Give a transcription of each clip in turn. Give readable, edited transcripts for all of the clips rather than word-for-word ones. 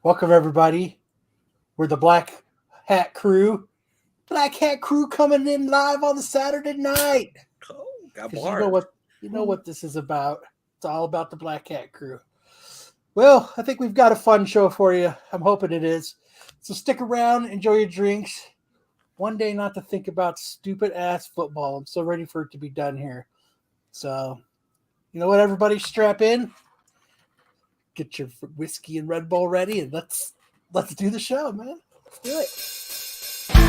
Welcome, everybody. We're the Black Hat Crew. Black Hat Crew coming in live on the Saturday night. Oh, got Because barred. you know what this is about. It's all about the Black Hat Crew. Well, I think we've got a fun show for you. I'm hoping it is. So stick around, enjoy your drinks. One day not to think about stupid ass football. I'm so ready for it to be done here. So, you know what, everybody, strap in. Get your whiskey and Red Bull ready, and let's do the show, man. Let's do it.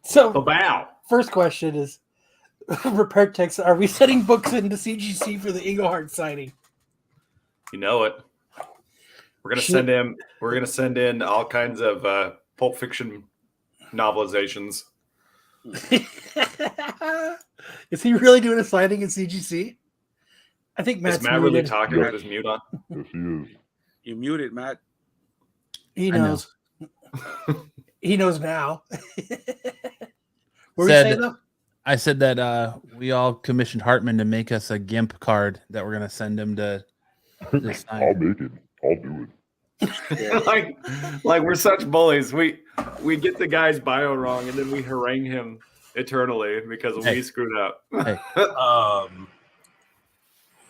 So, Bow. first question is, repair text, are we sending books into CGC for the Engelhart signing? You know it. We're gonna send in all kinds of Pulp Fiction novelizations. Is he really doing a signing in CGC? I think Matt's Is Matt really muted. talking with his mute on? Yes, he is. You muted, Matt. He I know. knows. He knows now. What were you saying, though? I said that we all commissioned Hartman to make us a GIMP card that we're gonna send him to sign. I'll make it. I'll do it. like we're such bullies. We get the guy's bio wrong and then we harangue him eternally because we screwed up. Hey.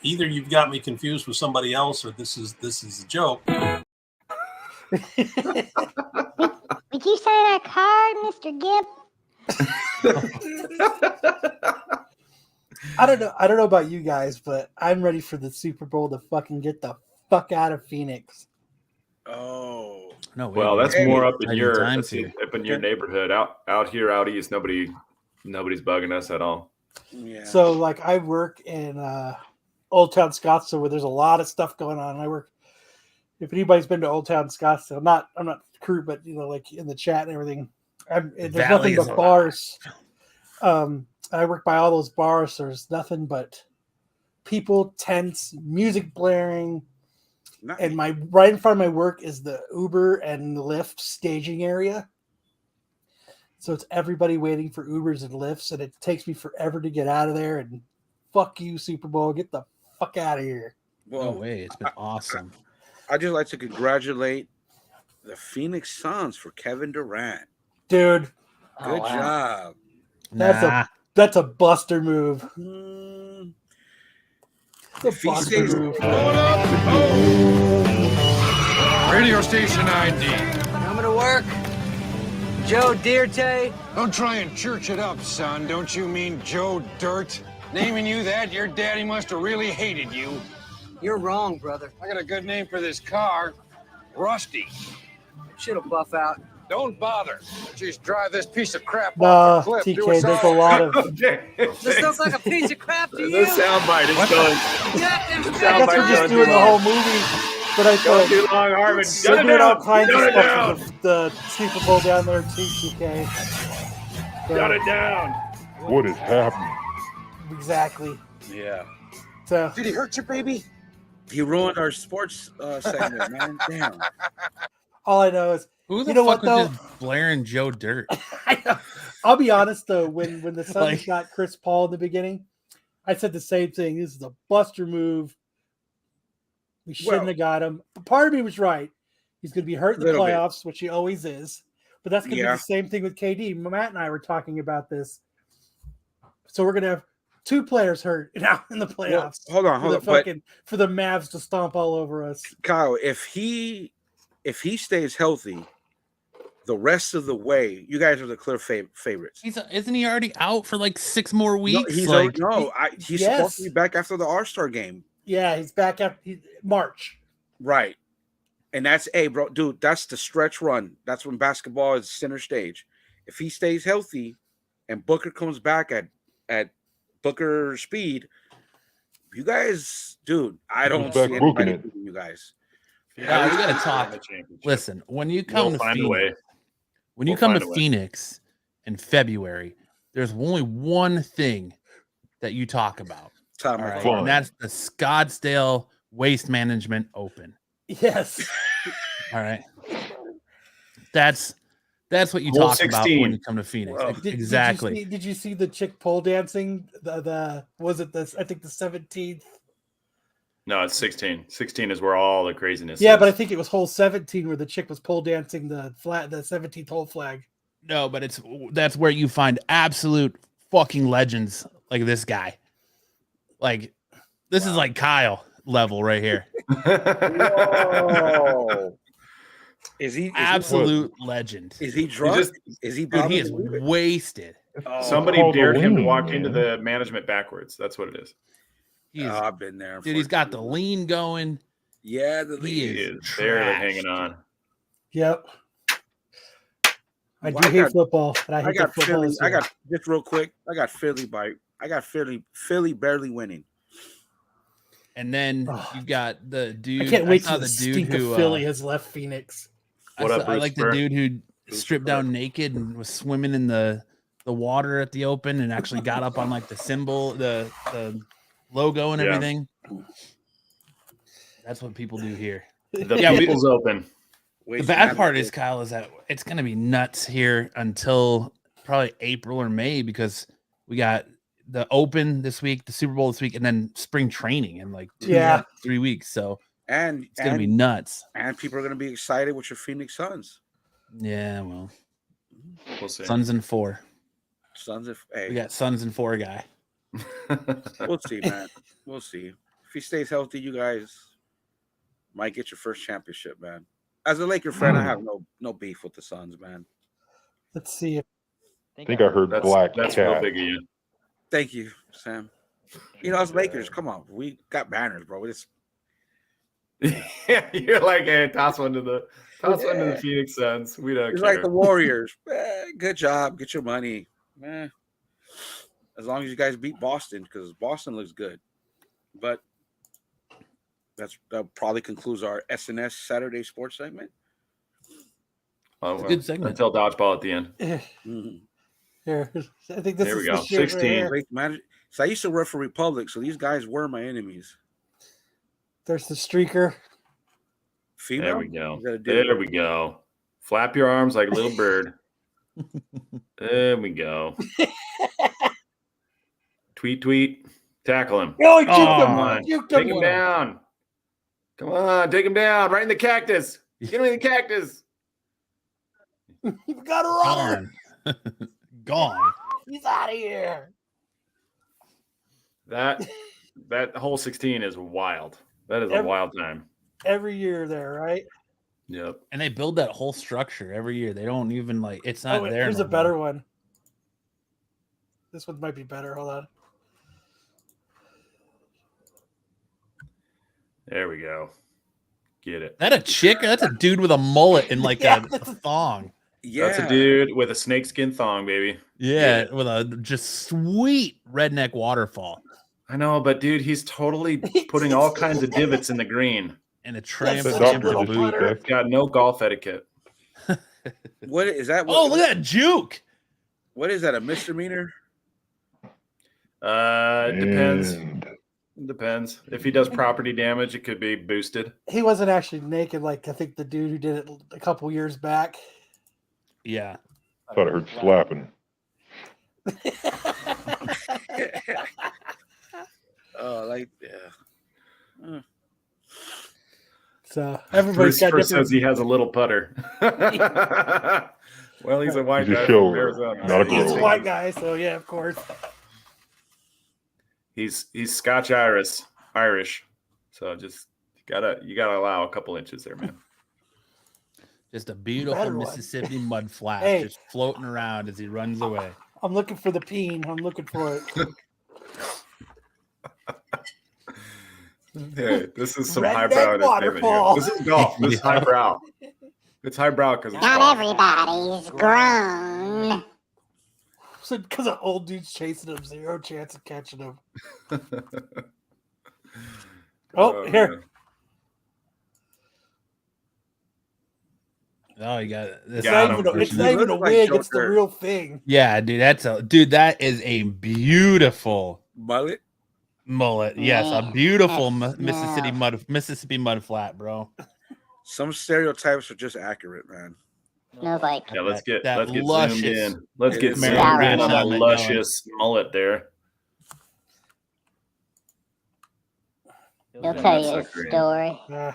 Either you've got me confused with somebody else, or this is a joke. Would you sign our card, Mr. Gimp? I don't know about you guys, but I'm ready for the Super Bowl to fucking get the fuck out of Phoenix. Oh, No, Well, that's more up in your here. neighborhood. Out here, out east, nobody's bugging us at all. yeah. So, like, I work in Old Town Scottsdale, where there's a lot of stuff going on. I work. If anybody's been to Old Town Scottsdale, I'm not the crew, but like in the chat and everything, there's nothing but bars. I work by all those bars. So there's nothing but people, tents, music blaring. Nice. And right in front of my work is the Uber and Lyft staging area. So it's everybody waiting for Ubers and Lyfts, and it takes me forever to get out of there. And fuck you, Super Bowl, get the fuck out of here. No way, it's been awesome. I just like to congratulate the Phoenix Suns for Kevin Durant. Dude, Good job. that's a buster move. If he stays, Radio station ID. Coming to work? Joe Dirte? Don't try and church it up, son. Don't you mean Joe Dirt? Naming you that, your daddy must have really hated you. You're wrong, brother. I got a good name for this car. Rusty. Shit'll buff out. Don't bother. Just drive this piece of crap Nah, off the cliff. Do TK, us there's a all. lot of. This looks like a piece of crap to The you. soundbite is going. Yeah, I guess we're just doing the whole movie, but I Going thought too long, Harvard. we're Shut it doing all down. kinds of Shut it stuff down. with the Super Bowl down there too, TK. Shut it down. What is happening? Exactly. yeah. So Did he hurt you, baby? He ruined our sports segment, man. Damn. all I know is, Who the You know fuck what, was just blaring Joe Dirt? I'll be honest though, when the Suns Like- got Chris Paul in the beginning, I said the same thing. This is a buster move. We shouldn't have got him. But part of me was right. He's going to be hurt in the Little bit. playoffs, which he always is. But that's going to be Yeah. the same thing with KD. Matt and I were talking about this. So we're going to have two players hurt now in the playoffs. Hold on. For the Mavs to stomp all over us. Kyle, if he stays healthy, the rest of the way, you guys are the clear favorites. Isn't he already out for like 6 more weeks? He's like, he's supposed to be back after the All-Star game. Yeah, he's back up March. Right. And that's bro, dude, that's the stretch run. That's when basketball is center stage. If he stays healthy and Booker comes back at Booker speed, you guys, dude, I don't see anybody beating you guys. Yeah, we gotta talk. Listen, when you come to Phoenix, Phoenix in February, there's only one thing that you talk about. All right, and that's the Scottsdale Waste Management Open. Yes. All right. That's what you Hole talk about 16. when you come to Phoenix. Well, Exactly. Did you see the chick pole dancing? Was it this? I think the 17th. No, it's 16. 16 is where all the craziness Yeah, is. but I think it was hole 17 where the chick was pole dancing the 17th hole flag. No, but that's where you find absolute fucking legends like this guy. Like this is like Kyle level right here. Whoa. Is he Absolute legend? Is he drunk? Is he? Dude, he is wasted. Somebody dared him to walk into the management backwards. That's what it is. I've been there. Dude, he's got the lean going. Yeah, the lean He is barely hanging on. Yep. I do hate football, but I hate got football. Philly. I got just real quick. I got Philly barely winning. And then you got the dude. I can't wait till the the dude stink who of Philly has left Phoenix. I like the dude who stripped down naked and was swimming in the water at the Open and actually got up on like the symbol, the logo and everything. That's what people do here. The People's Open. The bad part is, Kyle, is that it's going to be nuts here until probably April or May because we got the Open this week, the Super Bowl this week, and then spring training in like 3 weeks. So it's going to be nuts. And people are going to be excited with your Phoenix Suns. Yeah, well, we'll see. Suns and 4. We got Suns and 4 guy. We'll see, man. We'll see. If he stays healthy, you guys might get your first championship, man. As a Laker fan, I have no beef with the Suns, man. Let's see. I think I heard Black That's Cat. real big of you. Thank you, Sam. You know, us Lakers, come on. We got banners, bro. Yeah, you're like, hey, toss one to the Phoenix Suns. We don't It's care. like the Warriors. Good job. Get your money. As long as you guys beat Boston, because Boston looks good. But that probably concludes our SNS Saturday sports segment. Oh, It's a good segment. Until Dodgeball at the end. Here, I think this There is we go. the shit 16. right here. So I used to work for Republic, so these guys were my enemies. There's the streaker. Female? There we go. There we go. Flap your arms like a little bird. There we go. Tweet. Tackle him. Oh, he Come on. juked Take him. him down. Come on. Take him down. Right in the cactus. Get him in the cactus. You got a runner. Gone. He's out of here. That whole 16 is wild. That is a wild time. Every year there, right? Yep. And they build that whole structure every year. They don't even like it's not there. Here's no a better more. one. This one might be better. Hold on. There we go. Get it. That a chick? That's a dude with a mullet and like a thong. Yeah. That's a dude with a snakeskin thong, baby. Yeah, with a just sweet redneck waterfall. I know, but dude, he's totally putting all kinds of divots in the green. And a tramp. That's The such a doctor little just putter. Got no golf etiquette. What is that? Oh, look at that juke. What is that? A misdemeanor? Depends. And Depends. If he does property damage, it could be boosted. He wasn't actually naked like I think the dude who did it a couple years back. Yeah. thought I heard slapping. So everybody's got Bruce different. says he has a little putter. Well, he's a white He's a guy show, from Arizona. not a He's a grower. white guy, so yeah, of course. He's Scotch Irish. So just you gotta allow a couple inches there, man. Just a beautiful Better one. Mississippi mud flap Hey. just floating around as he runs away. I'm looking for the peen. I'm looking for it. Hey, this is some Redneck highbrow entertainment here. waterfall. This is golf. This is highbrow. It's highbrow because it's Not golf. everybody's grown. So because an old dude's chasing him, zero chance of catching him. Oh, here. man. Oh, you got this. It's Got not him even, for it's sure. not even a Looks like wig. It's the Joker. real thing. Yeah, dude, that is a beautiful Mullet? mullet. Yes, a Yeah. beautiful Yeah. Mississippi mud flat, bro. Some stereotypes are just accurate, man. Smells like Yeah, let's get that zoomed luscious in. Let's get zoomed American in on that condiment luscious mullet there. he'll Yeah, tell that's you a so great. story.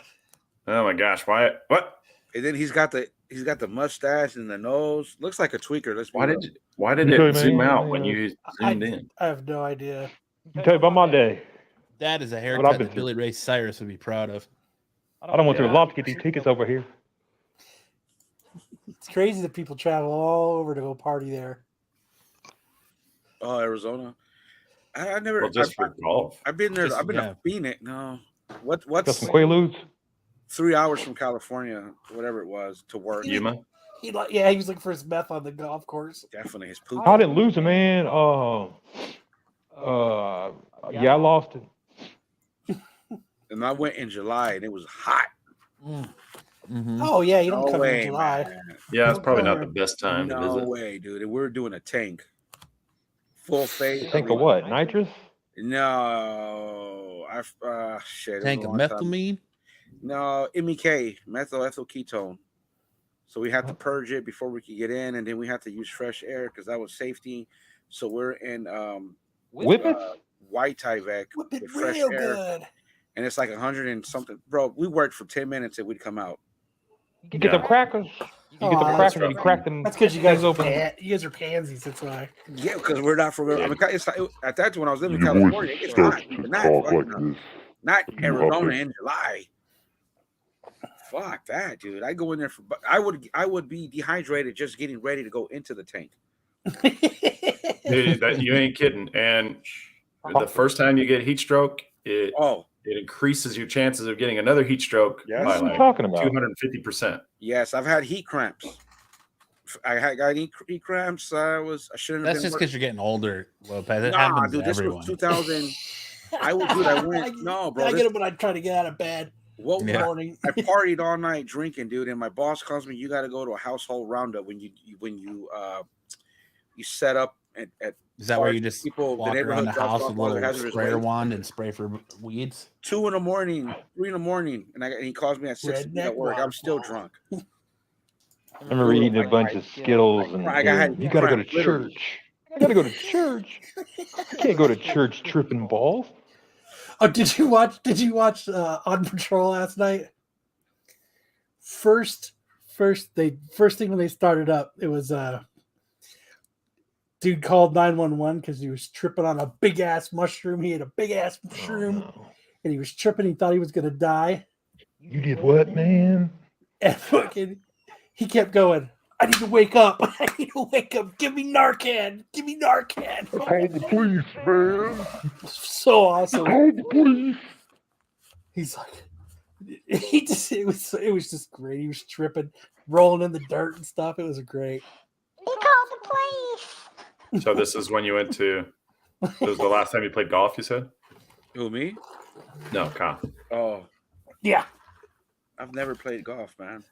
Oh my gosh, why? What? And then he's got the mustache and the nose. Looks like a tweaker. Why did You it too, zoom man. out when you zoomed in? I have no idea. You tell you about my day. That is a I've haircut been that Billy Ray Cyrus would be proud of. I don't want through a lot to get these tickets over here. It's crazy that people travel all over to go party there. Oh, Arizona. I never. Well, just for golf. I've been there. Just- I've been yeah. to Phoenix. No. Got What's some Quaaludes. 3 hours from California, whatever it was, to work? Yuma. He was looking for his meth on the golf course. Definitely his poop. I didn't lose it, man. Yeah, I lost it. And I went in July, and it was hot. Mhm. Oh yeah, you don't No come way, in July. man. Yeah, it's probably not the best time to No visit. way, dude. And we're doing a tank. Full face. Think of what? Nitrous? No. Shit. it was Tank a of long time. methylamine. No, MEK, methyl ethyl ketone. So we had to purge it before we could get in, and then we had to use fresh air because that was safety. So we're in Whip it? white Tyvek Whip it with fresh real air, good. and it's like 100 and something. Bro, we worked for 10 minutes and we'd come out. You get the crackers. You get the Aw, crackers that's and you crack them. That's because you guys things open. You guys are pansies. That's why. Yeah, because we're not from. I mean, it's like, at that time when I was living in Your California, voice it's starts hot, to but not talk fucking like hot. this. Not You Arizona up in July. Fuck that, dude. I go in there but I would be dehydrated just getting ready to go into the tank. Dude, you ain't kidding. And the first time you get heat stroke, it increases your chances of getting another heat stroke Yes. by What are you like talking about? 250%. Yes, I've had heat cramps. I got heat cramps. I shouldn't have That's been just because you're getting older, Lopez. It Nah, happens dude, to this everyone. was 2000. I went. No, bro. I get it when I try to get out of bed. What Yeah. Morning. I partied all night drinking, dude, and my boss calls me. You got to go to a household roundup when you set up at Is that where you just people, the walk around neighborhood the drops house off with a all their little hazardous sprayer waste. wand and spray for weeds? 2 in the morning, 3 in the morning, and he calls me at 6 Redneck at work. I'm still waterfall. drunk. I remember eating a bunch of Skittles and I got you got to go to cramp, literally. church. I got to go to church. I can't go to church tripping balls. Oh, did you watch On Patrol last night? First thing when they started up, it was dude called 911 because he was tripping on a big ass mushroom. He had a big ass mushroom, and he was tripping. He thought he was gonna die, You did what, man? and fucking he kept going. I need to wake up. I need to wake up. Give me Narcan. Give me Narcan. Call the police, man. So awesome. Call the police. He's like, it was just great. He was tripping, rolling in the dirt and stuff. It was great. He called the police. So this is when you went to. This was the last time you played golf. You said? Who, me? No, Kyle. Oh, Yeah. I've never played golf, man.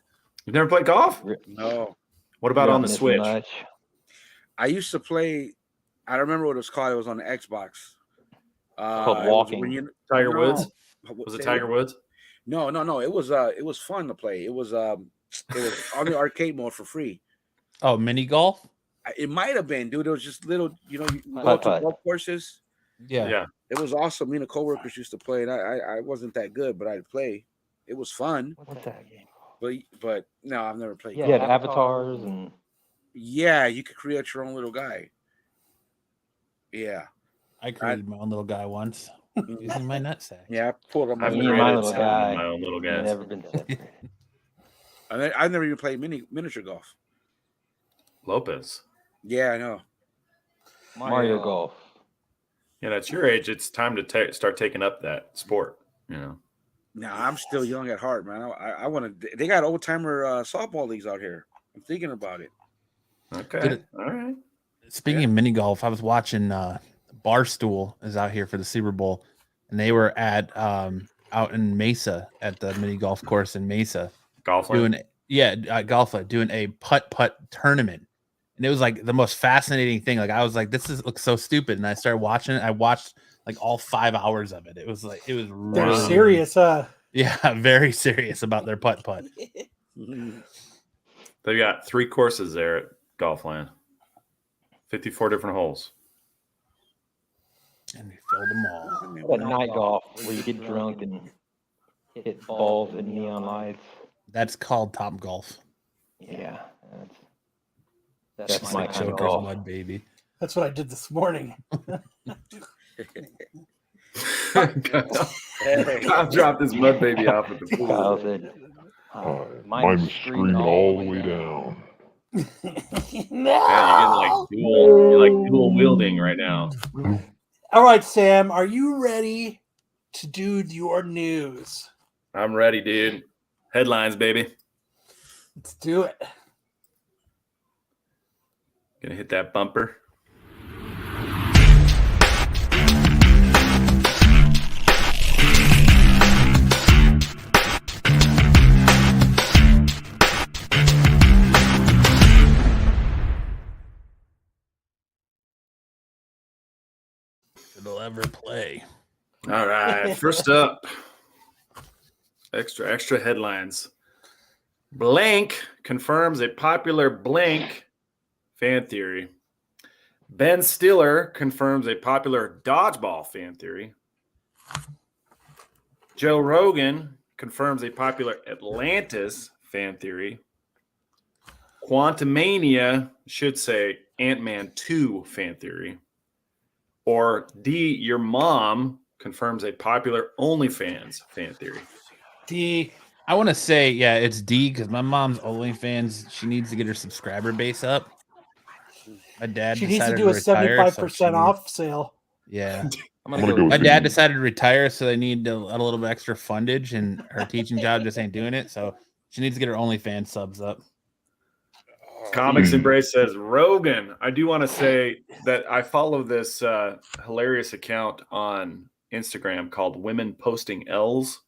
You've never played golf? No. What about on the Switch? I used to play. I remember what it was called. It was on the Xbox. Called it was walking. when you- Tiger No. Woods? What- Was it say Tiger what? Woods? No. It was fun to play. It was on the arcade mode for free. Oh, mini golf? It might have been, dude. It was just little, you go to Putt-putt. golf courses. Yeah. Yeah. It was awesome. Me and the coworkers used to play, and I wasn't that good, but I'd play. It was fun. What's that game? But no, I've never played. You golf. had avatars and Yeah, you could create your own little guy. Yeah. I created my own little guy once using my nutsack. Yeah, I pulled up my I've me and created my little some guy. of my own little guys. never been separated. I've never even played miniature golf. Lopez. Yeah, I know. Mario Golf. Yeah, that's your age. It's time to start taking up that sport. You know. Nah, I'm still young at heart, man. I want to. They got old timer softball leagues out here. I'm thinking about it. Okay. All right. Speaking of mini golf, I was watching Barstool is out here for the Super Bowl, and they were at out in Mesa at the mini golf course in Mesa Golf. doing doing a putt tournament. And it was like the most fascinating thing. Like I was like, looks so stupid. And I started watching it. I watched like all 5 hours of it. It was They're really serious, huh? Yeah, very serious about their putt. The They've got 3 courses there at Golfland. 54 different holes. And we filled them all. What night golf where you get drunk and hit balls and neon lights. That's called Top Golf. Yeah, that's my like kind of Joker's golf. mud baby. That's what I did this morning. I'll drop this mud baby off at the pool. Kyle said, Mine screwed all the way down. Yeah, you're like dual wielding right now. All right, Sam, are you ready to do your news? I'm ready, dude. Headlines, baby. Let's do it. Gonna hit that bumper. It'll ever play. All right. First up, extra headlines. Blank confirms a popular blank fan theory. Ben Stiller confirms a popular Dodgeball fan theory. Joe Rogan confirms a popular Atlantis fan theory. Quantumania should say Ant-Man 2 fan theory. Or D, your mom confirms a popular OnlyFans fan theory. D. I want to say, yeah, it's D because my mom's OnlyFans. She needs to get her subscriber base up. My dad She needs to decided do a retire, 75% off sale. Yeah. I'm gonna go. My dad decided to retire, so they need a little bit extra fundage, and her teaching job just ain't doing it. So she needs to get her OnlyFans subs up. Comics Embrace says, Rogan, I do want to say that I follow this hilarious account on Instagram called Women Posting L's.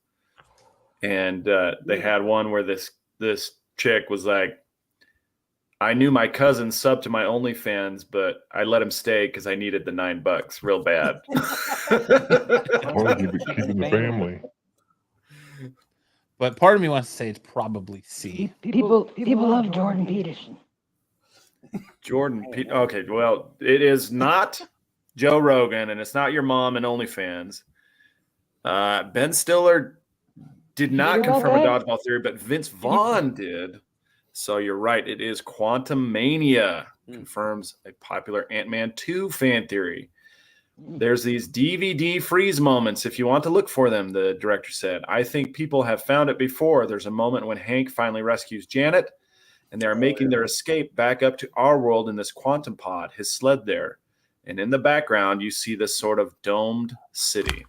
And they had one where this chick was like, I knew my cousin subbed to my OnlyFans, but I let him stay because I needed the $9 real bad. Well, keeping the family. But part of me wants to say it's probably C. People love Jordan Peterson. Okay, well, it is not Joe Rogan, and it's not your mom and OnlyFans. Ben Stiller did not confirm a dodgeball theory, but Vince Vaughn did. So you're right. It is Quantumania. Confirms a popular Ant-Man 2 fan theory. There's these DVD freeze moments if you want to look for them, the director said. I think people have found it before. There's a moment when Hank finally rescues Janet, and they're making their escape back up to our world in this quantum pod, his sled there. And in the background, you see this sort of domed city.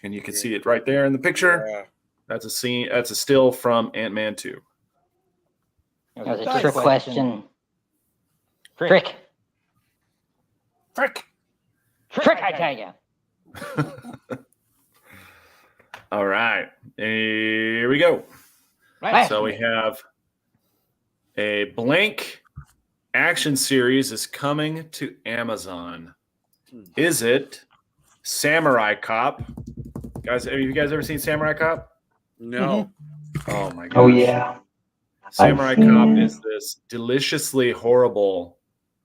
And you can see it right there in the picture. Yeah. That's a scene. That's a still from Ant-Man 2. That was a trick question. Trick, I tell you. All right. Here we go. Right. So we have a blank action series is coming to Amazon. Is it Samurai Cop? Guys, have you guys ever seen Samurai Cop? No. Oh my god. Oh yeah. Samurai Cop is this deliciously horrible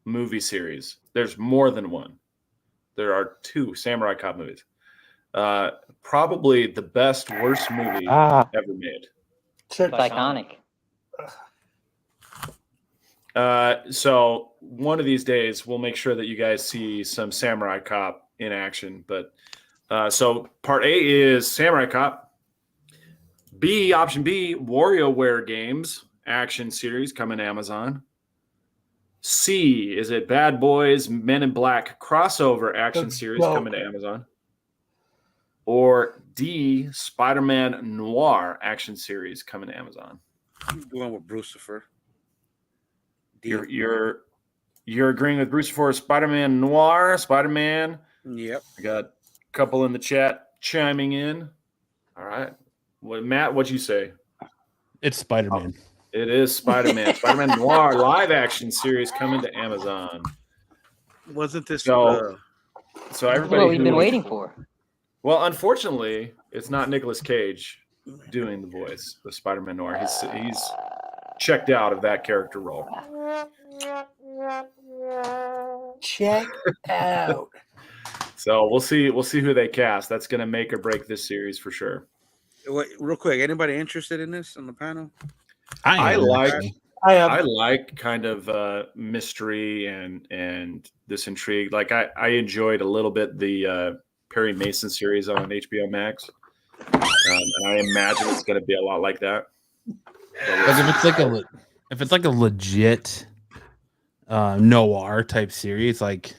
movie series. There's more than one. There are 2 Samurai Cop movies. Probably the best, worst movie ever made. It's iconic. So one of these days, we'll make sure that you guys see some Samurai Cop in action. But so part A is Samurai Cop. B, option B, WarioWare games action series coming to Amazon. C, is it Bad Boys Men in Black crossover action series coming to Amazon? Or D, Spiderman Noir action series coming to Amazon? I'm going with Brucifer. You're agreeing with Bruce for Spider-Man Noir, Spider-Man. Yep. I got a couple in the chat chiming in. All right. Matt, what'd you say? It's Spider-Man. It is Spider-Man. Spider-Man Noir live action series coming to Amazon. Wasn't this so everybody What we've been waiting for. Well, unfortunately, it's not Nicolas Cage doing the voice of Spider-Man Noir. He's checked out of that character role. Check out. So we'll see who they cast. That's going to make or break this series for sure. Wait, real quick, anybody interested in this on the panel? I like I like kind of mystery and this intrigue. Like I enjoyed a little bit the Perry Mason series on HBO Max, and I imagine it's going to be a lot like that. Like if it's like a legit noir type series, like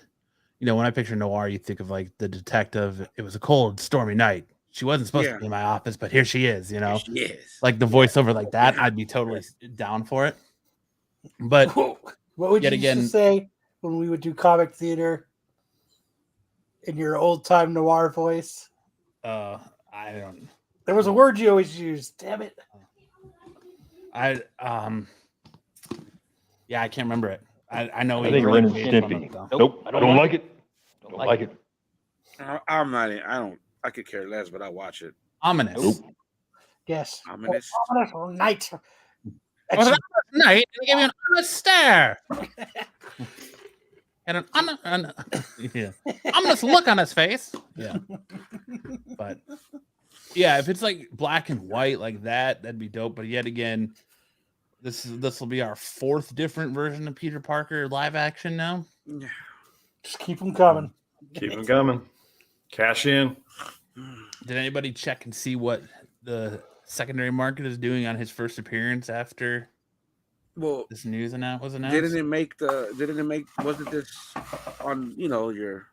when I picture noir, you think of like the detective. It was a cold, stormy night. She wasn't supposed to be in my office, but here she is. Here she is. Like the voiceover like that, I'd be totally down for it. But what would you used to say when we would do comic theater in your old time noir voice? I don't. There was a word you always used. Damn it. I can't remember it. I know. I think Ren and Stimpy. Nope, I don't like it. Don't like it. I'm not. I could care less, but I watch it. Ominous. Nope. Yes. Ominous. Ominous night. It was an ominous night, and he gave me an honest stare. And an ominous look on his face. Yeah. But yeah, if it's like black and white like that, that'd be dope. But yet again, this will be our fourth different version of Peter Parker live action now. Just keep them coming. Keep them coming. Cash in. Did anybody check and see what the secondary market is doing on his first appearance after this news was announced? Didn't it make wasn't this on your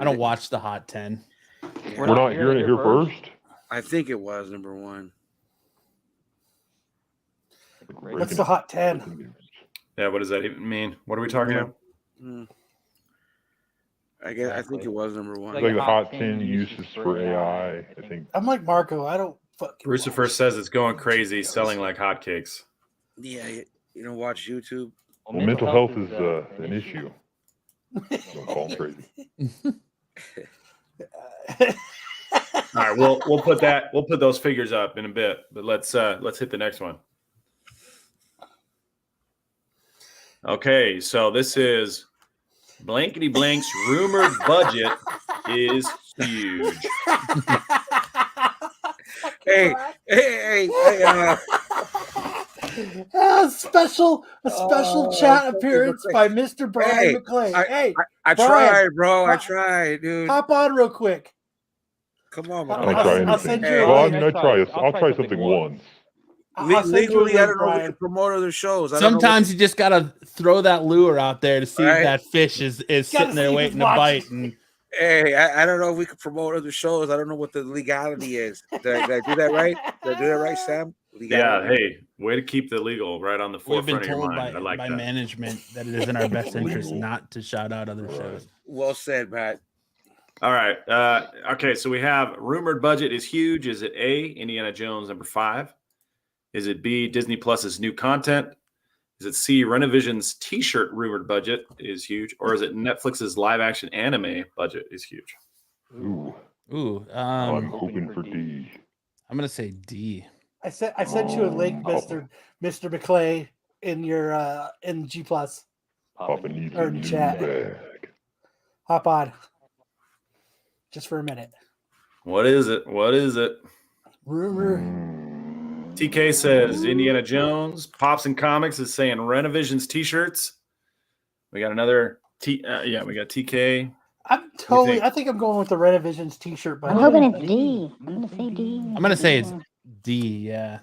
I don't watch the Hot 10. Yeah. We're not hearing it here first. I think it was number 1. What's the Hot 10? Yeah, what does that even mean? What are we talking about? I think it was number 1. Like the Hot 10 uses for AI, I think. I'm like Marco. I don't fucking. Lucifer says it's going crazy, selling like hotcakes. Yeah, you don't watch YouTube. Well, mental health is an issue. Don't call them crazy. All right, we'll put those figures up in a bit, but let's hit the next one. Okay, so this is Blankety Blank's rumored budget is huge. Hey, A special chat appearance by Mr. Brian McClay. I tried, bro. I tried, dude. Hop on real quick. Come on, I'll send you. I'll try something once. Legally, I don't know if we can promote other shows. Sometimes you just gotta throw that lure out there to see if that fish is sitting there waiting to bite. And hey, I don't know if we can promote other shows. I don't know what the legality is. Did I do that right? Did I do that right, Sam? Yeah. Hey, way to keep the legal right on the we've been forefront of your told mind. I like by that. management that it is in our best interest not to shout out other shows. Well said, Matt. All right. Okay, so we have rumored budget is huge. Is it A, Indiana Jones #5? Is it B, Disney Plus's new content? Is it C, Renovision's t-shirt rumored budget is huge? Or is it Netflix's live action anime budget is huge? Ooh. I'm hoping for D. I'm gonna say D. I sent you a link, Mr. McClay, in your in G Plus. Papa needs or a new chat. bag. Hop on. Just for a minute. What is it? Rumor. TK says Indiana Jones. Pops and Comics is saying Renovision's t-shirts. We got another we got TK. I think I'm going with the Renovision's t-shirt. I'm hoping it's D. I'm going to say D. I'm gonna say it's D. Yeah.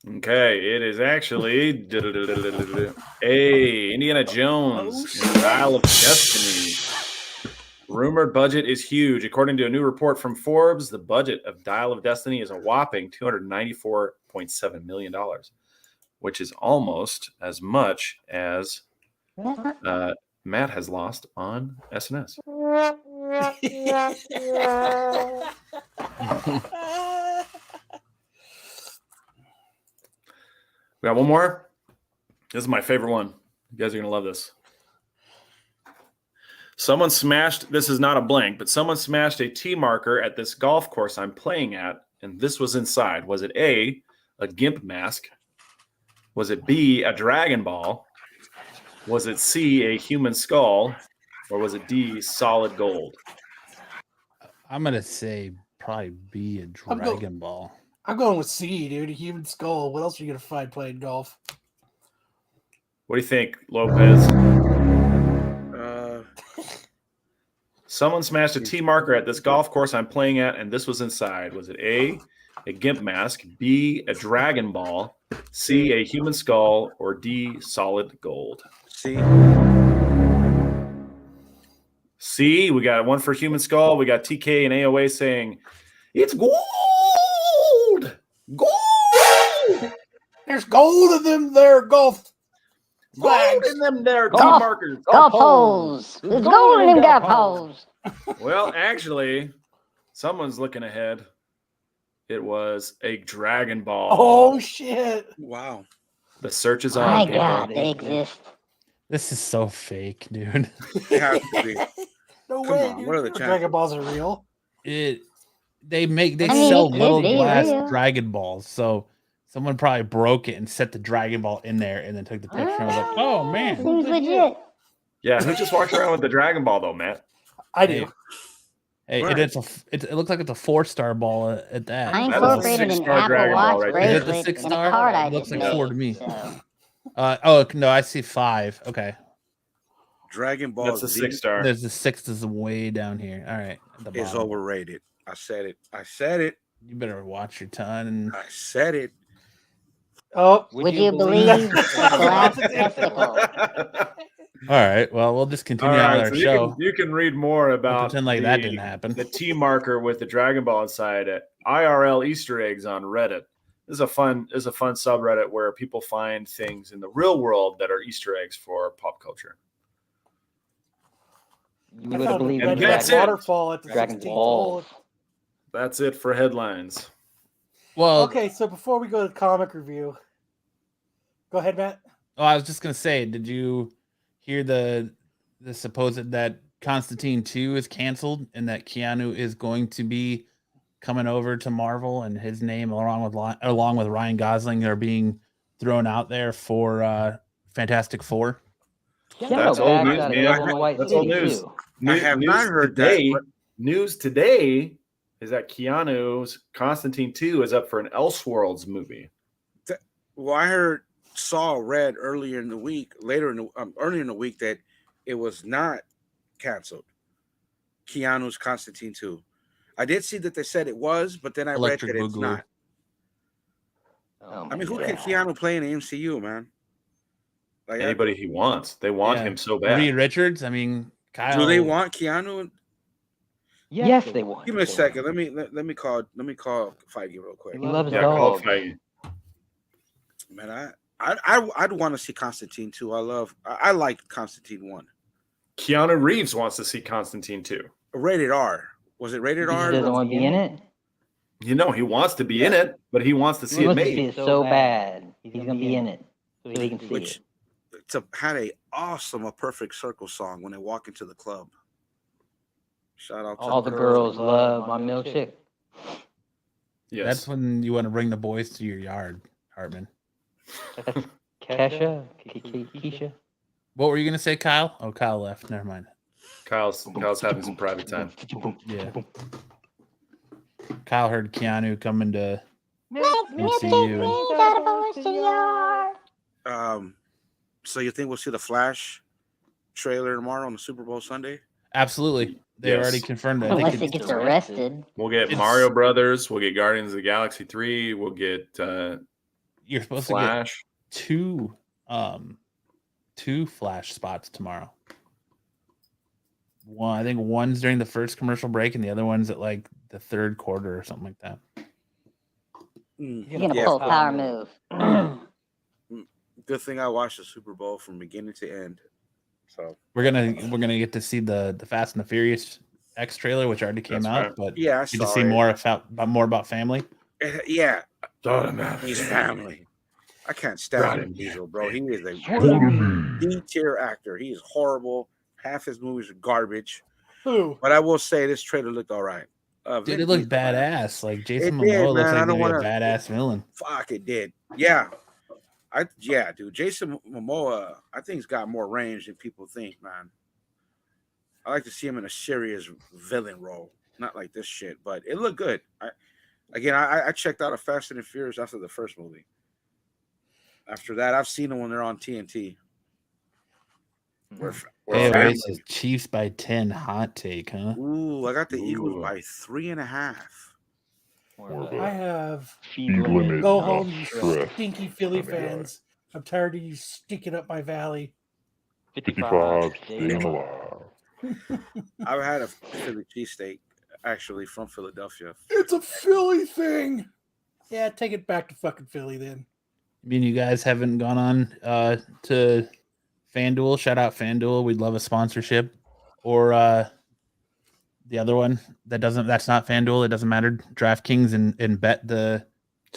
Okay, it is actually A, Indiana Jones and Dial of Destiny. Rumored budget is huge. According to a new report from Forbes, the budget of Dial of Destiny is a whopping $294.7 million, which is almost as much as Matt has lost on SNS. We got one more. This is my favorite one. You guys are going to love this. Someone smashed, this is not a blank, but someone smashed a T marker at this golf course I'm playing at, and this was inside. Was it A, a GIMP mask, Was it B, a Dragon Ball? Was it C, a human skull? Or was it D, solid gold? I'm gonna say probably be a Dragon Ball. I'm going with C, dude. A human skull. What else are you gonna find playing golf? What do you think, Lopez? Uh, Someone smashed a T marker at this golf course I'm playing at, and this was inside. Was it A, a gimp mask, B, a Dragon Ball, C, a human skull, or D, solid gold? C. C, we got one for human skull. We got TK and AOA saying, it's gold! Gold! There's gold in them there golf Gold flags. in them there T Golf- markers. Golf holes. There's gold in them golf holes. Well, actually, someone's looking ahead. It was a Dragon Ball. Oh shit! Wow. The search is on. My people. God, they exist. This is so fake, dude. It has to be. No Come way, on, dude. what are the Dragon chances? Balls are real. They I mean, sell it could little be glass real. Dragon Balls, so someone probably broke it and set the Dragon Ball in there, and then took the picture and was like, "Oh man, Seems legit. Yeah, who just walks around with the Dragon Ball, though, Matt? I do. hey, Right. it looks like it's a 4-star ball at that." I That is a incorporated an 6-star Apple Dragon Ball Watch right there. Is it the bracelet 6 in a star? card I It looks just like 4 made. to me. So. Oh no, I see 5. Okay, Dragon Ball That's a Z 6-star. there's the 6 is way down here. All right, at the is bottom. overrated. I said it. I said it. You better watch your tongue. I said it. Oh, Would you believe a glass testicle? All right, well, we'll just continue All on right, our so show. you can read more We'll about pretend like that didn't happen. the T marker with the Dragon Ball inside it. IRL Easter eggs on Reddit. This is a fun subreddit where people find things in the real world that are Easter eggs for pop culture. I You would have found a believed And red that's red it. waterfall at the Dragon 16th Ball. hole. That's it for headlines. Well, Okay, so before we go to the comic review, go ahead, Matt. oh, I was just gonna say, did you hear the supposed that Constantine 2 is canceled and that Keanu is going to be coming over to Marvel, and his name along with Ryan Gosling are being thrown out there for Fantastic Four? That's old news, out of man. Yellow White That's City, old news. too. I have not heard that, today, but- News today is that Keanu's Constantine 2 is up for an Elseworlds movie. Well, I read earlier in the week that it was not canceled. Keanu's Constantine 2. I did see that they said it was, but then I Electric read that it's Boogaloo. not. Oh I mean, who my can God. Keanu play in the MCU, man? Like, Anybody he wants. They want Yeah. him so bad. Reed Richards. I mean, Kyle. do they want Keanu? Yes, they want. Give me a They second. want. Let me call Feige real quick. He loves Yeah, call dogs. Feige. Man, I'd want to see Constantine 2. I liked Constantine 1. Keanu Reeves wants to see Constantine 2. Rated R. Was it rated He R? doesn't want to be in it. You know, he wants to be in it, but he wants to see He it wants to see made. it so bad. He's gonna be in it, so he can see Which it. had a perfect circle song when they walk into the club. Shout out to All the girls love my milkshake. Yes. That's when you want to bring the boys to your yard, Hartman. Kesha, Keisha. What were you gonna say, Kyle? Oh, Kyle left. Never mind. Kyle's having some private time. Yeah. Kyle heard Keanu coming to MCU. So you think we'll see the Flash trailer tomorrow on the Super Bowl Sunday? Absolutely. They Yes. already confirmed it. I Unless think he it's, gets arrested. We'll get It's- Mario Brothers. We'll get Guardians of the Galaxy 3. We'll get you're supposed Flash. to get two Flash spots tomorrow. One, I think one's during the first commercial break, and the other one's at like the third quarter or something like that. He's gonna pull a power move. Good thing I watched the Super Bowl from beginning to end. So We're gonna get to see the Fast and the Furious X trailer, which already came That's out, right. but yeah, I get to saw see it. more about family. Yeah, Automatic. he's family. I can't stand Got Vin it. Diesel, bro. He is a Spider-Man. D-tier actor. He is horrible. Half his movies are garbage. Who? But I will say this trailer looked all right. Dude, Vin it looked Diesel, man. badass. Like Jason It did, Momoa looks man. I like don't maybe a wanna- badass villain. Fuck, it did. Yeah. Dude. Jason Momoa, I think he's got more range than people think, man. I like to see him in a serious villain role, not like this shit. But it looked good. I checked out a Fast and Furious after the first movie. After that, I've seen them when they're on TNT. Says Chiefs by 10. Hot take, huh? Ooh, I got the Eagles by 3.5. I have Speed limit. go not home, you stress. stinky Philly kind of guy. fans. I'm tired of you stinking up my valley. 55, staying alive. I've had a Philly cheesesteak, actually, from Philadelphia. It's a Philly thing. Yeah, take it back to fucking Philly then. I mean, you guys haven't gone on to FanDuel. Shout out FanDuel. We'd love a sponsorship. Or the other one that's not FanDuel. It doesn't matter. DraftKings and bet the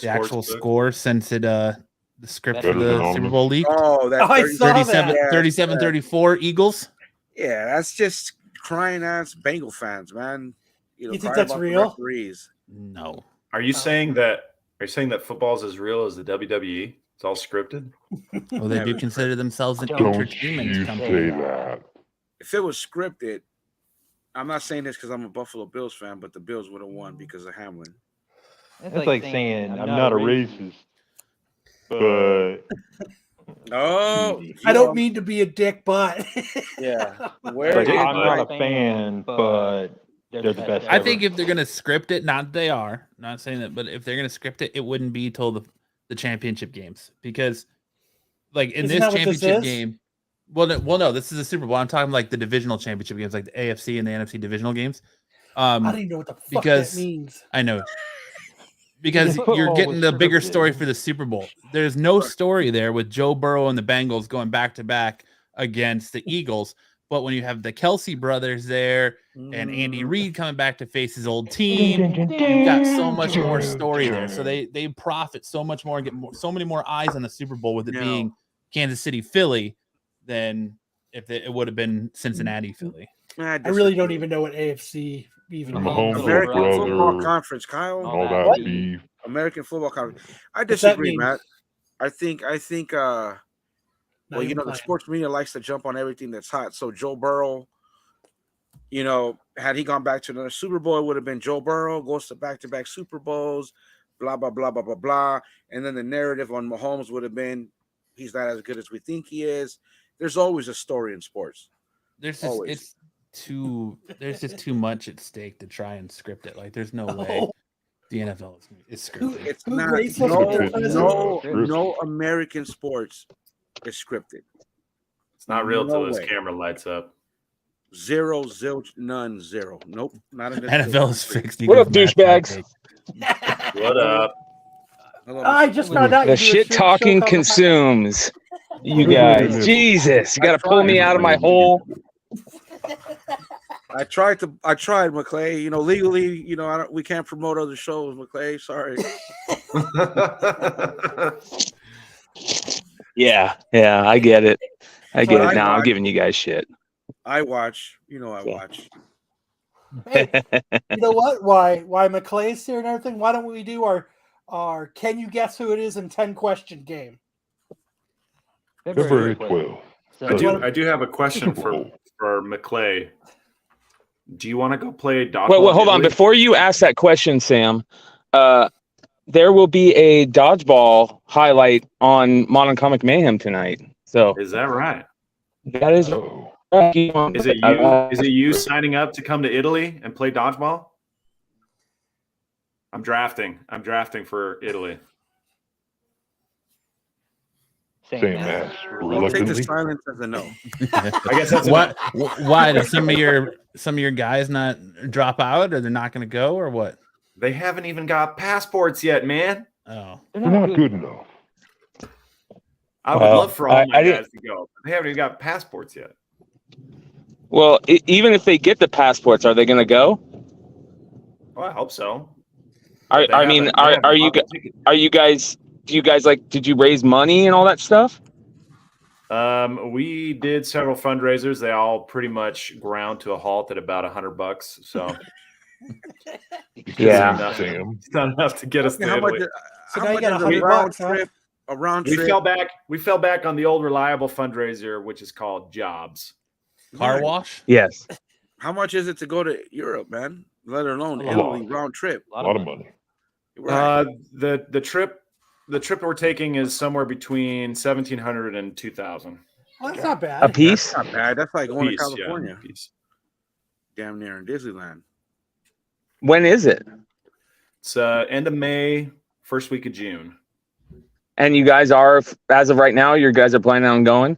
actual score since it the script for the Super Bowl leaked. Oh, that I saw 37-34 Eagles. Yeah, that's just crying ass Bengal fans, man. You think that's real? No. Are you saying that? Are you saying that football's as real as the WWE? It's all scripted. Well, they do consider themselves an Don't entertainment you company. say that. If it was scripted, I'm not saying this because I'm a Buffalo Bills fan, but the Bills would have won because of Hamlin. That's like saying I'm not a racist, but I don't mean to be a dick, but yeah, I'm not a fan, but they're the best. I think if they're gonna script it, not saying that, but if they're gonna script it, it wouldn't be till the championship games, because like in Isn't this that what this championship is? game. Well, no, this is a Super Bowl. I'm talking like the divisional championship games, like the AFC and the NFC divisional games. I don't even know what the fuck that means. I know. Because you're getting the bigger story for the Super Bowl. There's no story there with Joe Burrow and the Bengals going back to back against the Eagles. But when you have the Kelsey brothers there and Andy Reid coming back to face his old team, you've got so much more story there. So they profit so much more and get so many more eyes on the Super Bowl with it being Kansas City, Philly, than if it would have been Cincinnati, Philly. I really don't even know what AFC even means. American Football Conference, Kyle. All that beef. American Football Conference. I disagree, Matt. I think well, the sports media likes to jump on everything that's hot. So Joe Burrow, had he gone back to another Super Bowl, it would have been Joe Burrow goes to back-to-back Super Bowls, blah, blah, blah, blah, blah, blah. And then the narrative on Mahomes would have been he's not as good as we think he is. There's always a story in sports. There's just too much at stake to try and script it. Like there's no way the NFL is scripted. It's not. No American sports is scripted. It's not real till this camera lights up. Zero, zilch, none, zero. Nope, not in this NFL is fixed. What up, douchebags? What up? I just found out the shit talking consumes. You guys, Jesus, you got to pull me out of my hole. I tried, McClay. Legally, we can't promote other shows, McClay. Sorry. Yeah, I get it. I get it now. I'm giving you guys shit. I watch. I watch. Hey, you know what? Why McClay's here and everything? Why don't we do our Can You Guess Who It Is in 10-question game? February 12th. I do have a question for McClay. Do you want to go play dodgeball? Well, hold on. Before you ask that question, Sam, there will be a dodgeball highlight on Modern Comic Mayhem tonight. So is that right? That is. Is it you signing up to come to Italy and play dodgeball? I'm drafting for Italy. Same ass. I'll take the silence as a no. I guess that's what. Why did some of your guys not drop out, or they're not going to go, or what? They haven't even got passports yet, man. Oh, they're not good enough. I would love for all my guys to go. But they haven't even got passports yet. Well, even if they get the passports, are they going to go? Well, I hope so. Are you guys? Do you guys did you raise money and all that stuff? We did several fundraisers. They all pretty much ground to a halt at about $100. So yeah, it's not enough to get us to Italy. So now you got $100, huh? a round We trip. fell back on the old reliable fundraiser, which is called jobs. Car wash? Yes. How much is it to go to Europe, man? Let alone A Italy lot. round trip. A lot of money. Right. The trip we're taking is somewhere between 1,700 and 2,000. Well, that's not bad. A piece? That's not bad. That's like going to Piece, yeah, California. piece. Damn near in Disneyland. When is it? It's end of May, first week of June. And you guys are, as of right now, you guys are planning on going?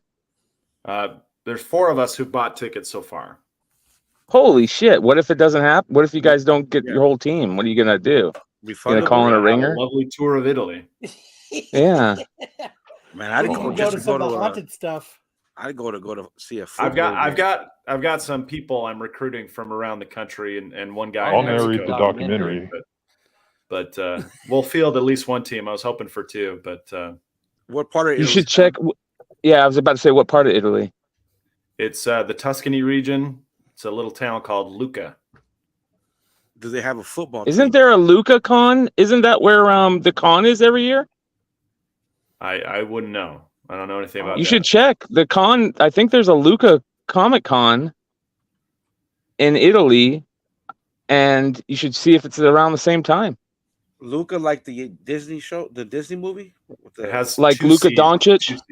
There's 4 of us who've bought tickets so far. Holy shit! What if it doesn't happen? What if you guys don't get your whole team? What are you gonna do? We gonna call in a Have ringer? lovely tour of Italy. Yeah. Man, I'd We go can just go to to some go of the to. haunted stuff. I'd go to see a. I've football game. got some people I'm recruiting from around the country, and one guy. I'll in Mexico. narrate the documentary. But we'll field at least one team. I was hoping for 2, but what part of You Italy? should check. Yeah, I was about to say, what part of Italy? it's the Tuscany region. It's a little town called Lucca. Do they have a football? Isn't team? there a Luca Con? Isn't that where the con is every year? I wouldn't know. I don't know anything about You that. should check the con. I think there's a Luca Comic Con in Italy, and you should see if it's around the same time. Luca, like the Disney show, the Disney movie? With the, It has Like 2 Luka C's, Doncic? 2 C's.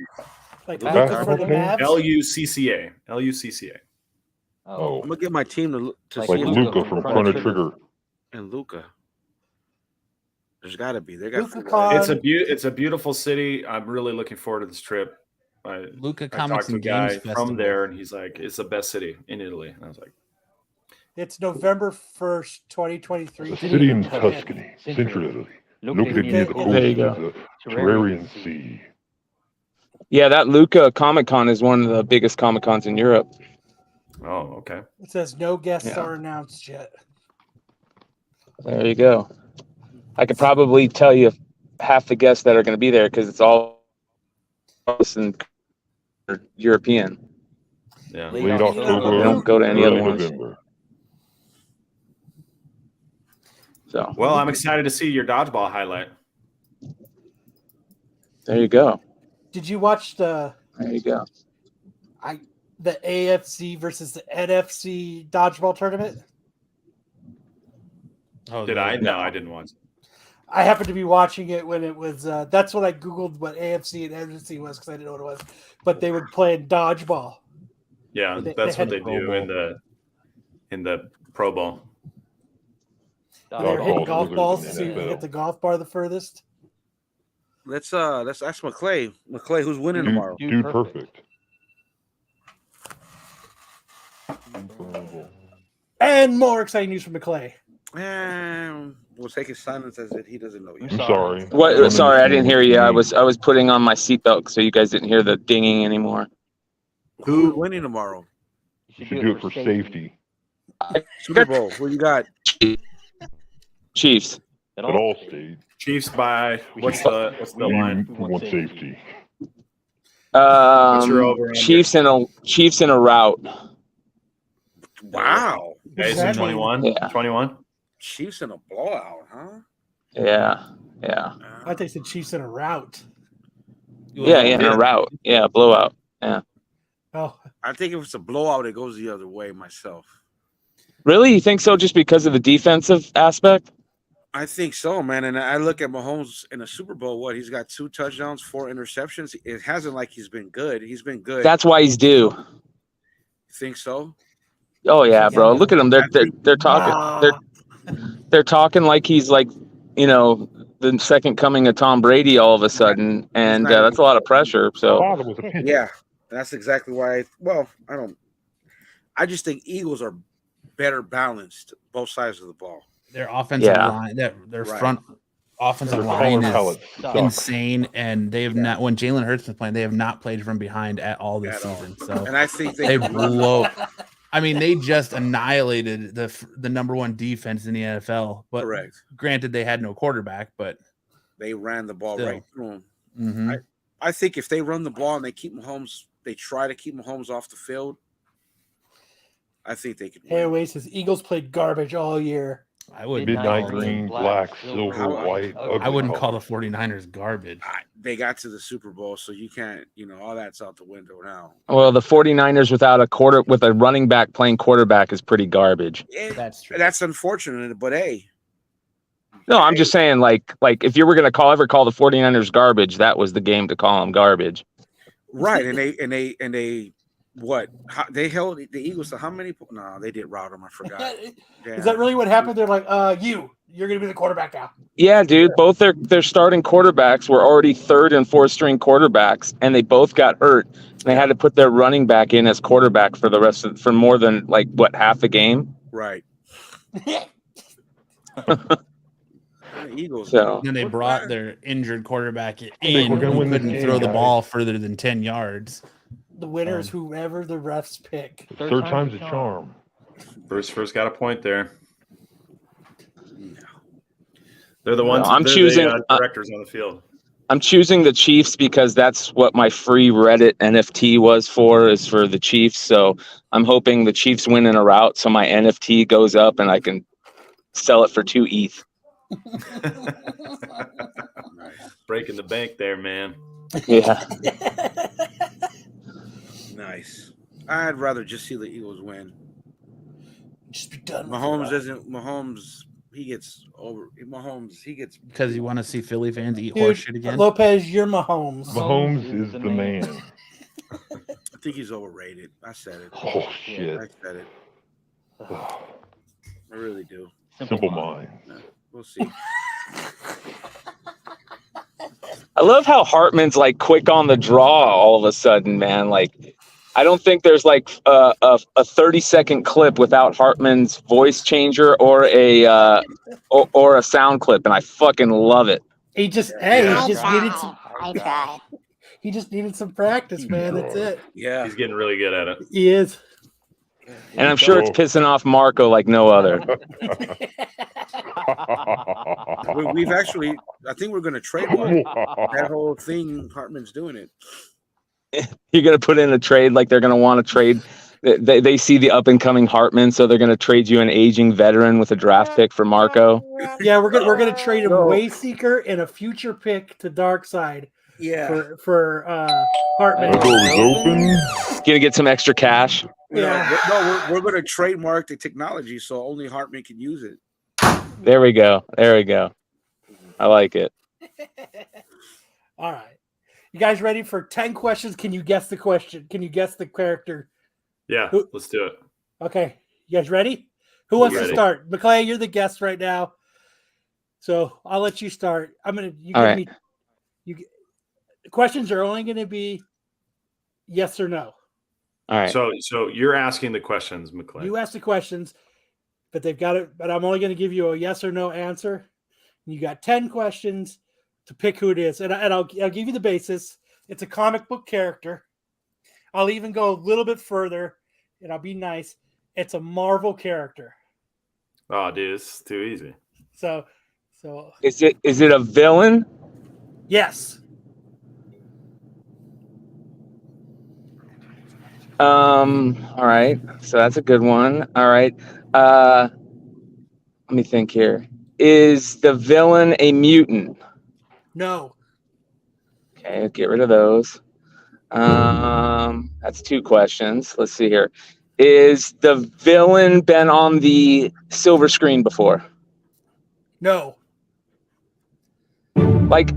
Like The Luca for the basketball team? Mavs. L-U-C-C-A. L-U-C-C-A. Oh, I'm gonna get my team to like see if Luca from Chrono Trigger. and Luca. There's got to be. They got. Luca Con. It's a beautiful city. I'm really looking forward to this trip. Luca I Comics talked to a and guy Games Festival. from there, and he's like, "It's the best city in Italy." And I was like, It's November 1st, 2023. The city in Tuscany, central Italy, located near the coast There you of the Terrarian Sea. Yeah, that Luca Comic Con is one of the biggest Comic Cons in Europe. "Oh, okay." It says no guests Yeah. are announced yet. There you go. I could probably tell you half the guests that are going to be there because it's all European. Yeah. Late October, They don't go to any early other ones. November. So Well, I'm excited to see your dodgeball highlight. there you go. Did you watch the There you go. AFC versus the NFC dodgeball tournament? Oh, Did I? No, I didn't watch it. I happened to be watching it when it was. That's when I googled what AFC and NFC was because I didn't know what it was. But they were playing dodgeball. Yeah, They that's had what they Pro do in the Pro Bowl. They were hitting Dodgeball's golf wizards balls in to the see who NFL. hit the golf bar the furthest. Let's ask McClay. McClay, who's winning tomorrow? Dude, perfect. And more exciting news from McClay. And we'll take his silence as if he doesn't know I'm you. sorry. What? don't Sorry, I didn't understand hear what you. I mean. was putting on my seatbelt so you guys didn't hear the dinging anymore. Who's winning tomorrow? You should do it for safety. Super Bowl. Who you got? Chiefs. At Allstate, Chiefs by what's the line? we want safety. your over-under? Chiefs in a rout. Wow. Okay, so 21. Yeah. 21. Chiefs in a blowout, huh? Yeah. I think the Chiefs in a rout. Yeah, in a rout. Yeah, blowout. Yeah. Oh, I think if it's a blowout, it goes the other way myself. Really? You think so just because of the defensive aspect? I think so, man. And I look at Mahomes in a Super Bowl. What, he's got 2 touchdowns, 4 interceptions. It hasn't like he's been good. He's been good. That's why he's due. You think so? Oh yeah, bro. Look at them. They're talking. They're talking like he's like, the second coming of Tom Brady all of a sudden, and that's a lot of pressure. So Father was a pitcher. Yeah, that's exactly why. I just think Eagles are better balanced both sides of the ball. Their offensive Yeah. line, their Right. front offensive Their line color is palette sucks. insane, and they have not. When Jalen Hurts was playing, they have not played from behind at all this At all. season. So And I think they blow. I mean, they just annihilated the number 1 defense in the NFL. But Correct. granted, they had no quarterback, but They ran the ball Still. right through him. mhm. I think if they run the ball and they try to keep Mahomes off the field, I think they could win. Hayway says Eagles played garbage all year. I wouldn't. Midnight green, black, silver, white. I wouldn't call the colors. 49ers garbage. They got to the Super Bowl, so you can't, all that's out the window now. Well, the 49ers with a running back playing quarterback is pretty garbage. That's true. That's unfortunate, but hey. No, I'm just saying, like if you were going to ever call the 49ers garbage, that was the game to call them garbage. Right, and they what? They held the Eagles to how many? No, they did rout them. I forgot. Is that really what happened? They're like, you're going to be the quarterback now. Yeah, dude. Both their starting quarterbacks were already third and fourth string quarterbacks, and they both got hurt. They had to put their running back in as quarterback for more than half a game. Right. Eagles. So then they brought their injured quarterback in. we're gonna win this Couldn't game, throw the guys. ball further than 10 yards. The winner is whoever the refs pick. Third time's a charm. Bruce first got a point there. They're the ones. I'm they're choosing the, directors on the field. I'm choosing the Chiefs because that's what my free Reddit NFT is for the Chiefs. So I'm hoping the Chiefs win in a rout, so my NFT goes up and I can sell it for 2 ETH. Breaking the bank there, man. Yeah. Nice. I'd rather just see the Eagles win. Just be done. Mahomes, he gets Because you want to see Philly fans eat Dude, horse shit again. Lopez, you're Mahomes. Mahomes is the man. I think he's overrated. I said it. Oh, shit. I said it. I really do. Simple mind. We'll see. I love how Hartman's quick on the draw all of a sudden, man. I don't think there's a 30-second clip without Hartman's voice changer or a sound clip, and I fucking love it. He just needed some practice, man. That's it. Yeah, he's getting really good at it. He is. And I'm sure it's pissing off Marco like no other. We've actually, I think we're going to trademark that whole thing. Hartman's doing it. You're going to put in a trade they're going to want to trade. They see the up-and-coming Hartman, so they're going to trade you an aging veteran with a draft pick for Marco. Yeah, we're gonna trade him Wayseeker and a future pick to Dark Side. Yeah, for Hartman. Gonna get some extra cash. Yeah. We're going to trademark the technology so only Hartman can use it. There we go. I like it. All right. You guys ready for 10 questions? Can you guess the question? Can you guess the character? Yeah, let's do it. Okay. You guys ready? Who wants to start? McClay, you're the guest right now. So I'll let you start. The questions are only going to be yes or no. All right. So you're asking the questions, McClay. You ask the questions, but they've got it. But I'm only going to give you a yes or no answer. And you got 10 questions to pick who it is, and I'll give you the basis. It's a comic book character. I'll even go a little bit further, and I'll be nice. It's a Marvel character. Oh, dude, it's too easy. So is it a villain? Yes. All right. So that's a good one. All right. Let me think here. Is the villain a mutant? No. Okay, get rid of those. That's 2 questions. Let's see here. Is the villain been on the silver screen before? No. Okay.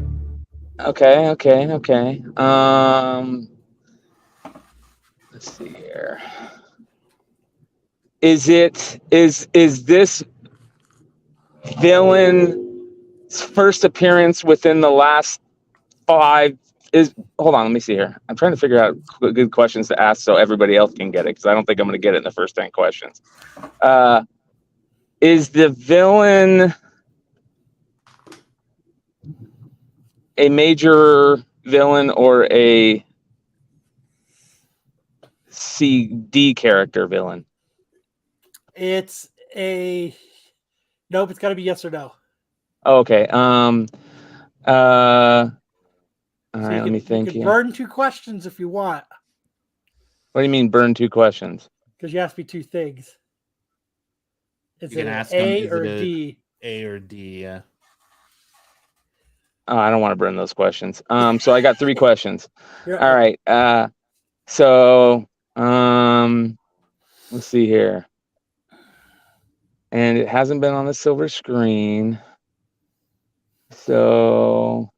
Let's see here. Is this villain's first appearance within the last 5? Hold on, let me see here. I'm trying to figure out good questions to ask so everybody else can get it, because I don't think I'm going to get it in the first 10 questions. Is the villain a major villain or a CD character villain? It's a nope. It's got to be yes or no. Oh, okay. All right, let me think. You can burn 2 questions if you want. What do you mean burn 2 questions? Because you asked me 2 things. Is You it can an ask him, A is or it D? A or D? Yeah. I don't want to burn those questions. So I got 3 questions. You're- All right. So let's see here. And it hasn't been on the silver screen. So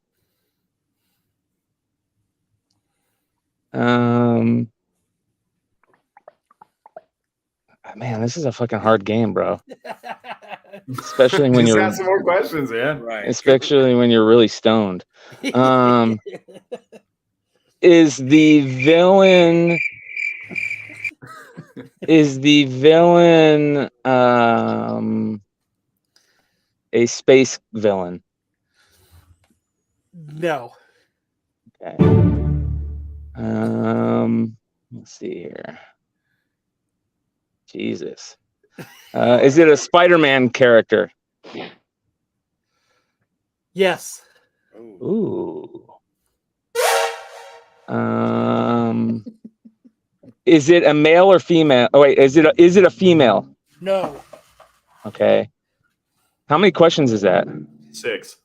man, this is a fucking hard game, bro. Especially when Just you're ask some more questions, man. Right. especially when you're really stoned. Is the villain a space villain? No. Okay. Let's see here. Jesus. Is it a Spider-Man character? Yes. Ooh. Is it a male or female? Oh wait, is it a female? No. Okay. How many questions is that? 6.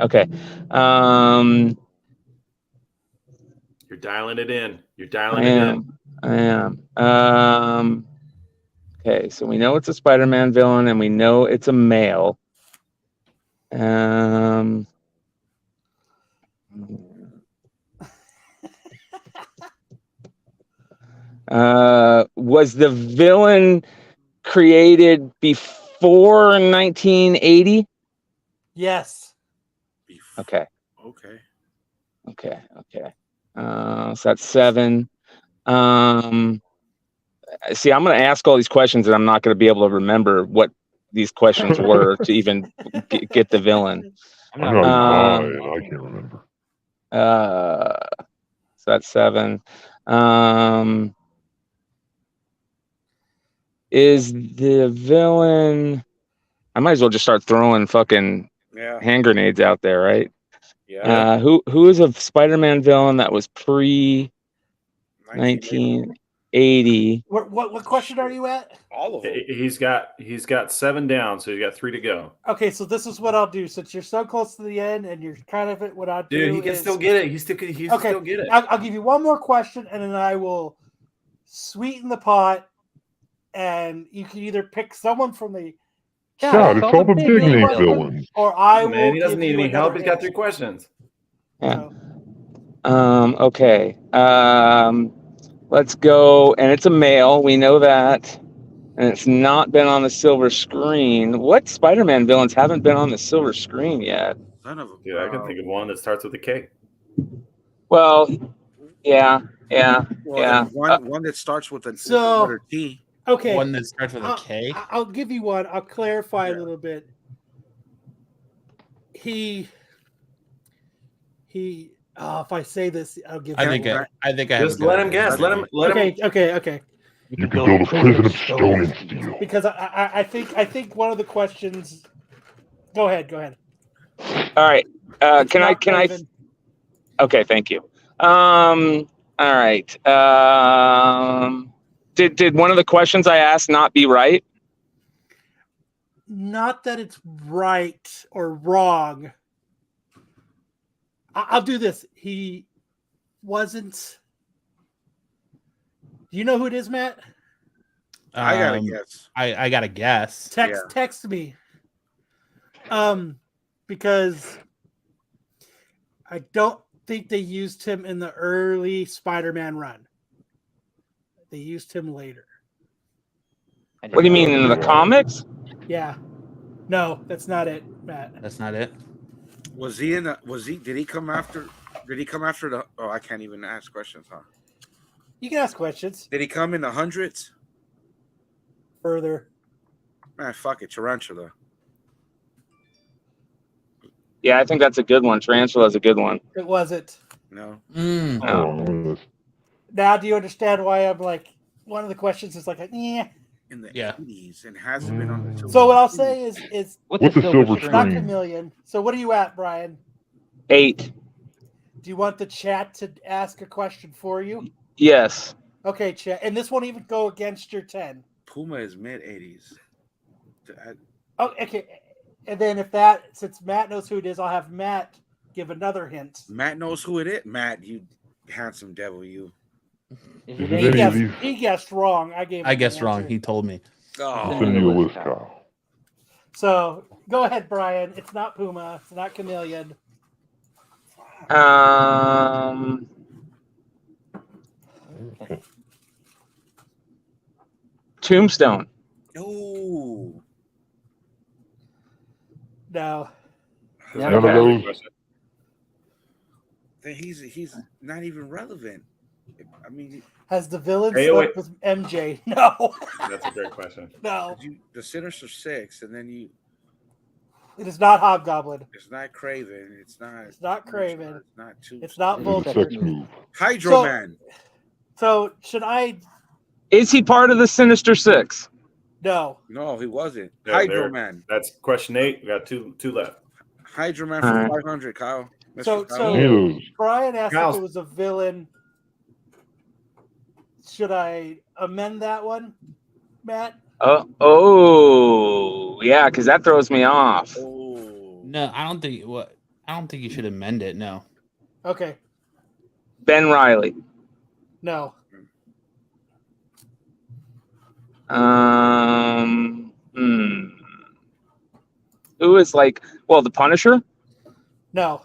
Okay. You're dialing it in. I am. Okay, so we know it's a Spider-Man villain and we know it's a male. Was the villain created before 1980? Yes. Okay. Okay. So that's 7. See, I'm going to ask all these questions and I'm not going to be able to remember what these questions were to even get the villain. I'm not even high and I can't remember. So that's 7. Is the villain? I might as well just start throwing fucking hand grenades out there, right? Yeah. Who is a Spider-Man villain that was pre 1980? What question are you at? All of them. He's got 7 down, so he's got 3 to go. Okay, so this is what I'll do. Since you're so close to the end and you're kind of it, what I'll do Dude, he can is, still get it. He still get it. I'll give you one more question, and then I will sweeten the pot, and you can either pick someone from the God, it's all the big name villains. or I will. Man, he doesn't give need you any help. another He's got answer. 3 questions. Yeah. Okay. Let's go. And it's a male. We know that. And it's not been on the silver screen. What Spider-Man villains haven't been on the silver screen yet? None of them. Dude, I can think of one that starts with a K. Well, yeah. Well, one that starts with a letter T. Okay. One that starts with a K. I'll give you one. I'll clarify a little bit. If I say this, I'll give. I think I just let him guess. Let him. Okay. You can build a prison of stone and steel. Because I think one of the questions. Go ahead. All right. Can I? Raven. Okay. Thank you. All right. Did one of the questions I asked not be right? Not that it's right or wrong. I'll do this. He wasn't. Do you know who it is, Matt? I gotta guess. I gotta guess. Text me. Because I don't think they used him in the early Spider-Man run. They used him later. What do you mean in the comics? Yeah. No, that's not it, Matt. That's not it. Was he in? Did he come after? Did he come after the? Oh, I can't even ask questions, huh? You can ask questions. Did he come in the hundreds? Further. Man, fuck it, Tarantula. Yeah, I think that's a good one. Tarantula is a good one. It wasn't. No. No. Now, do you understand why I'm like one of the questions is like, yeah. In the 80s and hasn't been on the silver. So what I'll say is What's the silver it's not screen? Chameleon. So what are you at, Brian? 8. Do you want the chat to ask a question for you? Yes. Okay, chat. And this won't even go against your 10. Puma is mid 80s. Oh, okay. And then since Matt knows who it is, I'll have Matt give another hint. Matt knows who it is. Matt, you handsome devil, you. He guessed wrong. I guessed wrong. He told me. Oh. Send me the list, Kyle. So go ahead, Brian. It's not Puma. It's not Chameleon. Tombstone. No. No. None of those. He's not even relevant. I mean, has the villain slept with MJ? No. That's a great question. No. The Sinister Six, and then you. It is not Hobgoblin. It's not Craven. It's not. It's not Craven. It's not It's not Vulture. Hydro Man. So should I? Is he part of the Sinister Six? No. No, he wasn't. Yeah, Hydro Man. That's question 8. We got two left. Hydro Man for 500, Kyle. So Brian asked if it was a villain. Should I amend that one, Matt? Yeah, because that throws me off. No, I don't think you should amend it. No. Okay. Ben Reilly. No. Who is the Punisher? No.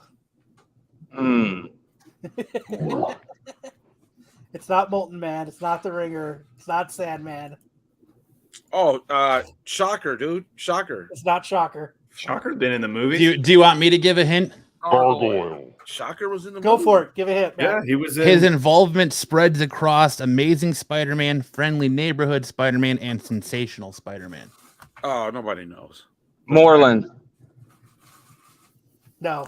It's not Molten Man. It's not the Ringer. It's not Sandman. Oh, Shocker, dude. Shocker. It's not Shocker. Shocker's been in the movie. Do you want me to give a hint? Gargoyle. Shocker was in the movie. Go for it. Give a hint, Matt. Yeah, he was in. His involvement spreads across Amazing Spider-Man, Friendly Neighborhood Spider-Man, and Sensational Spider-Man. Oh, nobody knows. Moreland. No.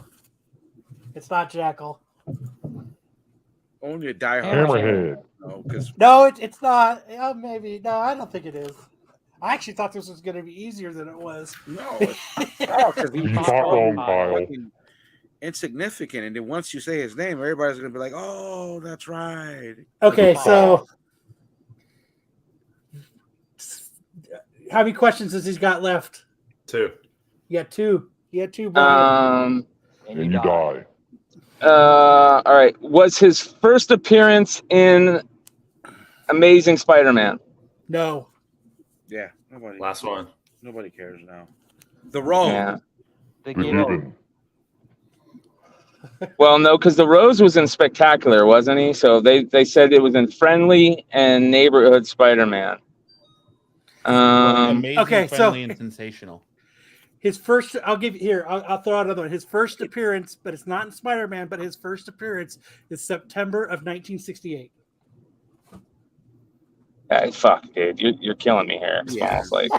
It's not Jackal. Only a diehard. Hammerhead. No, it's not. Maybe. No, I don't think it is. I actually thought this was going to be easier than it was. No. Because You thought wrong, Kyle. Insignificant. And then once you say his name, everybody's going to be like, oh, that's right. Okay, so how many questions has he got left? 2. You got 2. You had 2. And you die. All right. Was his first appearance in Amazing Spider-Man? No. Yeah. Nobody. Last one. Nobody cares now. The Rose. Yeah. The Gibbon. Well, no, because the Rose was in Spectacular, wasn't he? So they said it was in Friendly and Neighborhood Spider-Man. Amazing, okay, Friendly, and Sensational. His first, I'll throw out another one. His first appearance, but it's not in Spider-Man, but his first appearance is September of 1968. Fuck, dude. You're killing me here. It's almost like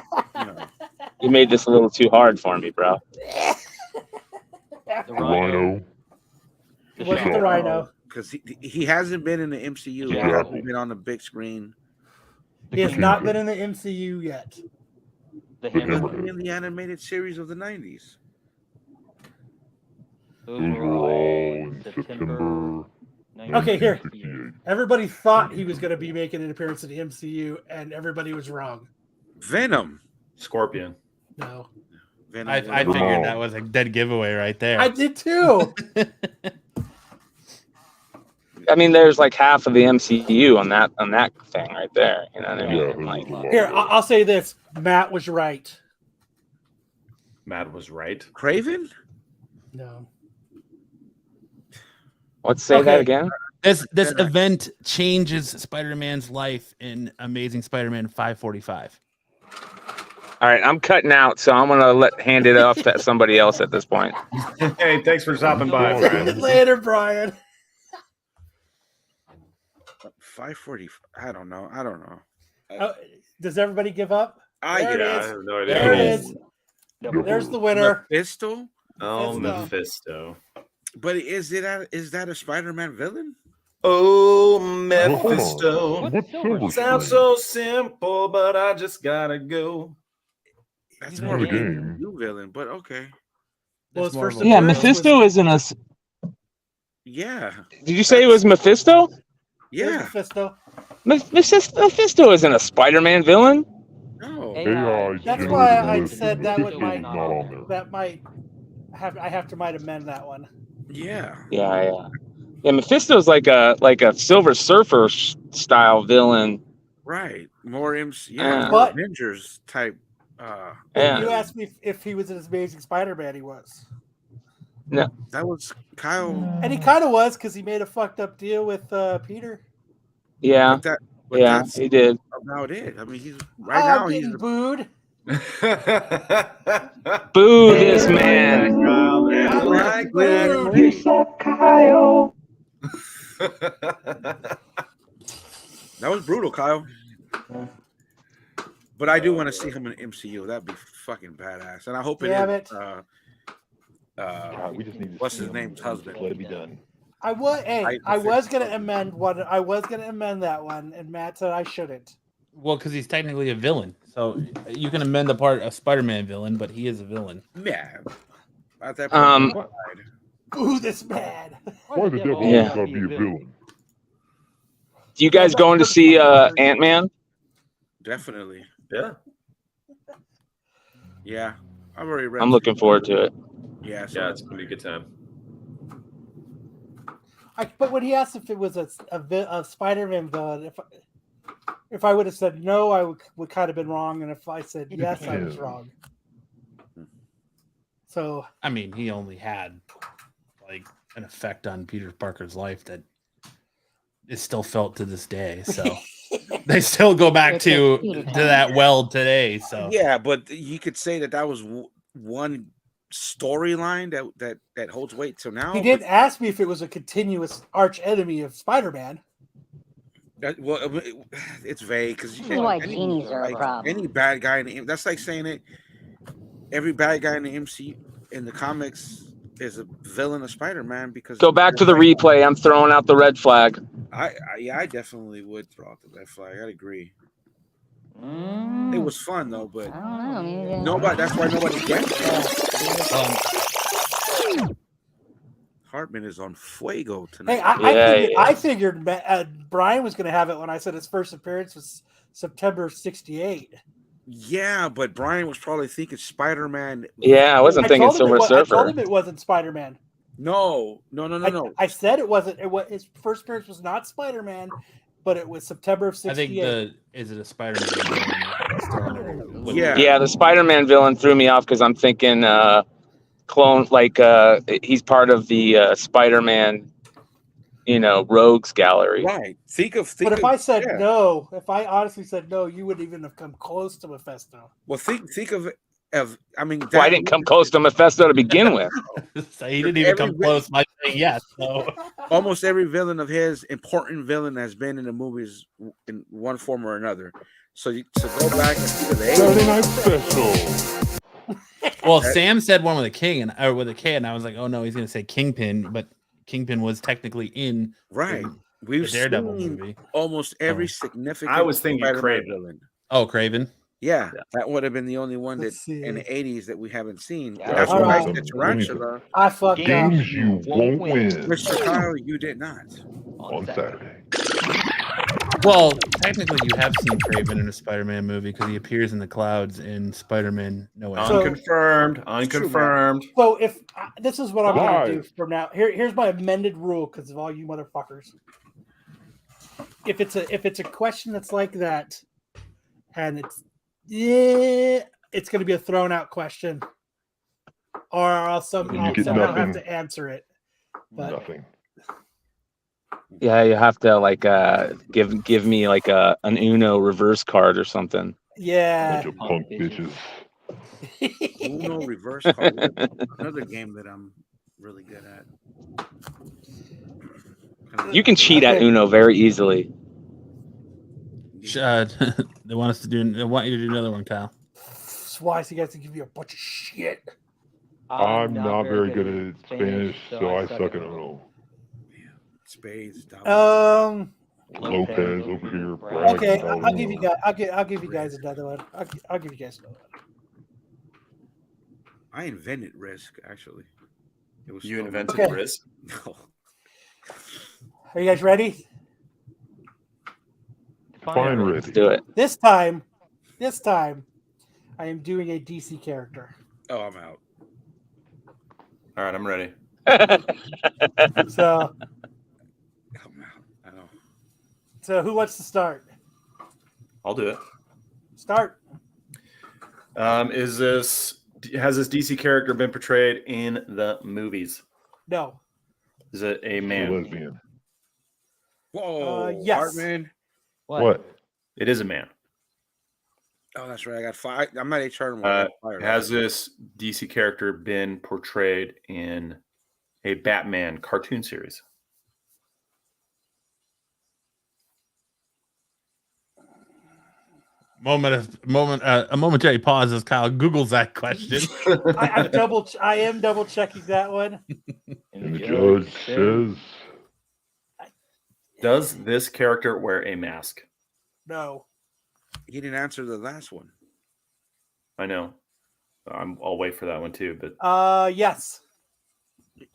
you made this a little too hard for me, bro. The Rhino. It wasn't the Rhino. Because he hasn't been in the MCU. He hasn't been on the big screen. He has not been in the MCU yet. He hasn't been in the animated series of the 90s. Those were all in September. Okay, here. Everybody thought he was going to be making an appearance in the MCU, and everybody was wrong. Venom. Scorpion. No. Venom. I figured that was a dead giveaway right there. I did too. I mean, there's like half of the MCU on that thing right there. You know what I mean? Here, I'll say this: Matt was right. Matt was right. Craven? No. Let's say that again. This event changes Spider-Man's life in Amazing Spider-Man 545. All right, I'm cutting out, so I'm gonna hand it off to somebody else at this point. Hey, thanks for stopping by, Brian. Later, Brian. 540. I don't know. Does everybody give up? I have no idea. There it is. There's the winner. Mephisto? Oh, Mephisto. But is that a Spider-Man villain? Oh, Mephisto. What Sounds so simple, but I just gotta go. That's more of a new villain, but okay. Well, his first Mephisto isn't a. Yeah. Did you say it was Mephisto? Yeah. Mephisto. Mephisto isn't a Spider-Man villain. No. know. AI That's why I generated said that would Mephisto's not on there. that might might amend that one. Yeah. Yeah. Mephisto's like a Silver Surfer style villain. Right. More MC. Yeah. More But- Avengers type. Yeah. You asked me if he was an Amazing Spider-Man. He was. No. That was Kyle. And he kind of was because he made a fucked up deal with Peter. Yeah. But Yeah, that's he did. about it. I mean, he's right now. He's Getting booed. Boo this man. I like that. You suck, Kyle. That was brutal, Kyle. But I do want to see him in MCU. That'd be fucking badass. And I hope it Damn is. it. God, we just need to What's see his him. name's husband? Let it be done. I was. Hey, I I was gonna think- amend one. I was gonna amend that one, and Matt said I shouldn't. Well, because he's technically a villain, so you can amend the part of Spider-Man villain, but he is a villain. Yeah. At that point, Boo this man. Why the devil Yeah. gotta be a villain? Do you guys going to see Ant-Man? Definitely. Yeah. Yeah. I've already read. I'm looking forward to it. Yeah. So Yeah, it's gonna be a good time. But when he asked if it was a Spider-Man villain, if I would have said no, I would kind of been wrong, and if I said yes, I was wrong. So I mean, he only had like an effect on Peter Parker's life that is still felt to this day. So they still go back to that well today. So yeah, but you could say that was one storyline that holds weight till now. he did ask me if it was a continuous arch enemy of Spider-Man. Well, it's vague because This is why genies are a problem. any bad guy in the that's like saying that every bad guy in the MCU in the comics is a villain of Spider-Man because Go back to the replay. I'm throwing out the red flag. I definitely would throw out the red flag. I'd agree. It was fun though, but I don't know. nobody. That's why nobody gets it. Hartman is on fuego tonight. Hey, I figured Brian was going to have it when I said his first appearance was September of '68. Yeah, but Brian was probably thinking Spider-Man. Yeah, I wasn't thinking Silver Surfer. I told him it wasn't Spider-Man. No. I said it wasn't. His first appearance was not Spider-Man, but it was September of '68. I think is it a Spider-Man villain? Yeah, the Spider-Man villain threw me off because I'm thinking clone, like he's part of the Spider-Man, rogues gallery. Right. But if I said no, if I honestly said no, you wouldn't even have come close to Mephisto. Well, think of I mean, Well, I didn't come close to Mephisto to begin with. So he didn't even come close by saying yes. So almost every villain of his, important villain, has been in the movies in one form or another. So to go back and see the Saturday Night Special. well, Sam said one with a king and with a K, and I was like, oh no, he's gonna say Kingpin, but Kingpin was technically in We've the Daredevil seen movie. almost every significant. I was thinking Spider-Man Craven. villain. Oh, Craven. Yeah, that would have been the only one Let's that in the see. '80s that we haven't seen. Yeah, That's all why I right. said Tarantula. I fucked up. Games you won't win Mr. Kyle, you did not. on Saturday. Well, technically, you have seen Craven in a Spider-Man movie because he appears in the clouds in Spider-Man No Way Home. Unconfirmed. So if this is what I'm going to do Live. from now, here's my amended rule because of all you motherfuckers. If it's a question that's like that, and it's going to be a thrown out question, or I'll somehow get have nothing. to answer it. But Nothing. Yeah, you have to like give me like an Uno reverse card or something. yeah, Bunch of punk bitches. Uno reverse card. Another game that I'm really good at. You can cheat at Uno very easily. They want us to do. They want you to do another one, Kyle. that's why you guys to give you a bunch of shit. I'm not very good at Spanish, so I suck at Uno. Spades. Um. Lopez over here. bragging Okay, about I'll give Uno. you guys. I'll give you guys another one. I'll give you guys another one. I invented Risk, actually. It was You invented Okay. Risk? No. Are you guys ready? Fine, Let's ready. do it. This time, I am doing a DC character. Oh, I'm out. All right, I'm ready. So, I'm out. I know. so who wants to start? I'll do it. Start. Has this DC character been portrayed in the movies? No. Is it a A man? lesbian. Whoa. Yes. Hartman. What? It is a man. Oh, that's right. I got fired. I'm not HR anymore. I got fired. Has this DC character been portrayed in a Batman cartoon series? A momentary pause as Kyle Googles that question. I am double checking that one. And the judge says, Does this character wear a mask? No. He didn't answer the last one. I know. I'll wait for that one too. But yes.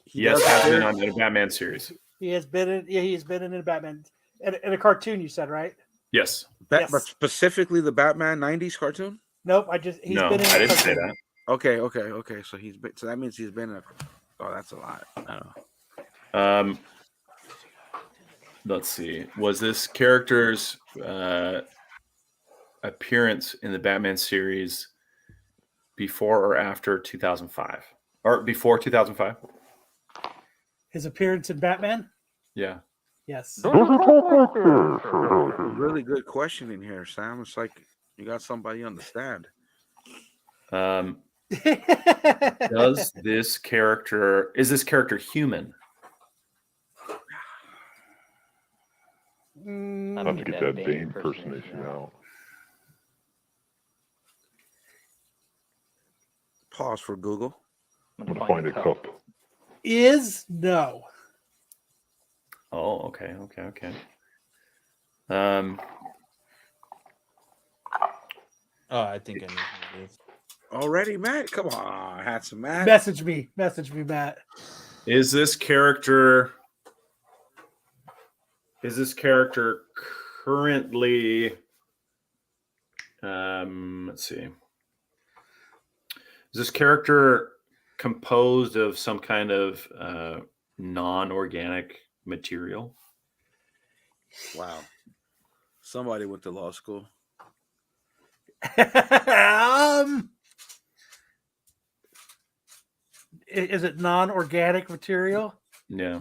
yes, has been on the Batman series. He has been in. Yeah, he's been in a Batman in a cartoon. You said right? Yes. Yes. But specifically the Batman '90s cartoon. Nope. He's No, been in. I didn't say cartoon. that. Okay. So that means he's been in a. Oh, that's a lot. I don't know. Let's see. Was this character's appearance in the Batman series before or after 2005? Or before 2005? His appearance in Batman. Yeah. Yes. Really good question in here, Sam. It's like you got somebody on the stand. Is this character human? I'll have to get that Bane impersonation out. Pause for Google. I'm going to find a cup. Is no. Oh, okay. I think I know who it is. Already, Matt? Come on, handsome Matt. Message me, Matt. Is this character currently let's see. Is this character composed of some kind of non-organic material? Wow. Somebody went to law school. Is it non-organic material? Yeah.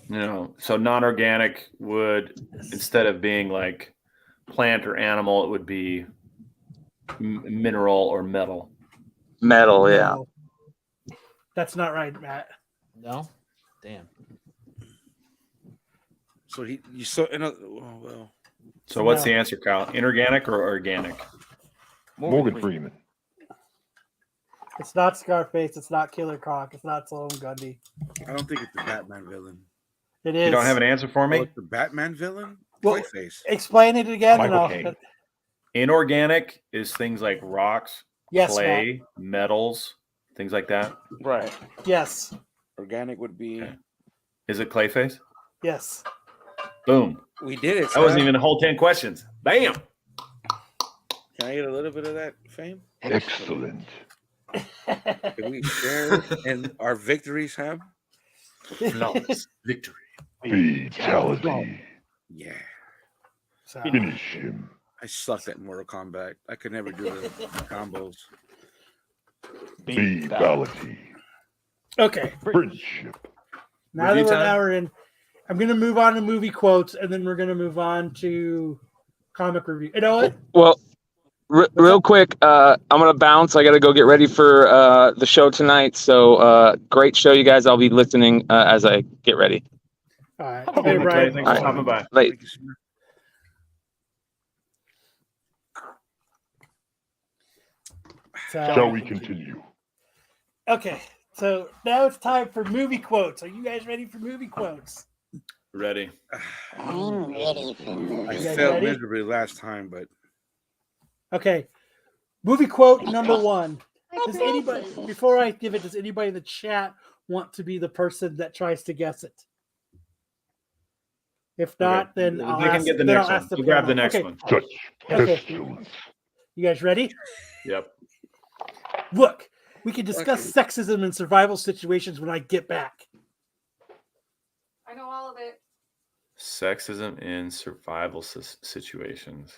No. So non-organic would, instead of being like plant or animal, it would be mineral or metal. Metal, yeah. No. That's not right, Matt. No? Damn. So So what's the answer, Kyle? Inorganic or organic? Morgan Freeman. It's not Scarface. It's not Killer Croc. It's not Sloan Gundy. I don't think it's the Batman villain. It is. You don't have an answer for me? Oh, it's the Batman villain? Well, Clayface. explain it again. Michael Caine. Inorganic is things like rocks, Yes, clay, metals, things like that. Right. Yes. Organic would be. Okay. Is it Clayface? Yes. Boom. We did it. That wasn't even a whole 10 questions. Bam. Can I get a little bit of that fame? Excellent. Can we share in our victories, Sam? Flawless victory. Fatality. Yeah. So, Finish him. I sucked at Mortal Kombat. I could never do the combos. Fatality. okay. Friendship. Now that Review we're an time? hour in, I'm going to move on to movie quotes, and then we're going to move on to comic review. You know what? Well, real quick, I'm gonna bounce. I gotta go get ready for the show tonight. So great show, you guys. I'll be listening as I get ready. All right. Okay, Hey, Brian. thanks for stopping by. Late. Thank you, sir. Shall we continue? Okay. So now it's time for movie quotes. Are you guys ready for movie quotes? Ready. I'm ready for I movies. guys failed ready? miserably last time, but Okay. Movie quote number one. Does anybody, before I give it, does anybody in the chat want to be the person that tries to guess it? If not, then we I'll can ask, get the then next I'll one. ask the We'll grab the panel. next Okay. one. Such Okay. pestilence. You guys ready? Yep. Look, we can discuss sexism in survival situations when I get back. I know all of it. Sexism in survival situations.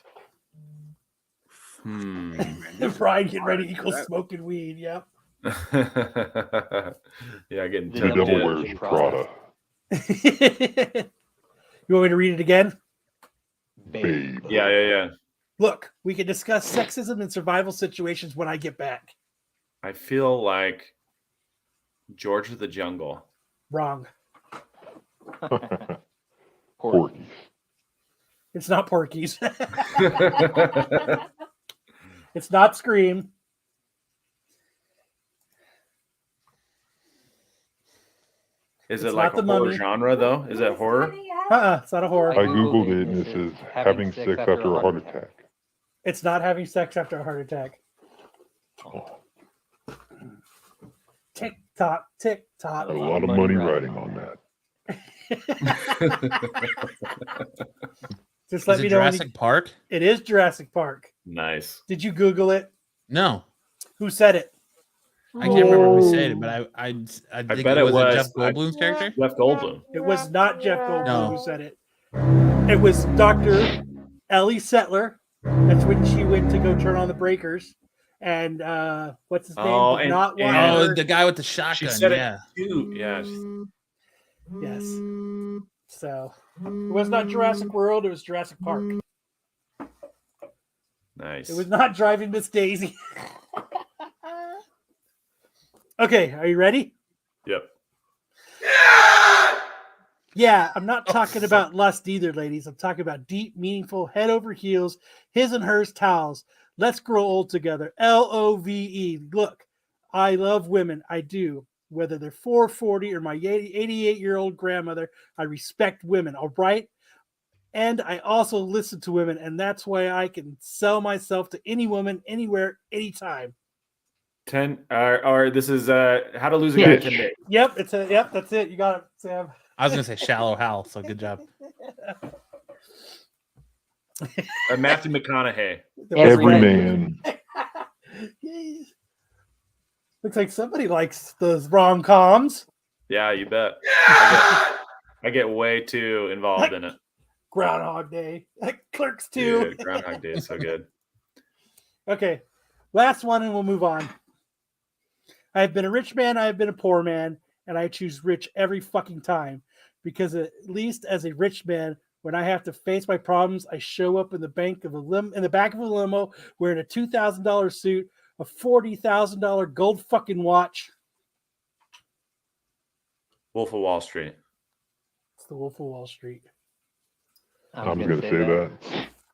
Brian getting ready equals smoking weed. Yep. Yeah, getting The devil wears Prada. You want me to read it again? Babe. Yeah. Look, we can discuss sexism in survival situations when I get back. I feel like George of the Jungle. Wrong. Porky. It's not Porky's. It's not Scream. Is It's it like not a The horror Mummy. genre though? Is it horror? It's not a horror. I googled it and it says having sex after a heart attack. It's not having sex after a heart attack. Tick tock, tick tock. A lot of money riding on that. Just let Is me it know. Jurassic Park? It is Jurassic Park. Nice. Did you Google it? No. Who said it? I can't remember who said it, but I think bet it it was was Jeff Goldblum's character. Jeff Goldblum. It was not Jeff Goldblum No. who said it. It was Dr. Ellie Settler. That's when she went to go turn on the breakers. And what's his name? Did and- not want and- her. The guy with the She shotgun. said Yeah. it too. Yeah. Yes. So it was not Jurassic World. It was Jurassic Park. Nice. It was not Driving Miss Daisy. Okay, are you ready? Yep. Yeah, I'm not talking about lust either, ladies. I'm talking about deep, meaningful, head over heels, his and hers towels. Let's grow old together. LOVE. Look, I love women. I do. Whether they're 440 or my 88-year-old grandmother, I respect women, all right? And I also listen to women, and that's why I can sell myself to any woman, anywhere, anytime. 10 or this is How to Lose a Guy in 10 Days. Yep, that's it. You got it, Sam. I was gonna say Shallow Hal, so good job. Matthew McConaughey. Every man. Looks like somebody likes those rom-coms. Yeah, you bet. I get way too involved in it. Groundhog Day. Clerks 2. Dude, Groundhog Day is so good. Okay, last one and we'll move on. I have been a rich man, I have been a poor man, and I choose rich every fucking time. Because at least as a rich man, when I have to face my problems, I show up in the back of a limo wearing a $2,000 suit, a $40,000 gold fucking watch. Wolf of Wall Street. It's the Wolf of Wall Street. I'm going to say that.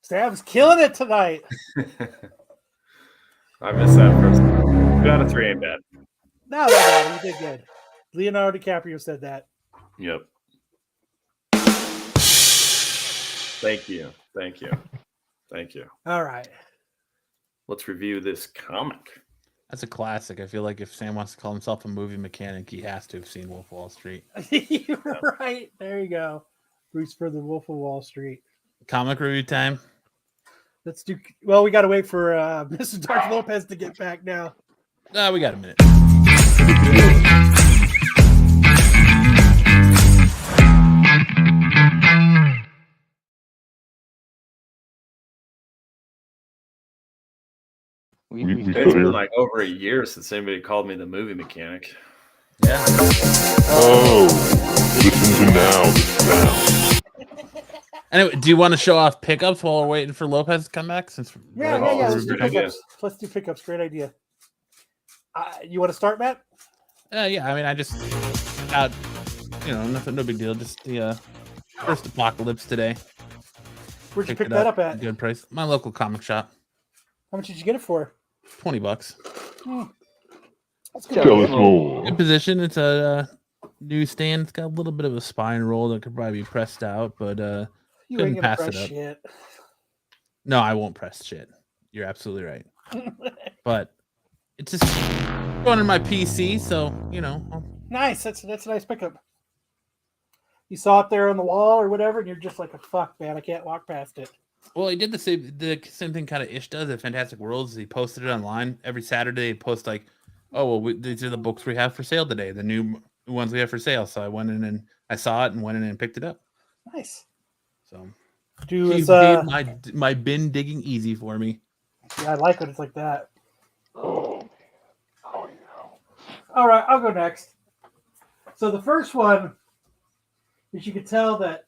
Sam's killing it tonight. I missed that first. 2 out of 3 ain't bad. No, you did good. Leonardo DiCaprio said that. Yep. Thank you. All right. Let's review this comic. That's a classic. I feel like if Sam wants to call himself a movie mechanic, he has to have seen Wolf of Wall Street. You're right. There you go. Bruce for the Wolf of Wall Street. Comic review time. Let's do. Well, we got to wait for Mr. Dark Lopez to get back now. We got a minute. We It's been like over a year since anybody called me the movie mechanic. Yeah. Oh, listen to now. Anyway, do you want to show off pickups while we're waiting for Lopez to come back? Since Yeah. Let's do pickups. Let's do pickups. Great idea. You want to start, Matt? Yeah. I mean, I just got, nothing, no big deal. Just the first Apocalypse today. Where'd you Picked pick it that up at? Good price. My local comic shop. How much did you get it for? $20. That's good. Tell us more. Good position. It's a newsstand. It's got a little bit of a spine roll that could probably be pressed out, but You couldn't ain't gonna pass press it up. shit. No, I won't press shit. You're absolutely right. But it's just going in my PC, so I'll Nice. That's a nice pickup. you saw it there on the wall or whatever, and you're just like, fuck, man, I can't walk past it. Well, he did the same thing kind of Ish does at Fantastic Worlds. He posted it online every Saturday. He posts like, oh, well, these are the books we have for sale today, the new ones we have for sale. So I went in and I saw it and went in and picked it up. Nice. So he made my bin digging easy for me. Yeah, I like when it's like that. All right, I'll go next. So the first one, as you can tell that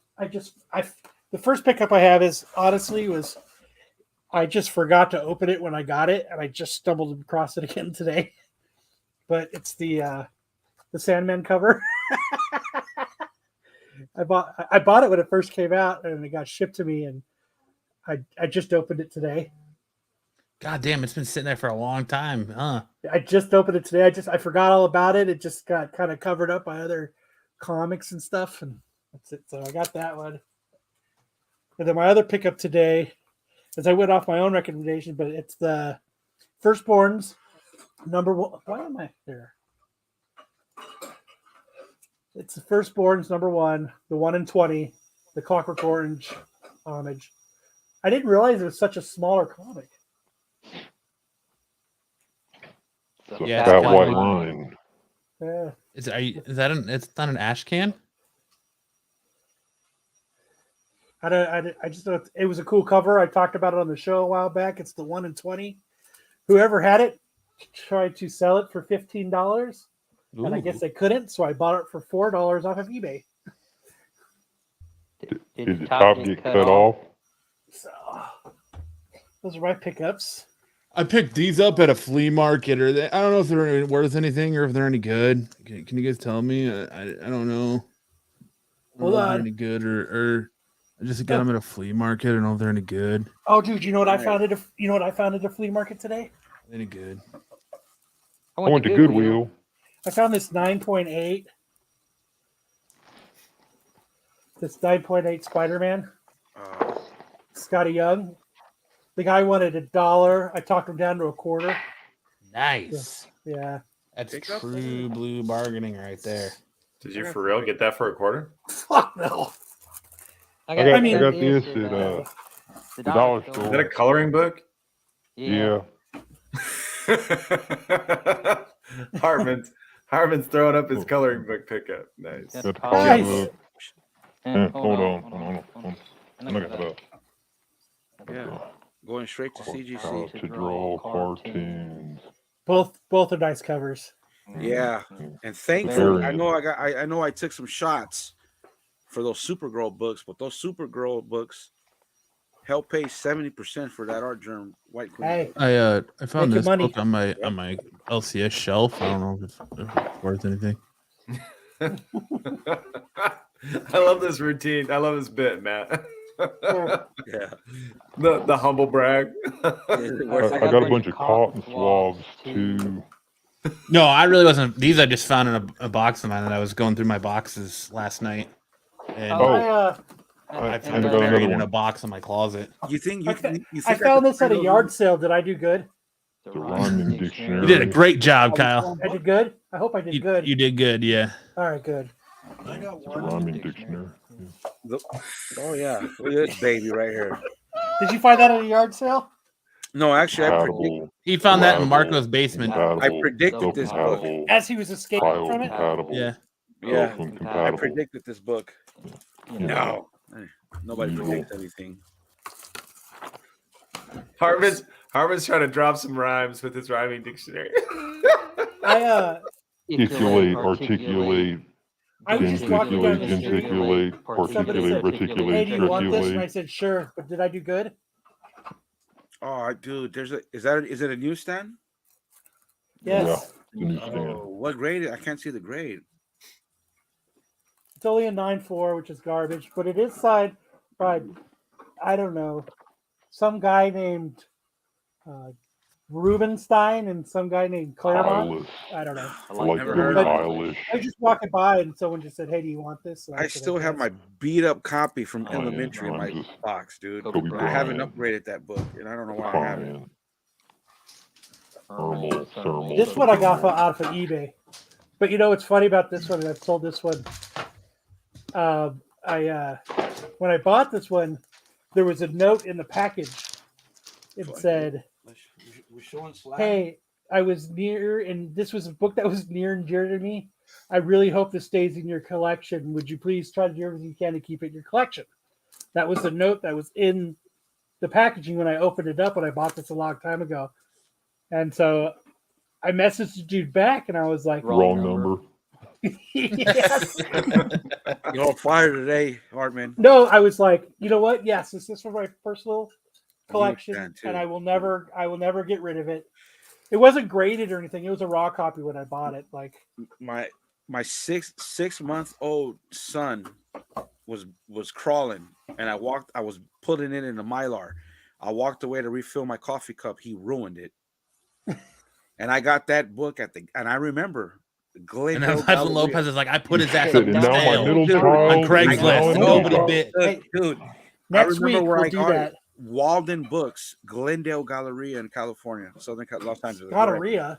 the first pickup I have is honestly I just forgot to open it when I got it, and I just stumbled across it again today. But it's the Sandman cover. I bought it when it first came out, and it got shipped to me, and I just opened it today. God damn, it's been sitting there for a long time, huh? I just opened it today. I forgot all about it. It just got kind of covered up by other comics and stuff, and that's it. So I got that one. And then my other pickup today, as I went off my own recommendation, but it's the Firstborns #1. Why am I there? It's the Firstborns #1, the 1 in 20, the Clockwork Orange homage. I didn't realize it was such a smaller comic. Yeah, that white line. Yeah. Is that it's not an ash can? I just thought it was a cool cover. I talked about it on the show a while back. It's the 1 in 20. Whoever had it tried to sell it for $15, and I guess they couldn't, so I bought it for $4 off of eBay. Did the top get cut off? So those are my pickups. I picked these up at a flea market, or I don't know if they're worth anything or if they're any good. Can you guys tell me? I don't know. Hold on. If they're any good or I just got them at a flea market. I don't know if they're any good. Oh, dude, you know what I found at a flea market today? Any good? I went to Goodwill. I found this 9.8. This 9.8 Spider-Man. Scotty Young. The guy wanted $1. I talked him down to $0.25. Nice. Yeah. That's true blue bargaining right there. Did you for real get that for $0.25? Fuck no. I got this at the dollar store. Is that a coloring book? Yeah. Harmon's throwing up his coloring book pickup. Nice. Got the coloring book. Hold on. I got it up. Yeah. Going straight to CGC. How to draw cartoons. Both are nice covers. Yeah, and thankfully, I know I took some shots for those Supergirl books, but those Supergirl books help pay 70% for that Art Germ White Queen. Hey, I found this book on my LCS shelf. I don't know if it's worth anything. I love this routine. I love this bit, Matt. Yeah. The humble brag. I got a bunch of cotton swabs too. No, I really wasn't. These I just found in a box of mine that I was going through my boxes last night. And I found it buried in a box in my closet. You think I found this at a yard sale. Did I do good? The rhyming dictionary. You did a great job, Kyle. I did good? I hope I did good. You did good, yeah. All right, good. I got one. The rhyming dictionary. Oh yeah, look at this baby right here. Did you find that at a yard sale? No, actually, he found that in Marco's basement. I predicted this book as he was escaping from it. Yeah, I predicted this book. No, nobody predicts anything. Harmon's trying to drop some rhymes with his rhyming dictionary. Articulate. I was just walking down the street. Articulate, reticulate, hey, do you want this? And I said, sure. But did I do good? Oh, dude, is it a newsstand? Yes. Yeah, oh, what grade? I can't see the grade. It's only a 9.4, which is garbage, but it is signed by, I don't know, some guy named Rubenstein and some guy named Claremont. I don't know. I was just walking by and someone just said, hey, do you want this? So I still have my beat up copy from elementary in my box, dude. I haven't upgraded that book, and I don't know why I haven't. This one I got out of eBay. But you know what's funny about this one? I've sold this one. When I bought this one, there was a note in the package. It said, We're showing slack. "Hey, I was near, and this was a book that was near and dear to me. I really hope this stays in your collection. Would you please try to do everything you can to keep it in your collection?" That was the note that was in the packaging when I opened it up when I bought this a long time ago. And so I messaged the dude back, and I was like, Wrong number. Yes. You're on fire today, Hartman. No, I was like, you know what? Yes, this is for my personal collection, can, too. and I will never get rid of it. It wasn't graded or anything. It was a raw copy when I bought it. Like My 6-month-old son was crawling, and I was putting it in a Mylar. I walked away to refill my coffee cup. He ruined it. And I got that book and I remember And then that's when Lopez is like, I put his ass Said, up and for now my sale middle on child is Craigslist. now Nobody an bid. Dude, next I remember week where we'll I do got that. it. Walden Books, Glendale Galleria in California, Los Angeles. Gonorrhea.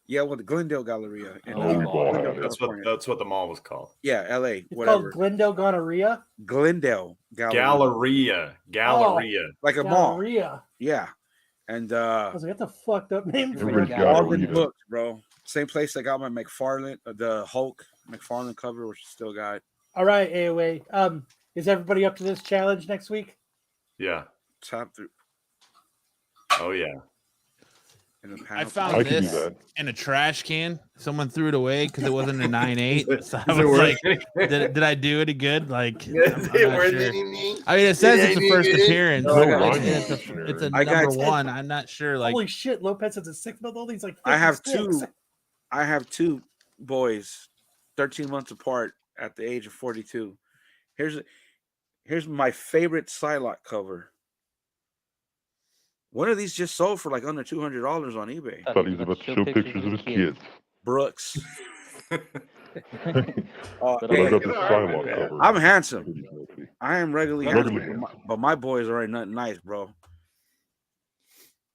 Yeah, well, the Glendale Galleria in Glendale, That's what the mall was called. Yeah, L.A. It's Whatever. called Glendale Gonorrhea. Glendale Galleria. Galleria. Like a mall. Gonorrhea. Yeah. And I was like, that's a fucked up name for Everybody's it. got Walden Rita. Books, bro. Same place I got my McFarlane, the Hulk McFarlane cover, which I still got. All right, AOA. Is everybody up to this challenge next week? Yeah. Top 3. Oh yeah. In the I panel. found I can do this that. in a trash can. Someone threw it away because it wasn't a 9.8. So I Is it was worth like, anything? did I do any good? Like, I'm Is it not worth sure. anything? I mean, it says it's a first appearance. No It's rhyme it's dictionary. a I got number it. one. I'm not sure. Like, Holy shit, Lopez has a 6-month-old. He's like 56. I have two boys, 13 months apart at the age of 42. Here's my favorite Psylocke cover. One of these just sold for like under $200 on eBay. I thought he was about to show pictures of his kids. Brooks. But I got the Psylocke cover. I'm handsome. Pretty sexy. I am regularly Regularly handsome, handsome. but my boys are ain't nothing nice, bro.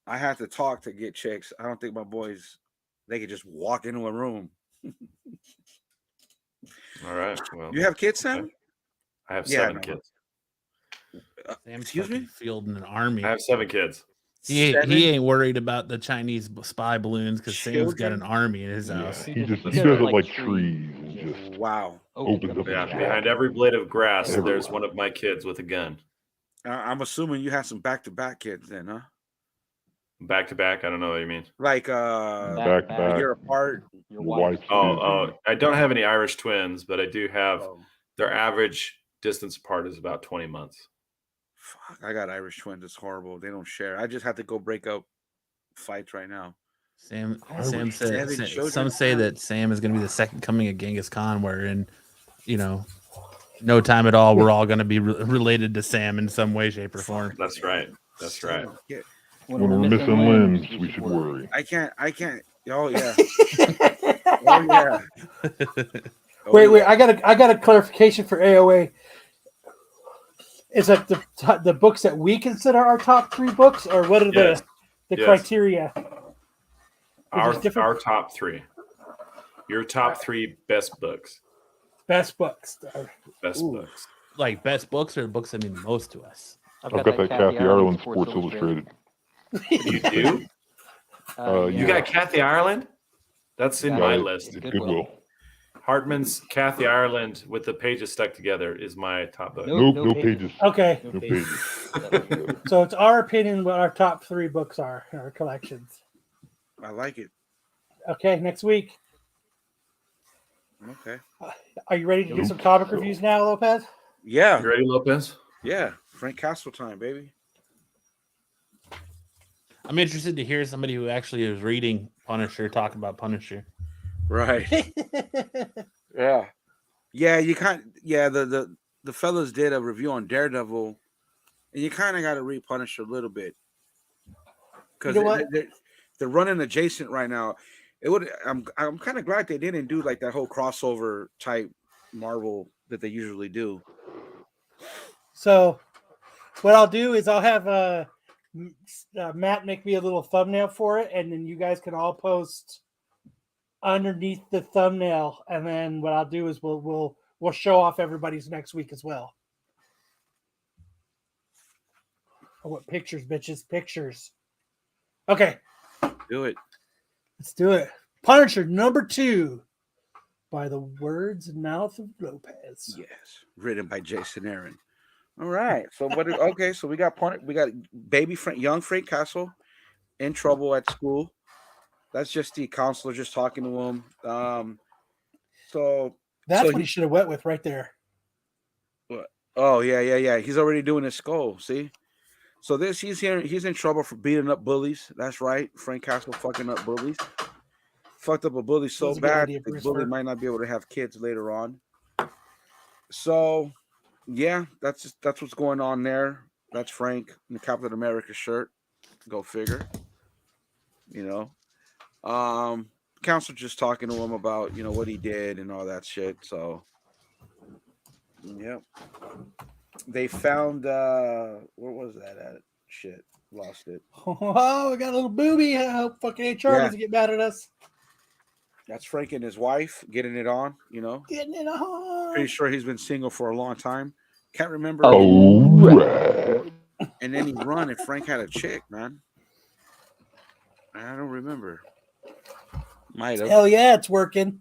I have to talk to get chicks. I don't think my boys, they could just walk into a room. All right. Well, You have kids, Sam? I have Yeah, 7 no. kids. Sam's Excuse me? fucking fielding an army. I have 7 kids. He ain't worried about the Chinese spy balloons because Sam's got an army in his Yeah, house. he doesn't like trees and just Wow. opens up. Yeah, his behind jaw. every blade of grass, Everywhere. there's one of my kids with a gun. I'm assuming you have some back-to-back kids then, huh? Back to back. I don't know what you mean. Like Back, a year apart. Your wife. Oh, I don't have any Irish twins, but I do have Oh, their average distance apart is about 20 months. fuck, I got Irish twins. It's horrible. They don't share. I just have to go break up fights right now. Sam Seven said children. some say that Sam is going to be the second coming of Genghis Khan, where in no time at all we're all going to be related to Sam in some way, shape, or form. That's right. That's right. Yeah. When we're missing limbs, we should worry. I can't. Oh yeah. Oh yeah. Oh, Wait. yeah. I got a clarification for AOA. Is that the books that we consider our top 3 books, or what are Yes. the Yes. criteria? Our top 3. Your top 3 best books. Best books. Best books. Like best books or books that mean the most to us. I've got that Kathy Ireland Sports Illustrated. You do? You got Kathy Ireland? That's in my list. Goodwill. Hartman's Kathy Ireland with the pages stuck together is my top book. No pages. Okay. No pages. So it's our opinion what our top 3 books are in our collections. I like it. Okay, next week. Okay. Are you ready to do some comic reviews now, Lopez? Yeah. You ready, Lopez? Yeah. Frank Castle time, baby. I'm interested to hear somebody who actually is reading Punisher talk about Punisher. Right. Yeah. Yeah, you can't. Yeah, the fellas did a review on Daredevil, and you kind of got to read Punisher a little bit because You know what? they're running adjacent right now. It would. I'm kind of glad they didn't do like that whole crossover type Marvel that they usually do. So what I'll do is I'll have Matt make me a little thumbnail for it, and then you guys can all post underneath the thumbnail. And then what I'll do is we'll we'll show off everybody's next week as well. I want pictures, bitches. Pictures. Okay. Do it. Let's do it. Punisher number 2 by the words and mouth of Lopez. Yes. Written by Jason Aaron. All right. So okay, so we got baby Frank, young Frank Castle in trouble at school. That's just the counselor just talking to him. That's what he should have went with right there. What? Oh, yeah. He's already doing his skull. See? So he's in trouble for beating up bullies. That's right. Frank Castle fucking up bullies. Fucked up a bully so bad the bully might not be able to have kids later on. So yeah, that's what's going on there. That's Frank in the Captain America shirt. Go figure. You know. Counselor just talking to him about, what he did and all that shit. So yeah. They found where was that at? Shit. Lost it. Oh, we got a little booby. I hope fucking HR doesn't get mad at us. That's Frank and his wife getting it on, Getting it on. Pretty sure he's been single for a long time. Can't remember. Right. And then he run and Frank had a chick, man. I don't remember. Might have. Hell yeah, it's working.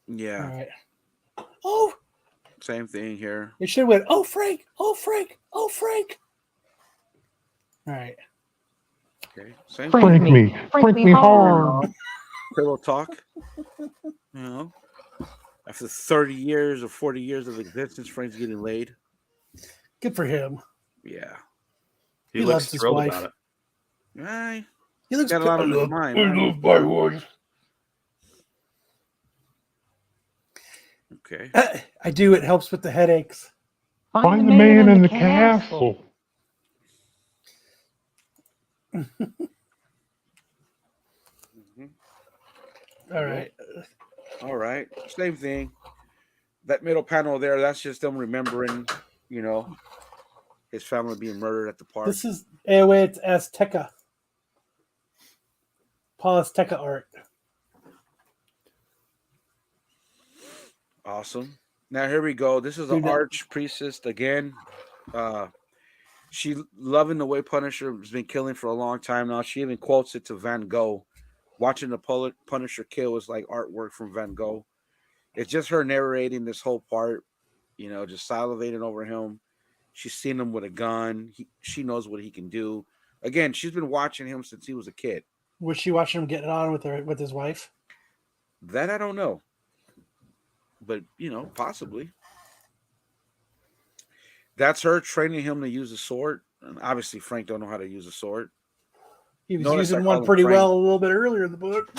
Yeah. All right. Oh. Same thing here. It should have went, oh, Frank. Oh, Frank. Oh, Frank. All right. Okay. Same Frank thing. Frank me hard. Pillow talk. After 30 years or 40 years of existence, Frank's getting laid. Good for him. Yeah. He looks thrilled about it. Right. He looks got a lot on his mind. I love my wife. Okay. I do. It helps with the headaches. Find the man in the castle. All right. All right. Same thing. That middle panel there, that's just them remembering, his family being murdered at the park. This is it's Azteca. Paul Azteca art. Awesome. Now here we go. This is an arch priestess again. She loving the way Punisher has been killing for a long time now. She even quotes it to Van Gogh. Watching the Punisher kill is like artwork from Van Gogh. It's just her narrating this whole part, just salivating over him. She's seen him with a gun. She knows what he can do. Again, she's been watching him since he was a kid. Was she watching him getting on with his wife? That I don't know. But, possibly. That's her training him to use a sword. And obviously, Frank don't know how to use a sword. He was using one pretty well a little bit earlier in the book.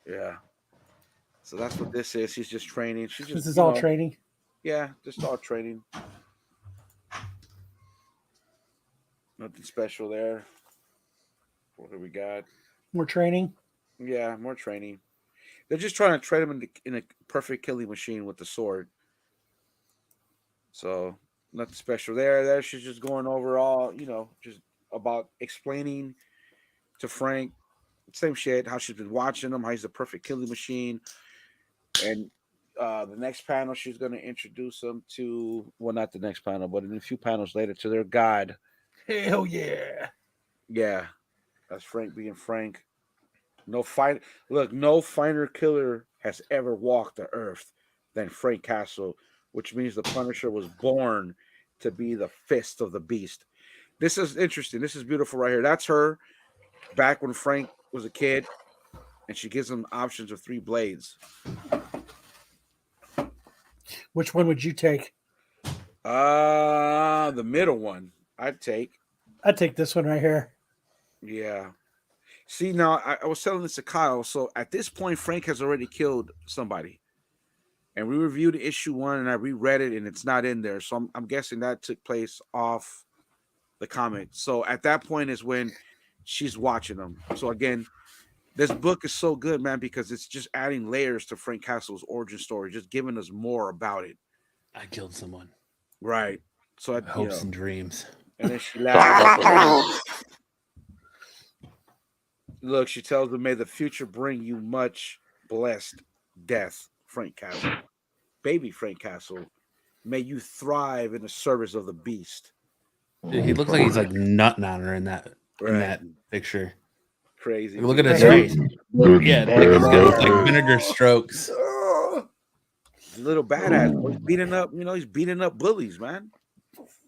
Yeah. So that's what this is. He's just training. This is all training? Yeah, just all training. Nothing special there. What do we got? More training? Yeah, more training. They're just trying to train him in a perfect killing machine with the sword. So nothing special there. There she's just going over all, just about explaining to Frank same shit, how she's been watching him, how he's a perfect killing machine. And the next panel, she's going to introduce them to, well, not the next panel, but in a few panels later, to their god. Hell yeah. Yeah. That's Frank being Frank. No finer killer has ever walked the earth than Frank Castle, which means the Punisher was born to be the fist of the beast. This is interesting. This is beautiful right here. That's her back when Frank was a kid, and she gives him options of 3 blades. Which one would you take? The middle one. I'd take this one right here. Yeah. See, now I was telling this to Kyle. So at this point, Frank has already killed somebody, and we reviewed issue 1, and I reread it, and it's not in there. So I'm guessing that took place off the comic. So at that point is when she's watching them. So again, this book is so good, man, because it's just adding layers to Frank Castle's origin story, just giving us more about it. I killed someone. Right. So hopes and dreams. And then she laughs. Look, she tells him, "May the future bring you much blessed death, Frank Castle. Baby Frank Castle. May you thrive in the service of the beast. Dude, he looks like he's like nutting on her in that picture. Crazy. Like, look at his Good- face. good Yeah, and like, he's bad got like message. vinegar strokes. Little badass. Boy. He's beating up, he's beating up bullies, man.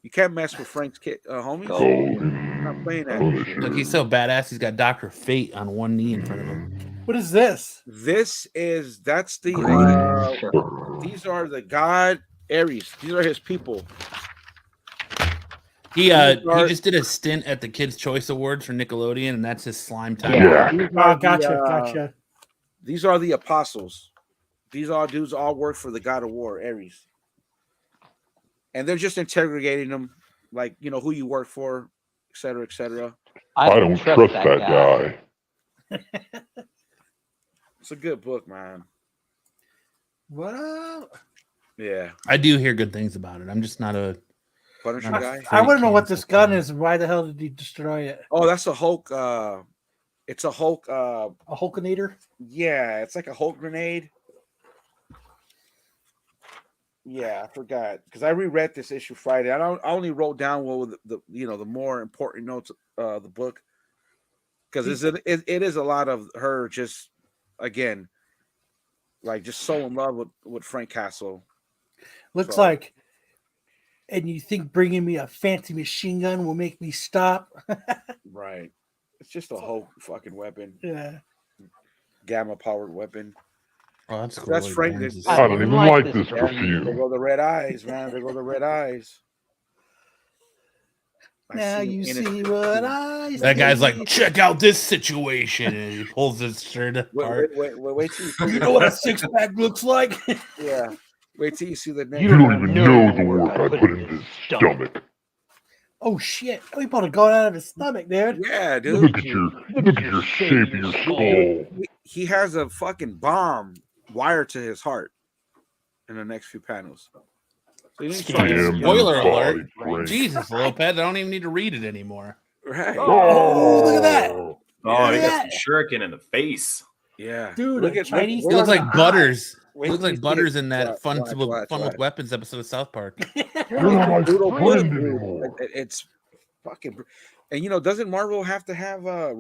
You can't mess with Frank's kid, homies. Golden Not playing that. Punisher. Look, he's so badass. He's got Dr. Fate on one knee in front of him. What is this? That's the these are the god Ares. These are his people. He just did a stint at the Kids' Choice Awards for Nickelodeon, and that's his slime time. Yeah. Gotcha. These are the apostles. These all dudes all work for the god of war, Ares. And they're just interrogating them, like, who you work for, et cetera, et cetera. I don't trust that guy. It's a good book, man. What? Yeah. I do hear good things about it. I'm just not a Punisher guy. I want to know what this gun is and why the hell did he destroy it? Oh, that's a Hulk. It's a Hulk. A Hulkinator? Yeah, it's like a Hulk grenade. Yeah, I forgot because I reread this issue Friday. I only wrote down what were the more important notes of the book because it is a lot of her just again like just so in love with Frank Castle. Looks like, and you think bringing me a fancy machine gun will make me stop? Right. It's just a Hulk fucking weapon. Yeah. Gamma powered weapon. Oh, that's cool. That's Frank. I don't even like this perfume. There go the red eyes, man. There go the red eyes. Now you see what I see. That guy's like, check out this situation, and he pulls his shirt apart. Wait till you see. You know what a six-pack looks like? Yeah. Wait till you see the name. You don't even know the work I put into his stomach. Oh shit! Oh, he pulled a gun out of his stomach, dude. Yeah, dude. Look at your shape of your skull. He has a fucking bomb wired to his heart in the next few panels. So you Spoiler alert! Jesus, Lopez, I don't even need to read it anymore. Right. Oh, look at that! Oh, Look he at got that. some shuriken in the face. Yeah, Dude, look a at Chinese. He looks like Butters. Wait He looks till like you Butters see it. in that Fun Watch. with Weapons episode of South Park. You're not my friend anymore. It's fucking, and doesn't Marvel have to have look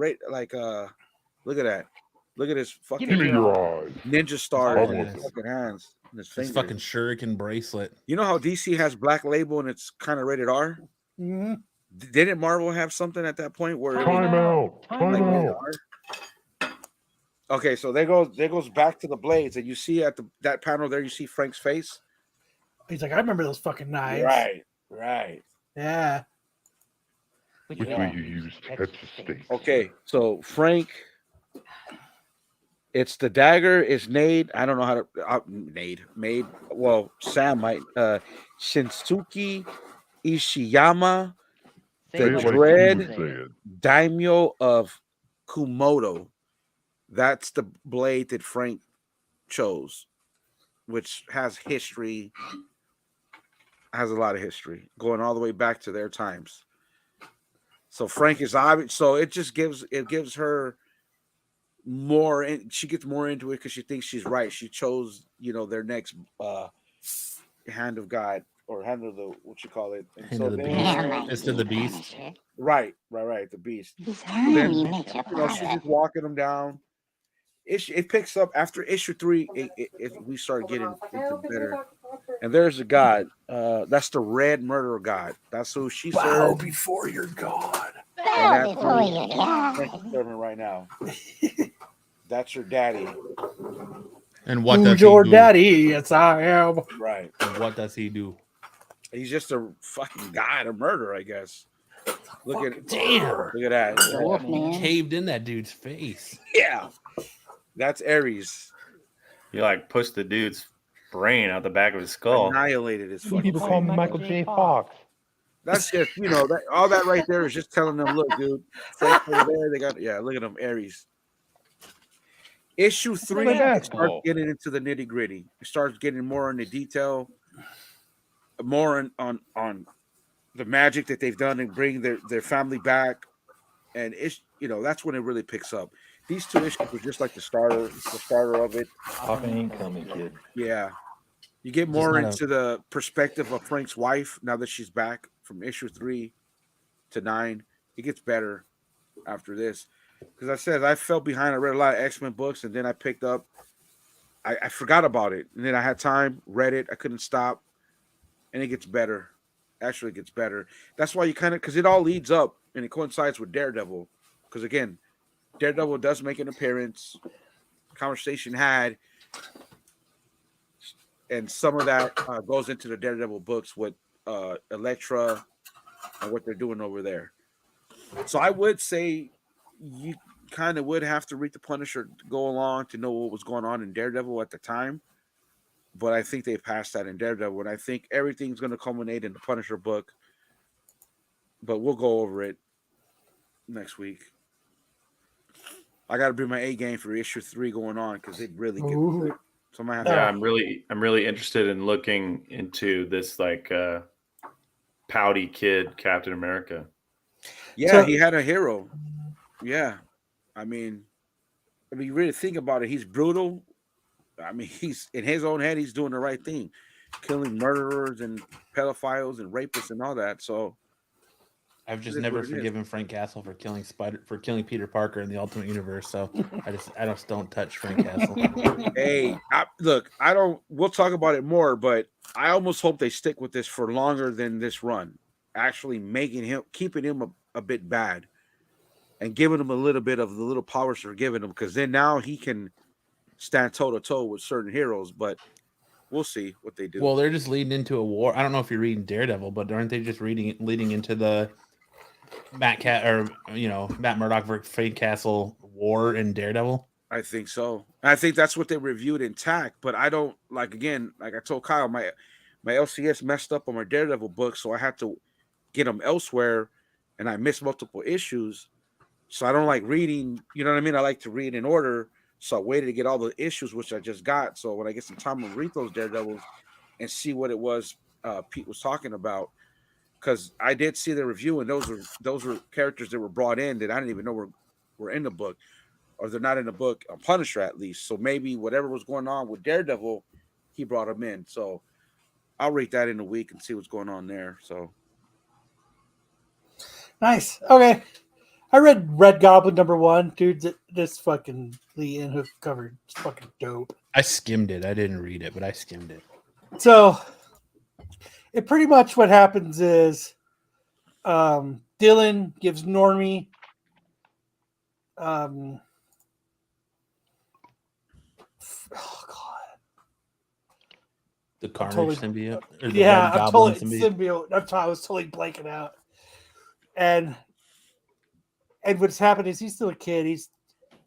at that. Look at his fucking Give me your eyes. ninja stars Oh, in yeah. his fucking hands. And his His fingers. fucking shuriken bracelet. You know how DC has Black Label and it's kind of rated R? Mm-hmm. Didn't Marvel have something at that point where it was Time out. Time like rated out. R? Okay, so there goes back to the blades, and you see at that panel there, you see Frank's face. He's like, I remember those fucking knives. Right. Yeah. Which way you use Texas State? Okay, so Frank, it's the dagger is made. I don't know how to made. Well, Sam might. Shinsuke Ishiyama, Say the it like you dread would say it. daimyo of Kumoto. That's the blade that Frank chose, which has history. Has a lot of history going all the way back to their times. So Frank is obvious. So it just gives her more, and she gets more into it because she thinks she's right. She chose, their next hand of God or hand of the what you call it. And Hand so of the then, beast. It's to the beast. right, the beast. He's So hurting then, me, make your she's just walking them down. It picks up after issue 3. We start getting into better. And there's a god. That's the Red Murderer God. That's who she Bow serves. before your God. Bow before your God. Frank's serving right now. That's your daddy. And what Who's does your he do? daddy? Yes, I am. Right. And what does he do? He's just a fucking guy, a murderer, I guess. Look at Damn. Look at that. Wolfman. Caved in that dude's face. Yeah. That's Ares. You like pushed the dude's brain out the back of his skull. Annihilated his fucking People call him Michael J. Fox. That's just, all that right there is just telling them, look, dude, Frank over there, they got, look at them, Ares. Issue 3 like it basketball. starts getting into the nitty gritty. It starts getting more into detail, more on the magic that they've done and bring their family back, and it's that's when it really picks up. these 2 issues were just like the starter of it. Papa ain't coming, kid. Yeah. You get more into the perspective of Frank's wife now that she's back from issue 3 to 9. It gets better after this. Because I said I fell behind. I read a lot of X-Men books, and then I picked up. I forgot about it, and then I had time, read it. I couldn't stop, and it gets better. Actually, it gets better. That's why you kind of, because it all leads up, and it coincides with Daredevil. Because again, Daredevil does make an appearance. Conversation had, and some of that goes into the Daredevil books with Elektra and what they're doing over there. So I would say you kind of would have to read the Punisher to go along to know what was going on in Daredevil at the time. But I think they passed that in Daredevil, and I think everything's going to culminate in the Punisher book. But we'll go over it next week. I got to bring my A game for issue 3 going on because it really gets good. So I'm really interested in looking into this like pouty kid Captain America. Yeah, he had a hero. Yeah, I mean, you really think about it, he's brutal. I mean, he's in his own head, he's doing the right thing, killing murderers and pedophiles and rapists and all that. So I've just never forgiven Frank Castle for killing Peter Parker in the Ultimate Universe. So I just don't touch Frank Castle. Hey, we'll talk about it more, but I almost hope they stick with this for longer than this run. Actually keeping him a bit bad and giving him a little bit of the little powers they're giving him, because then now he can stand toe-to-toe with certain heroes, but we'll see what they do. Well, they're just leading into a war. I don't know if you're reading Daredevil, but aren't they just leading into the Matt Murdock versus Frank Castle war in Daredevil? I think so. I think that's what they reviewed intact, but I don't like I told Kyle, my LCS messed up on my Daredevil book, so I had to get them elsewhere, and I missed multiple issues. So I don't like reading, you know what I mean? I like to read in order. So I waited to get all the issues, which I just got. So when I get some time, I'll read those Daredevils and see what it was Pete was talking about. Because I did see the review, and those were characters that were brought in that I didn't even know were in the book, or they're not in the book on Punisher at least. So maybe whatever was going on with Daredevil, he brought them in. So I'll read that in a week and see what's going on there. So nice. Okay. I read Red Goblin #1. Dude, this fucking Lee Inhook cover is fucking dope. I skimmed it. I didn't read it, but I skimmed it. So it pretty much what happens is Dylan gives Normie oh god. The Carnage symbiote? Yeah, I'm totally symbiote. I was totally blanking out. And what's happened is he's still a kid.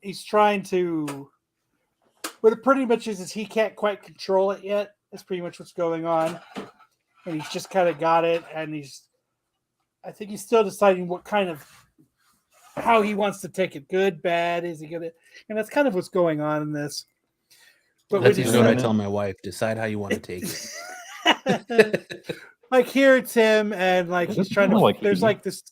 He's trying to. What it pretty much is he can't quite control it yet. That's pretty much what's going on, and he's just kind of got it. And I think he's still deciding what kind of how he wants to take it. Good, bad. Is he gonna? And that's kind of what's going on in this. But that's what I tell my wife: decide how you want to take it. Like here, it's him, and like he's trying to. Like there's like this.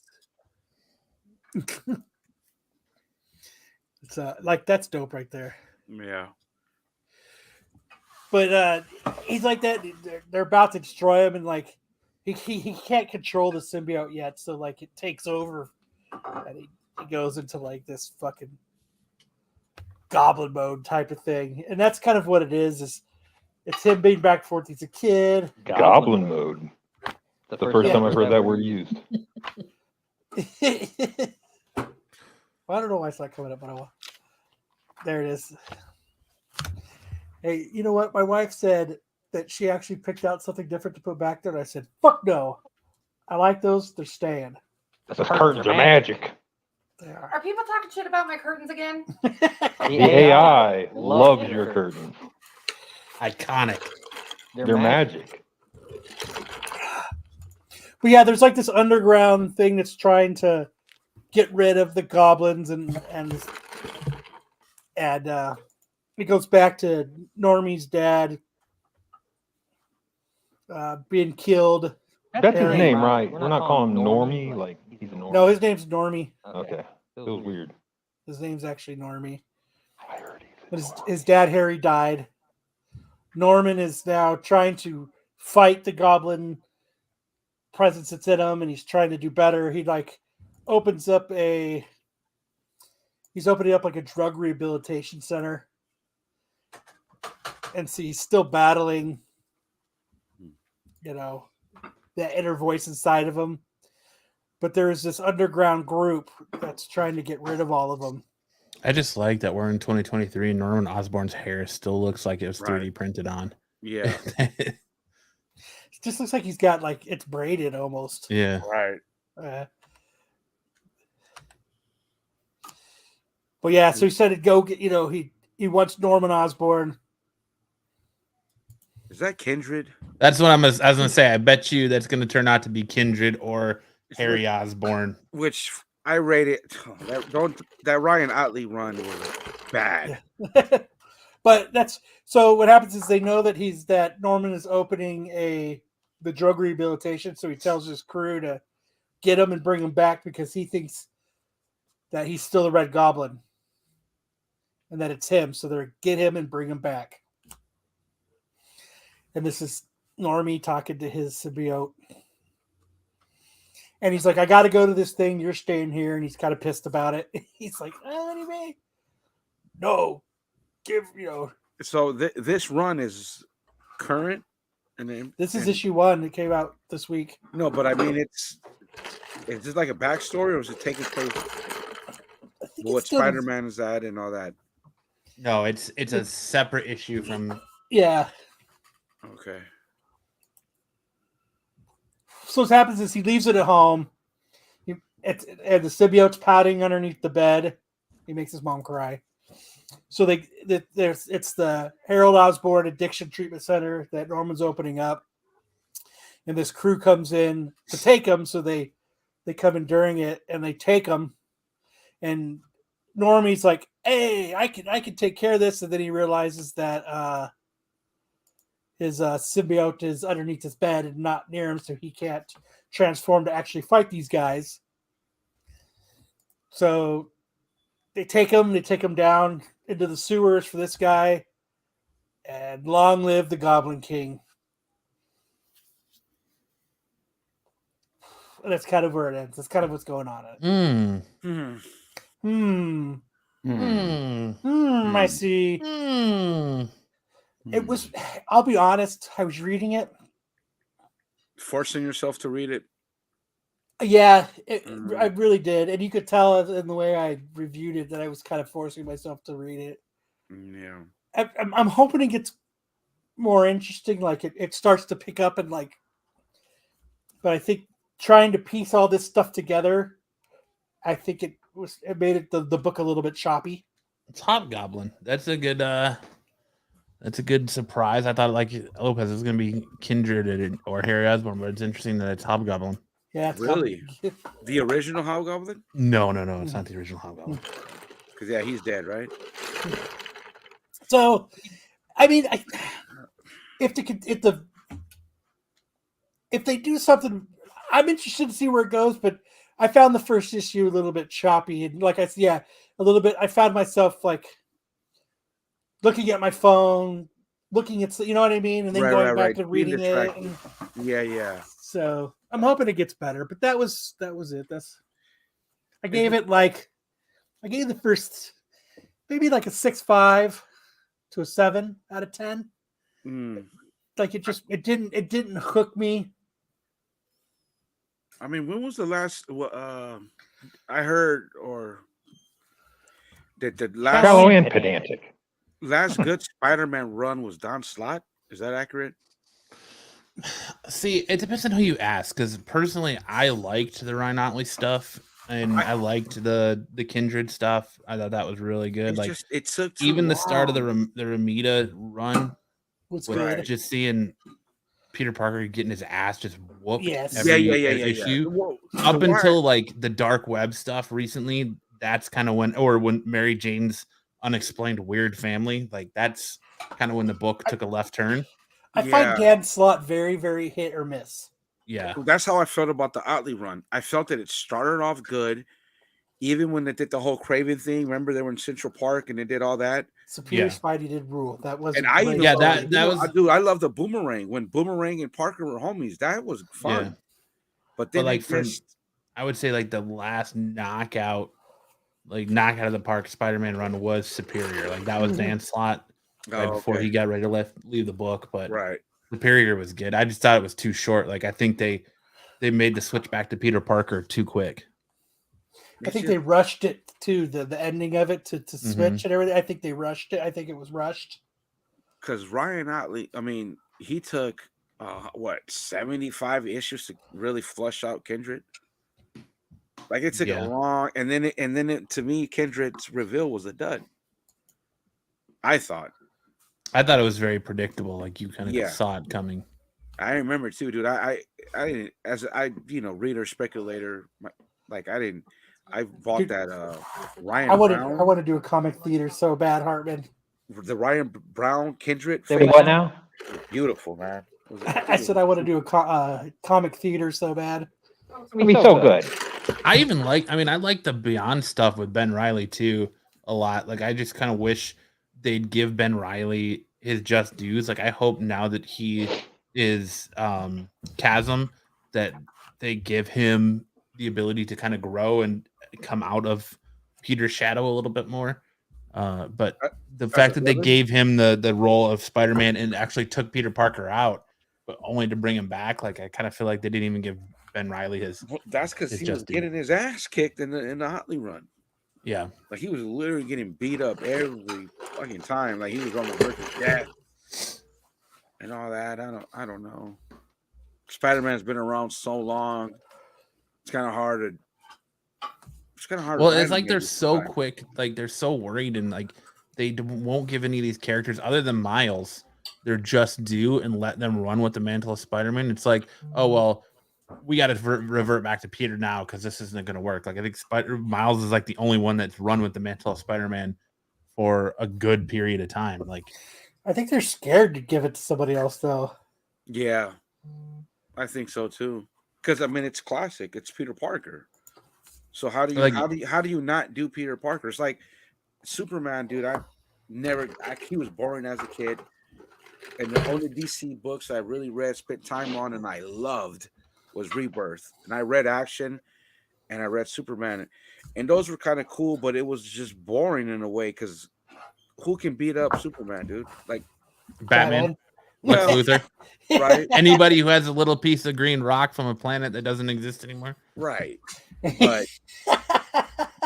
It's like that's dope right there. Yeah. But he's like that. They're about to destroy him, and like he can't control the symbiote yet. So like it takes over, and he goes into like this fucking goblin mode type of thing. And that's kind of what it is it's him being back and forth. He's a kid. Goblin mode. The first time I've heard that word used. Well, I don't know why it's not coming up, but there it is. Hey, you know what? My wife said that she actually picked out something different to put back there, and I said, fuck no. I like those. They're staying. The curtains are magic. They are. Are people talking shit about my curtains again? The AI loves your curtains. Iconic. They're magic. But yeah, there's like this underground thing that's trying to get rid of the goblins and it goes back to Normie's dad being killed. That's his name, right? We're not calling him Normie, like he's a Normie. No, his name's Normie. Okay. It was weird. His name's actually Normie. But his dad, Harry, died. Norman is now trying to fight the goblin presence that's in him, and he's trying to do better. He he's opening up like a drug rehabilitation center. And so he's still battling, that inner voice inside of him. But there's this underground group that's trying to get rid of all of them. I just like that we're in 2023 and Norman Osborn's hair still looks like it was 3D printed on. Yeah. It just looks like he's got it's braided almost. Yeah. Right. But yeah, so he said to go get, he wants Norman Osborn. Is that Kindred? That's what I was going to say. I bet you that's going to turn out to be Kindred or Harry Osborn. Which I rated. That Ryan Otley run was bad. Yeah. But so what happens is they know that Norman is opening the drug rehabilitation, so he tells his crew to get him and bring him back because he thinks that he's still the Red Goblin and that it's him. So they're get him and bring him back. And this is Normie talking to his symbiote. And he's like, I got to go to this thing. You're staying here. And he's kind of pissed about it. He's like, what do you mean? No. So this run is current. This is issue 1 that came out this week. No, but I mean, is this like a backstory or is it taking place? What Spider-Man is at and all that? No, it's a separate issue from. Yeah. Okay. So what happens is he leaves it at home. And the symbiote's pouting underneath the bed. He makes his mom cry. So it's the Harold Osborn Addiction Treatment Center that Norman's opening up, and this crew comes in to take him. So they come in during it and they take him, and Normie's like, "Hey, I can take care of this," and then he realizes that his symbiote is underneath his bed and not near him, so he can't transform to actually fight these guys. So they take him down into the sewers for this guy, and long live the Goblin King. And that's kind of where it ends. That's kind of what's going on. I see. It was, I'll be honest, I was reading it. Forcing yourself to read it? Yeah, I really did. And you could tell in the way I reviewed it that I was kind of forcing myself to read it. Yeah. I'm hoping it gets more interesting. Like it starts to pick up and but I think trying to piece all this stuff together, I think it made the book a little bit choppy. It's Hobgoblin. That's a good surprise. I thought Lopez was going to be Kindred or Harry Osborn, but it's interesting that it's Hobgoblin. Yeah, really? The original Hobgoblin? No, it's not the original Hobgoblin. Because he's dead, right? So, I mean, if they do something, I'm interested to see where it goes. But I found the first issue a little bit choppy, and like I said, a little bit. I found myself looking at my phone, looking at, you know what I mean, and then going back and reading it. And, yeah. So I'm hoping it gets better, but that was it. I gave the first maybe a 6.5 to a 7 out of 10. It didn't hook me. I mean, when was the last? I heard that the last shallow and pedantic. Last good Spider-Man run was Don Slott. Is that accurate? See, it depends on who you ask. Because personally, I liked the Ryan Otley stuff, and I liked the Kindred stuff. I thought that was really good. It took even the long. start of the Ramita run was good. Just seeing Peter Parker getting his ass just whooped. Yes. Every issue. Up until the Dark Web stuff recently. That's kind of when Mary Jane's unexplained weird family. That's kind of when the book took a left turn. I find Dan Slott very, very hit or miss. Yeah. That's how I felt about the Otley run. I felt that it started off good, Even when they did the whole Craven thing, remember they were in Central Park and they did all that. Superior Spidey did rule. That was And I great. even that was. Dude, I love the Boomerang when Boomerang and Parker were homies. That was fun. Yeah. But then like I would say like the last knockout of the park Spider-Man run was Superior. Like that was Dan Slott before he got ready to leave the book. But Superior was good. I just thought it was too short. Like I think they made the switch back to Peter Parker too quick. I think they rushed it to the ending of it to switch and everything. I think they rushed it. I think it was rushed. Because Ryan Otley, I mean, he took 75 issues to really flush out Kindred. Like it took a long, and then to me, Kindred's reveal was a dud. I thought it was very predictable. Like you kind of saw it coming. I remember too, dude. I didn't, as reader speculator, I bought that Ryan Brown. I want to do a comic theater so bad, Hartman. The Ryan Brown Kindred. Say what now? Beautiful, man. I said I want to do a comic theater so bad. It'd be so good. I like the Beyond stuff with Ben Reilly too a lot. Like I just kind of wish they'd give Ben Reilly his just dues. Like I hope now that he is Chasm that they give him the ability to kind of grow and come out of Peter's shadow a little bit more. But the fact that they gave him the role of Spider-Man and actually took Peter Parker out, but only to bring him back, like I kind of feel like they didn't even give Ben Reilly his. Well, that's because he was getting his ass kicked in the Otley run. Yeah, like he was literally getting beat up every fucking time. Like he was on the verge of death and all that. I don't know. Spider-Man's been around so long. It's kind of hard to. Well, it's like they're so quick, like they're so worried, and like they won't give any of these characters other than Miles. They're just due and let them run with the mantle of Spider-Man. It's like, oh well, we got to revert back to Peter now because this isn't going to work. Like I think Miles is like the only one that's run with the mantle of Spider-Man for a good period of time. Like I think they're scared to give it to somebody else, though. Yeah, I think so too. Because I mean, it's classic. It's Peter Parker. So how do you not do Peter Parker? It's like Superman, dude. He was boring as a kid, and the only DC books I really read, spent time on, and I loved was Rebirth. And I read Action, and I read Superman, and those were kind of cool, but it was just boring in a way because who can beat up Superman, dude? Like Batman. Lex Luthor, right? Anybody who has a little piece of green rock from a planet that doesn't exist anymore, right? But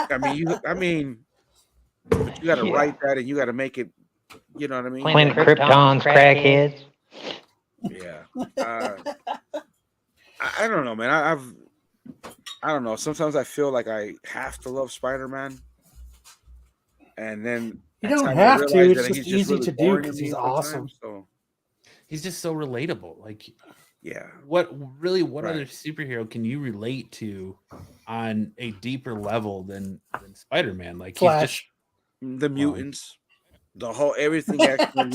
but you got to write that, and you got to make it. You know what I mean? Planet Krypton's crackheads. Yeah, I don't know, man. I don't know. Sometimes I feel like I have to love Spider-Man, and then you don't have to. It's just easy to do because he's awesome. So. He's just so relatable. Like, yeah. What other superhero can you relate to on a deeper level than Spider-Man? Like Flash, the mutants, the whole everything. X-Men,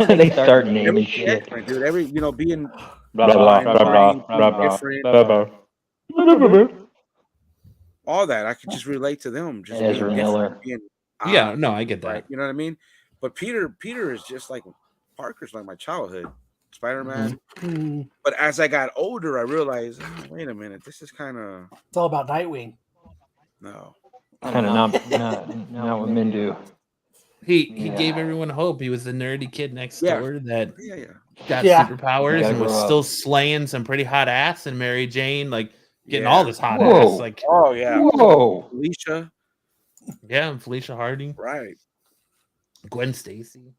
they start naming shit, X-Men, dude. Being different. All that I could just relate to them. Just Ezra Miller. No, I get that. Right? You know what I mean? But Peter is just like. Parker's like my childhood, Spider-Man. Mm-hmm. But as I got older, I realized, wait a minute, this is kind of. It's all about Nightwing. No. Kind of not what men do. He gave everyone hope. He was the nerdy kid next door that got superpowers and was still slaying some pretty hot ass, and Mary Jane like getting all this hot ass. Like, oh yeah, Felicia. Yeah, and Felicia Harding. Right. Gwen Stacy.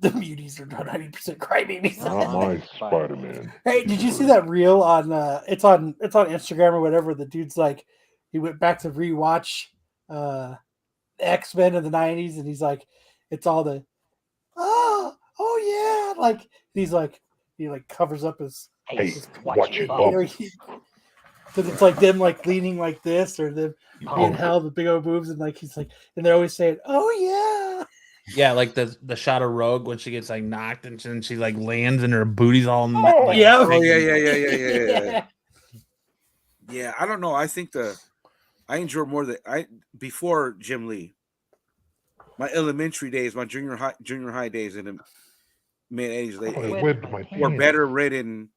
The muties are 90% crybabies. Not my Spider-Man. Hey, did you see that reel on? It's on Instagram or whatever. The dude's like, he went back to rewatch X-Men in the 90s, and he's like, it's all the oh yeah, like he's like he like covers up his watch it. Because it's like them like leaning like this, or them being held with big old boobs, and like he's like, and they're always saying, "Oh yeah." Yeah, like the shot of Rogue when she gets like knocked and she like lands and her booty's all yeah. I don't know. I think I enjoyed more than before Jim Lee. My elementary days, my junior high days in the mid 80s, late 80s were better written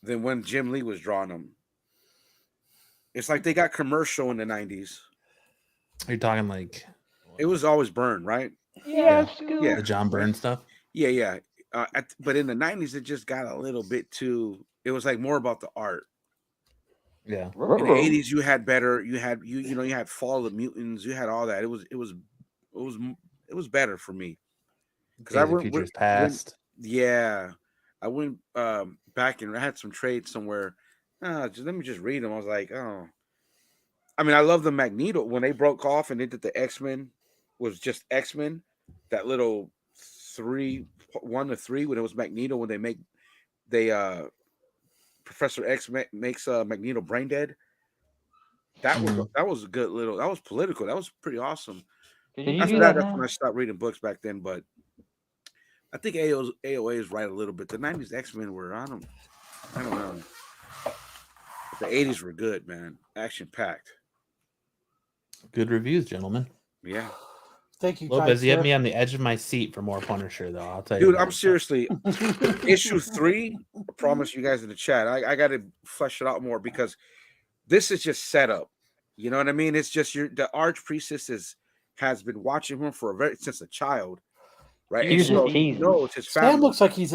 than when Jim Lee was drawing them. It's like they got commercial in the 90s. Are you talking like it was always Byrne, right? Yeah, the John Byrne stuff. Yeah. But in the 90s, it just got a little bit too. It was like more about the art. Yeah. In the 80s, you had better. You had you had Fall of the Mutants. You had all that. It was better for me because I went Futures Past. I went back and I had some trades somewhere. Let me just read them. I was like, oh. I mean, I love the Magneto when they broke off and they did the X-Men. Was just X-Men. That little 1 to 3 when it was Magneto when Professor X makes Magneto brain dead. That was a good little. That was political. That was pretty awesome. After that's when I stopped reading books back then. But I think AOA is right a little bit. The 90s X-Men were I don't know. The 80s were good, man. Action packed. Good reviews, gentlemen. Yeah. Thank you, Lopez. You have me on the edge of my seat for more Punisher, though. I'll tell you. Dude, I'm seriously. Issue 3, I promise you guys in the chat. I got to flesh it out more because this is just setup. You know what I mean? It's just the Archpriestess has been watching him since a child, right? He's and so he knows his family. Sam looks like he's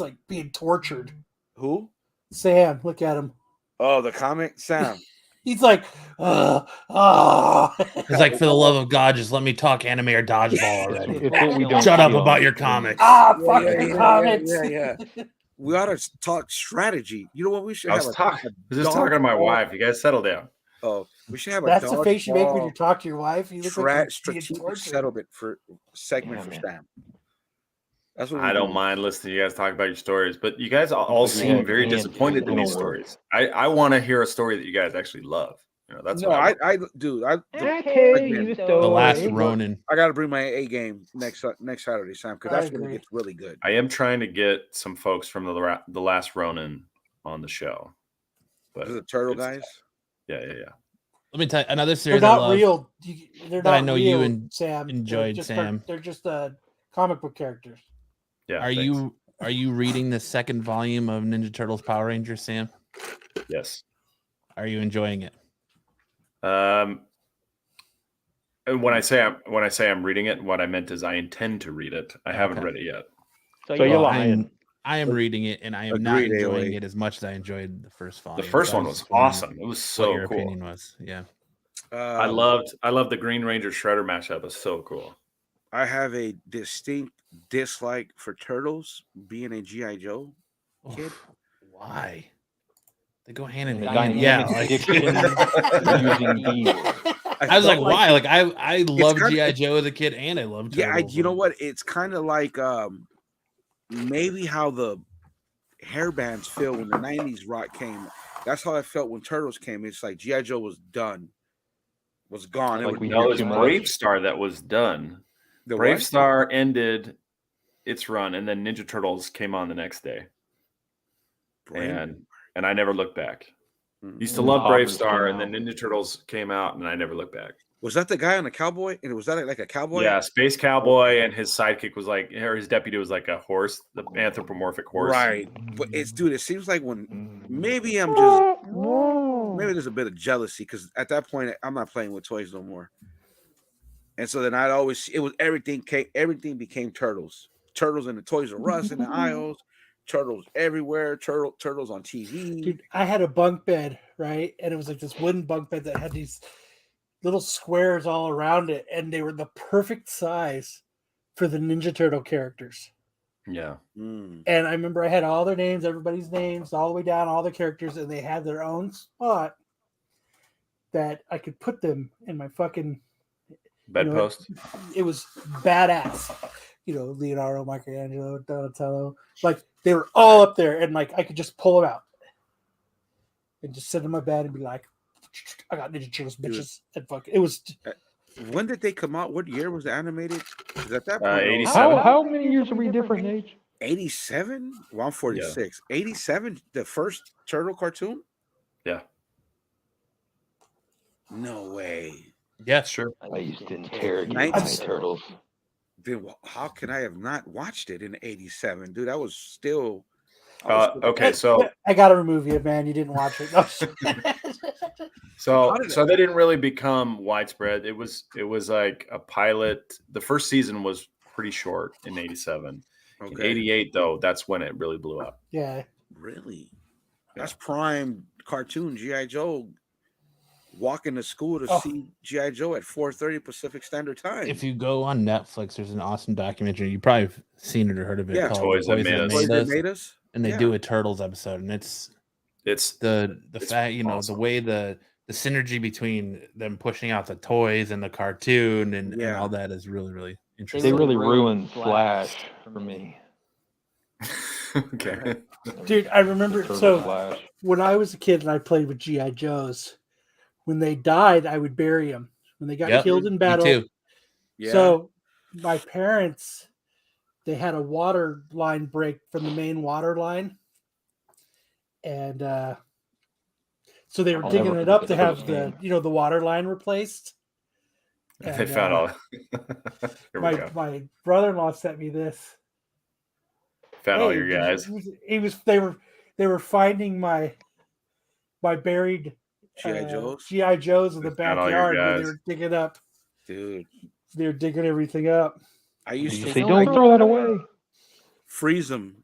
like being tortured. Who? Sam, look at him. Oh, the comic Sam. He's like, It's like, for the love of God, just let me talk anime or dodgeball already. Shut up about your comics. Fuck your comics. Yeah. We ought to talk strategy. You know what we should I have? was just talking to my wife. You guys settle down. Oh, we should have That's the face you make when you talk to your wife. You look like strategic settlement segment for Sam. That's what I don't mind listening to you guys talk about your stories, but you guys all seem very disappointed in these stories. I want to hear a story that you guys actually love. You know, that's The Last Ronin. I got to bring my A game next Saturday, Sam, because that's when it gets really good. I am trying to get some folks from the Last Ronin on the show. But the Turtle guys. Yeah. Let me tell you another series. They're not real. They're not. I know real, you Sam. enjoyed Sam. They're just comic book characters. Yeah. Are you reading the second volume of Ninja Turtles Power Rangers, Sam? Yes. Are you enjoying it? And when I say I'm reading it, what I meant is I intend to read it. I haven't read it yet. So you're lying. I am reading it, and I am not enjoying it as much as I enjoyed the first volume. The first one was awesome. It was so what your cool. opinion was, yeah. I loved the Green Ranger Shredder mashup. It was so cool. I have a distinct dislike for Turtles being a G.I. Joe kid. Why? They go hand in hand. Yeah. I was like, why? Like I loved G.I. Joe as a kid, and I loved Turtles. You know what? It's kind of like maybe how the hair bands feel when the 90s rock came. That's how I felt when Turtles came. It's like G.I. Joe was done. Was gone. It was Brave Star that was done. Brave Star ended its run, and then Ninja Turtles came on the next day. And I never looked back. Used to love Brave Star, and then Ninja Turtles came out, and I never looked back. Was that the guy on the cowboy? And was that like a cowboy? Yeah, Space Cowboy, and his sidekick was his deputy was like a horse, the anthropomorphic horse. Right. But it seems like when maybe there's a bit of jealousy because at that point I'm not playing with toys no more. And so then everything became Turtles. Turtles in the Toys R Us in the aisles, Turtles everywhere, Turtles on TV. Dude, I had a bunk bed, right? And it was like this wooden bunk bed that had these little squares all around it, and they were the perfect size for the Ninja Turtle characters. Yeah. And I remember I had all their names, everybody's names, all the way down, all the characters, and they had their own spot that I could put them in my fucking bedpost. It was badass. Leonardo, Michelangelo, Donatello, like they were all up there, and like I could just pull them out and just sit in my bed and be like, I got Ninja Turtles, bitches. And fuck, it was. When did they come out? What year was it animated? Was that 87? How many years are we different in age? 87? Well, I'm 46. Yeah. 87, the first Turtle cartoon? Yeah. No way. Yeah, sure. I used to interrogate my 19 turtles. Dude, how can I have not watched it in '87, dude? I was still. Okay, so I gotta remove you, man. You didn't watch it. No. so they didn't really become widespread. It was like a pilot. The first season was pretty short in '87. In '88, though, that's when it really blew up. Yeah. Really? That's prime cartoon G.I. Joe. Walking to school to see G.I. Joe at 4:30 Pacific Standard Time. If you go on Netflix, there's an awesome documentary. You probably have seen it or heard of it. Yeah, called Toys That Made Us. And they do a Turtles episode, and it's the fact, you know, awesome. the way the synergy between them pushing out the toys and the cartoon and all that is really, really interesting. They really ruined Flash for me. Okay. Dude, I remember Flash. when I was a kid and I played with G.I. Joes, when they died, I would bury them. When they got killed in battle. Me too. Yeah. So my parents, they had a water line break from the main water line. And so they were digging it up to have the water line replaced. And they found all. My brother-in-law sent me this. Found all your guys. They were finding my buried G.I. Joes in the backyard when they were digging up. Dude. They were digging everything up. I used to say, don't throw that away. Freeze them.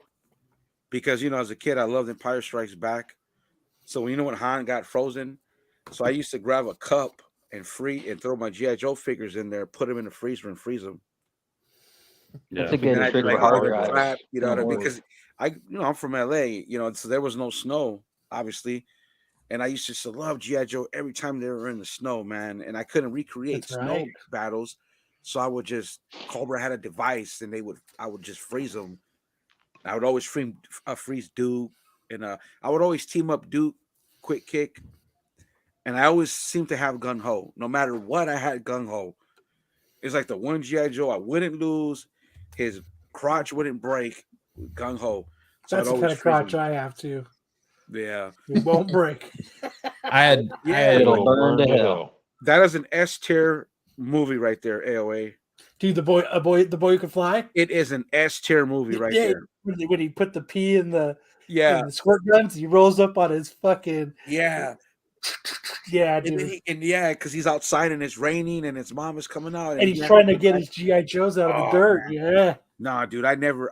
Because, as a kid, I loved Empire Strikes Back. So, when Han got frozen, so I used to grab a cup and throw my G.I. Joe figures in there, put them in the freezer and freeze them. Yeah. That's a good trick for hard drives. Because I'm from LA, so there was no snow, obviously. And I used to love G.I. Joe every time they were in the snow, man. And I couldn't recreate snow battles. So I would just, Cobra had a device and I would just freeze them. I would always freeze Duke. And I would always team up Duke, Quick Kick. And I always seemed to have Gung Ho. No matter what, I had Gung Ho. It's like the one G.I. Joe I wouldn't lose. His crotch wouldn't break. Gung Ho. So that's the kind of crotch I have too. Yeah. It won't break. It'll burn to hell. That is an S tier movie right there, AOA. Dude, the boy who can fly? It is an S tier movie right there. When he put the pee in the the squirt guns, he rolls up on his fucking yeah, dude. Because he's outside and it's raining and his mom is coming out and he's trying to get his G.I. Joes out of the dirt. Man. Yeah. Nah, dude, I never,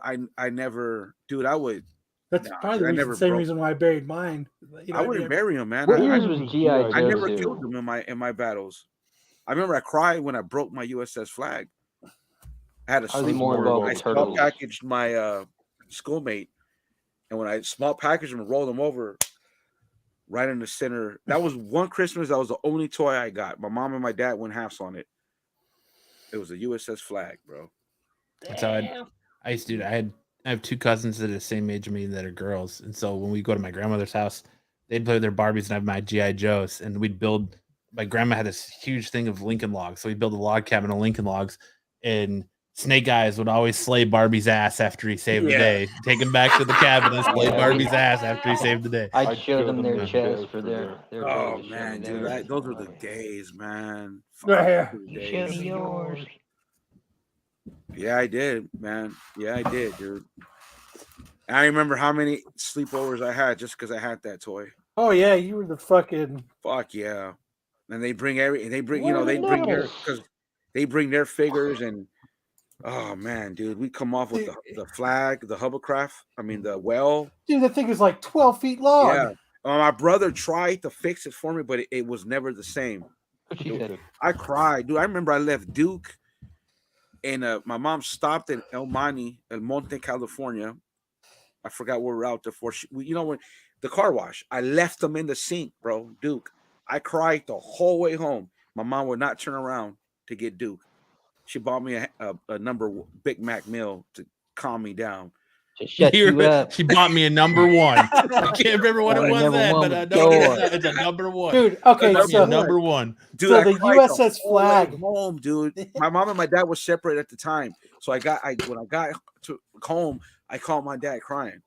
dude, I would. That's probably the same reason why I buried mine. I wouldn't bury him, man. What years was G.I. Joe? I never killed him in my battles. I remember I cried when I broke my USS flag. I had a small packaged my schoolmate, and when I small packaged him and rolled him over right in the center. That was one Christmas. That was the only toy I got. My mom and my dad went halves on it. It was a USS flag, bro. That's how I used to do it. I have two cousins that are the same age as me that are girls, and so when we go to my grandmother's house, they'd play with their Barbies and I have my G.I. Joes, and we'd build. My grandma had this huge thing of Lincoln logs, so we'd build a log cabin of Lincoln logs, and Snake Eyes would always slay Barbie's ass after he saved the day. Take him back to the cabin and slay Barbie's ass after he saved the day. I'd show them their chest for their oh man, dude, those were the days, man. Show me yours. Yeah, I did, man. Yeah, I did, dude. I remember how many sleepovers I had just because I had that toy. Oh yeah, you were the fucking fuck yeah. And they bring because they bring their figures and oh man, dude, we come off with the flag, the hovercraft. I mean the well. Dude, that thing is like 12 feet long. Yeah. My brother tried to fix it for me, but it was never the same. I cried, dude. I remember I left Duke, and my mom stopped in El Monte, California. I forgot where we're out there for. When the car wash, I left them in the sink, bro. Duke. I cried the whole way home. My mom would not turn around to get Duke. She bought me a number Big Mac meal to calm me down. She bought me a number one. I can't remember what it was then, but I know it's a number one. Dude, okay, so number one. Dude, so the USS flag home, dude. My mom and my dad were separate at the time. So when I got to home, I called my dad crying.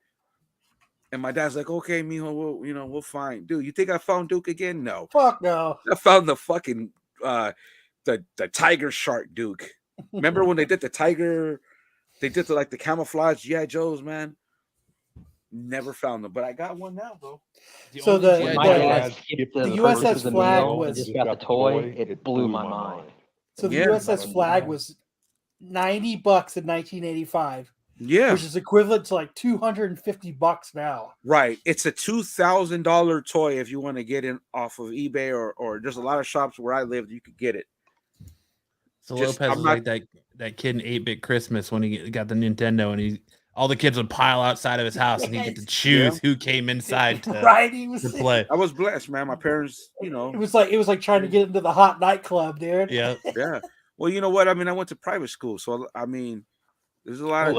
And my dad's like, okay, mijo, we'll find. Dude, you think I found Duke again? No. Fuck no. I found the fucking the tiger shark Duke. Remember when they did the tiger? They did the camouflage GI Joes, man. Never found them, but I got one now, bro. So the the USS Flag meal, was just got the toy. It blew my mind. So the USS Flag was $90 in 1985. Yeah, which is equivalent to like $250 now. Right. It's a $2,000 toy if you want to get it off of eBay or there's a lot of shops where I live you could get it. So Lopez was like that kid in 8-Bit Christmas when he got the Nintendo and all the kids would pile outside of his house and he'd get to choose who came inside to, to play. I was blessed, man. My parents, It was like trying to get into the hot nightclub, dude. Yeah. Yeah. Well, you know what? I mean, I went to private school, so I mean, there's a lot of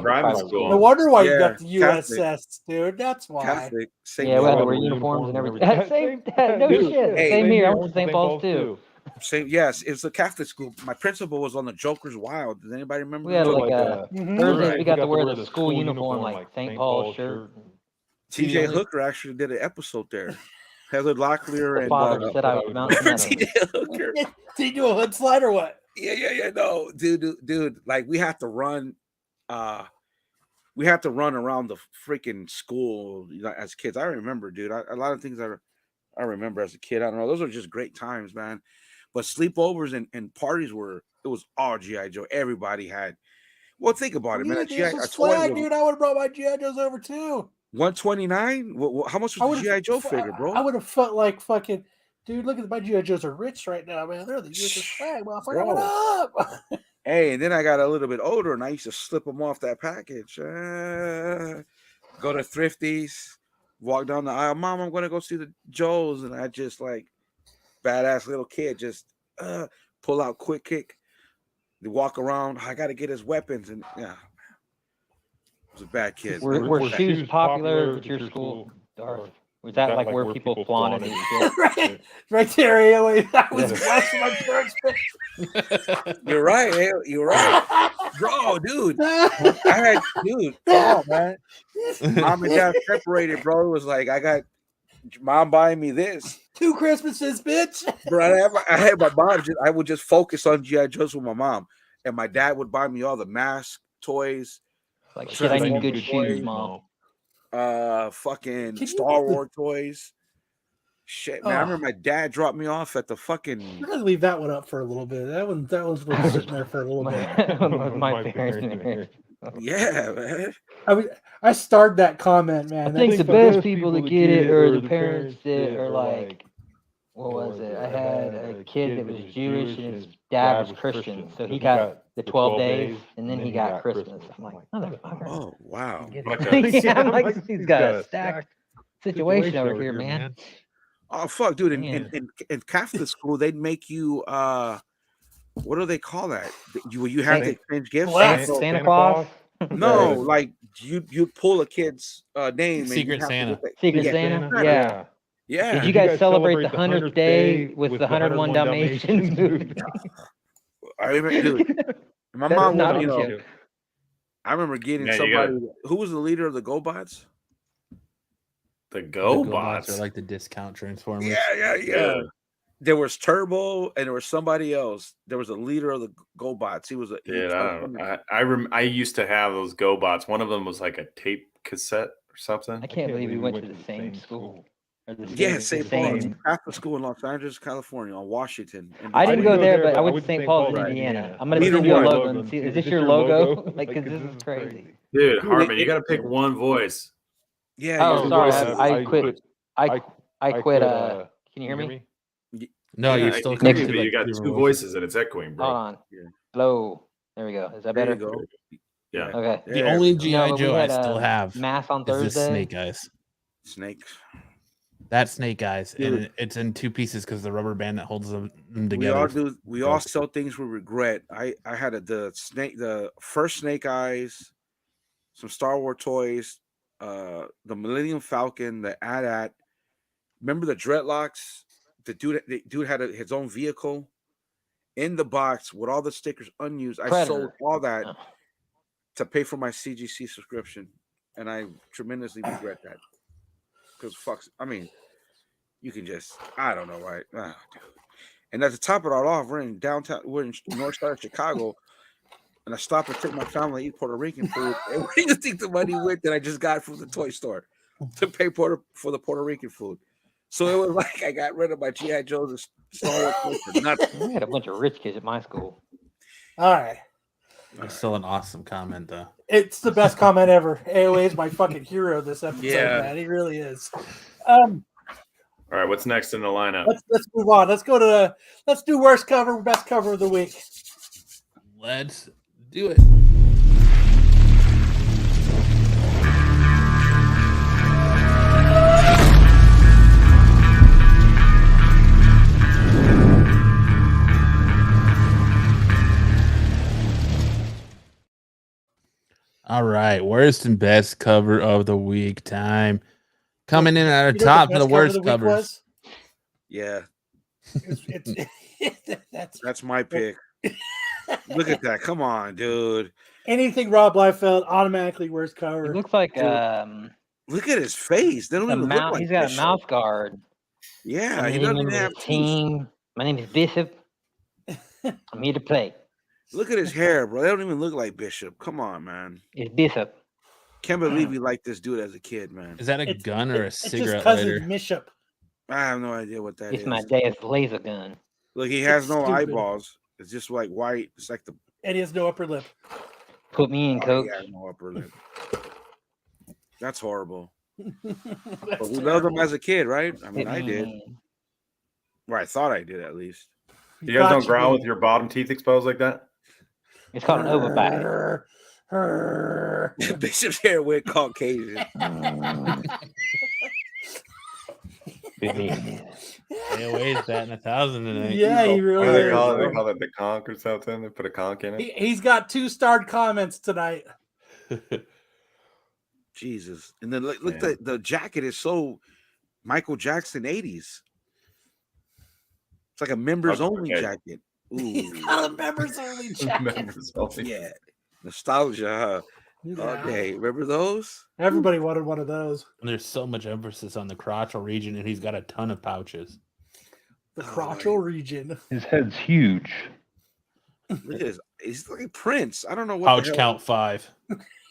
private school. No wonder why you got the Catholic. USS, dude. That's why. Catholic. Yeah, we had to wear uniforms and everything. Same, no shit. Hey, Same here. I went to St. Paul's too. Same, yes, it's a Catholic school. My principal was on the Joker's Wild. Does anybody remember? We had like Thursdays. Right. We got to wear the school uniform, like St. Paul's shirt. TJ Hooker actually did an episode there. Heather Locklear and father said I was mounting TJ Hooker. Did he do a hood slide or what? Yeah. No, dude. Like we have to run. We have to run around the freaking school as kids. I remember, dude. A lot of things I remember as a kid. I don't know. Those are just great times, man. But sleepovers and parties it was all GI Joe. Everybody had. Well, think about it, man. Flag, dude. I would have brought my GI Joes over too. 129. How much was the GI Joe figure, bro? I would have felt like fucking. Dude, look at my GI Joes are rich right now, man. They're the USS Flag, motherfucker. What up? Hey, and then I got a little bit older, and I used to slip them off that package. Go to Thrifties, walk down the aisle. Mom, I'm going to go see the Joes. And I just badass little kid, just pull out quick kick. They walk around. I got to get his weapons. And yeah, it was a bad kid. Were shoes popular at your school, Darth? Was that like where people flaunted it? Right there, that was my parents' You're right. Hey, you're right. Bro, dude. Oh, man. Mom and dad separated, bro. It was like, I got mom buying me this. 2 Christmases, bitch. Bro, I had my mom. I would just focus on G.I. Joes with my mom. And my dad would buy me all the mask toys. Like, shit, I need good shoes, Mom. Fucking Star Wars toys. Shit, man. I remember my dad dropped me off at the fucking. We're gonna leave that one up for a little bit. That one's sitting there for a little bit. my parents. Yeah, man. I started that comment, man. I think the best people to get it are the parents that are like, what was it? I had a kid that was Jewish and his dad was Christian, so he got the 12 days and then he got Christmas. I'm like, motherfucker. Oh wow. Yeah, I'm like, he's got a stacked situation over here, man. Oh fuck, dude! In Catholic school, they'd make you what do they call that? You have to exchange gifts. Santa Claus. No, like you'd pull a kid's name. Secret Santa. Secret Santa. Yeah. Yeah. Did you guys celebrate the 100th day with the 101 Dalmatians movie? I remember, dude. My mom, I remember getting somebody. Who was the leader of the GoBots? The GoBots are like the discount Transformers. Yeah. There was Turbo, and there was somebody else. There was a leader of the GoBots. He was a. Dude, I used to have those GoBots. One of them was like a tape cassette or something. I can't believe we went to the same school. Yeah, St. Paul's Catholic School in Los Angeles, California, on Washington. I didn't go there, but I went to St. Paul's in Indiana. I'm gonna send you a logo and see. Is this your logo? Like, because this is crazy. Dude, Hartman, you got to pick one voice. Yeah. Oh, sorry, I quit. I quit. Can you hear me? No, you still next to you got two voices and it's echoing, bro. Hold on. Hello. There we go. Is that better? There you go. Yeah. Okay. The only GI Joe I still have Mass on is Thursday. this Snake Eyes. Snake. That Snake Eyes, and it's in 2 pieces because the rubber band that holds them together. We all sell things we regret. I had the first Snake Eyes, some Star Wars toys, the Millennium Falcon, the AT-AT. Remember the dreadlocks? The dude had his own vehicle in the box with all the stickers unused. I sold all that to pay for my CGC subscription. and I tremendously regret that. Because I mean, you can just, I don't know, right? Oh, dude. And at the top of it all off, we're in North Side of Chicago, and I stop and take my family to eat Puerto Rican food. And where do you think the money went that I just got from the toy store to pay for the Puerto Rican food? So it was like I got rid of my G.I. Joes and Star Wars for nothing. We had a bunch of rich kids at my school. All right. It's still an awesome comment, though. It's the best comment ever. AOA is my fucking hero this episode, man. He really is. All right, what's next in the lineup? Let's move on. Let's do worst cover, best cover of the week. Let's do it. All right, worst and best cover of the week time. Coming in at the top for the worst covers. Yeah. That's my pick. Look at that. Come on, dude. Anything Rob Liefeld, automatically worst cover. It looks like look at his face. They don't even look like he's got Bishop. a mouth guard. Yeah, he doesn't even have team. My name is Bishop. I'm here to play. Look at his hair, bro. They don't even look like Bishop. Come on, man. It's Bishop. Can't believe you liked this dude as a kid, man. Is that a gun or a cigarette just lighter? Bishop. I have no idea what that is. It's my dad's laser gun. Look, he has no stupid. eyeballs. It's just like white. It's like and he has no upper lip. Put me in, coach. He has no upper lip. That's horrible. That's But we loved him as a kid, right? I mean, Hit I me. did. Well, I thought I did at least. You guys don't growl with your bottom teeth exposed like that? It's called an overbite. Bishop's hair went Caucasian. AOA's batting 1,000 tonight. Yeah, he really What do they is. call it? They call it the conch or something. They put a conch in it. He's got 2-starred comments tonight. Jesus. And then look the jacket is so Michael Jackson 80s. It's like a members only jacket. Ooh. He's got a members only jacket. Members only. Yeah. Nostalgia, huh? Yeah. Okay. Remember those? Everybody wanted one of those. And there's so much emphasis on the crotchal region, and he's got a ton of pouches. The crotchal region. His head's huge. Look at his. He's like Prince. I don't know what Pouch count 5.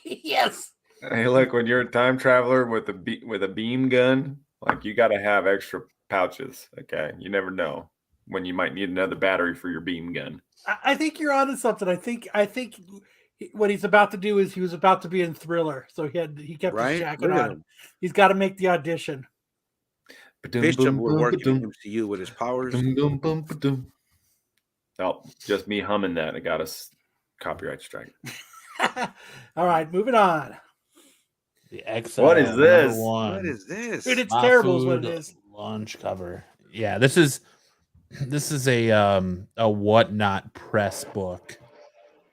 Yes. Hey, look, when you're a time traveler with a beam gun, like you got to have extra pouches. Okay, you never know when you might need another battery for your beam gun. I think you're onto something. I think what he's about to do is he was about to be in Thriller, so he kept his jacket on. He's got to make the audition. Bishop would work in MCU with his powers. Oh, just me humming that. It got us copyright strike. All right, moving on. The XL. What is this? What is this? Dude, it's My terrible is what it Food is. Launch cover. Yeah, this is a Whatnot press book.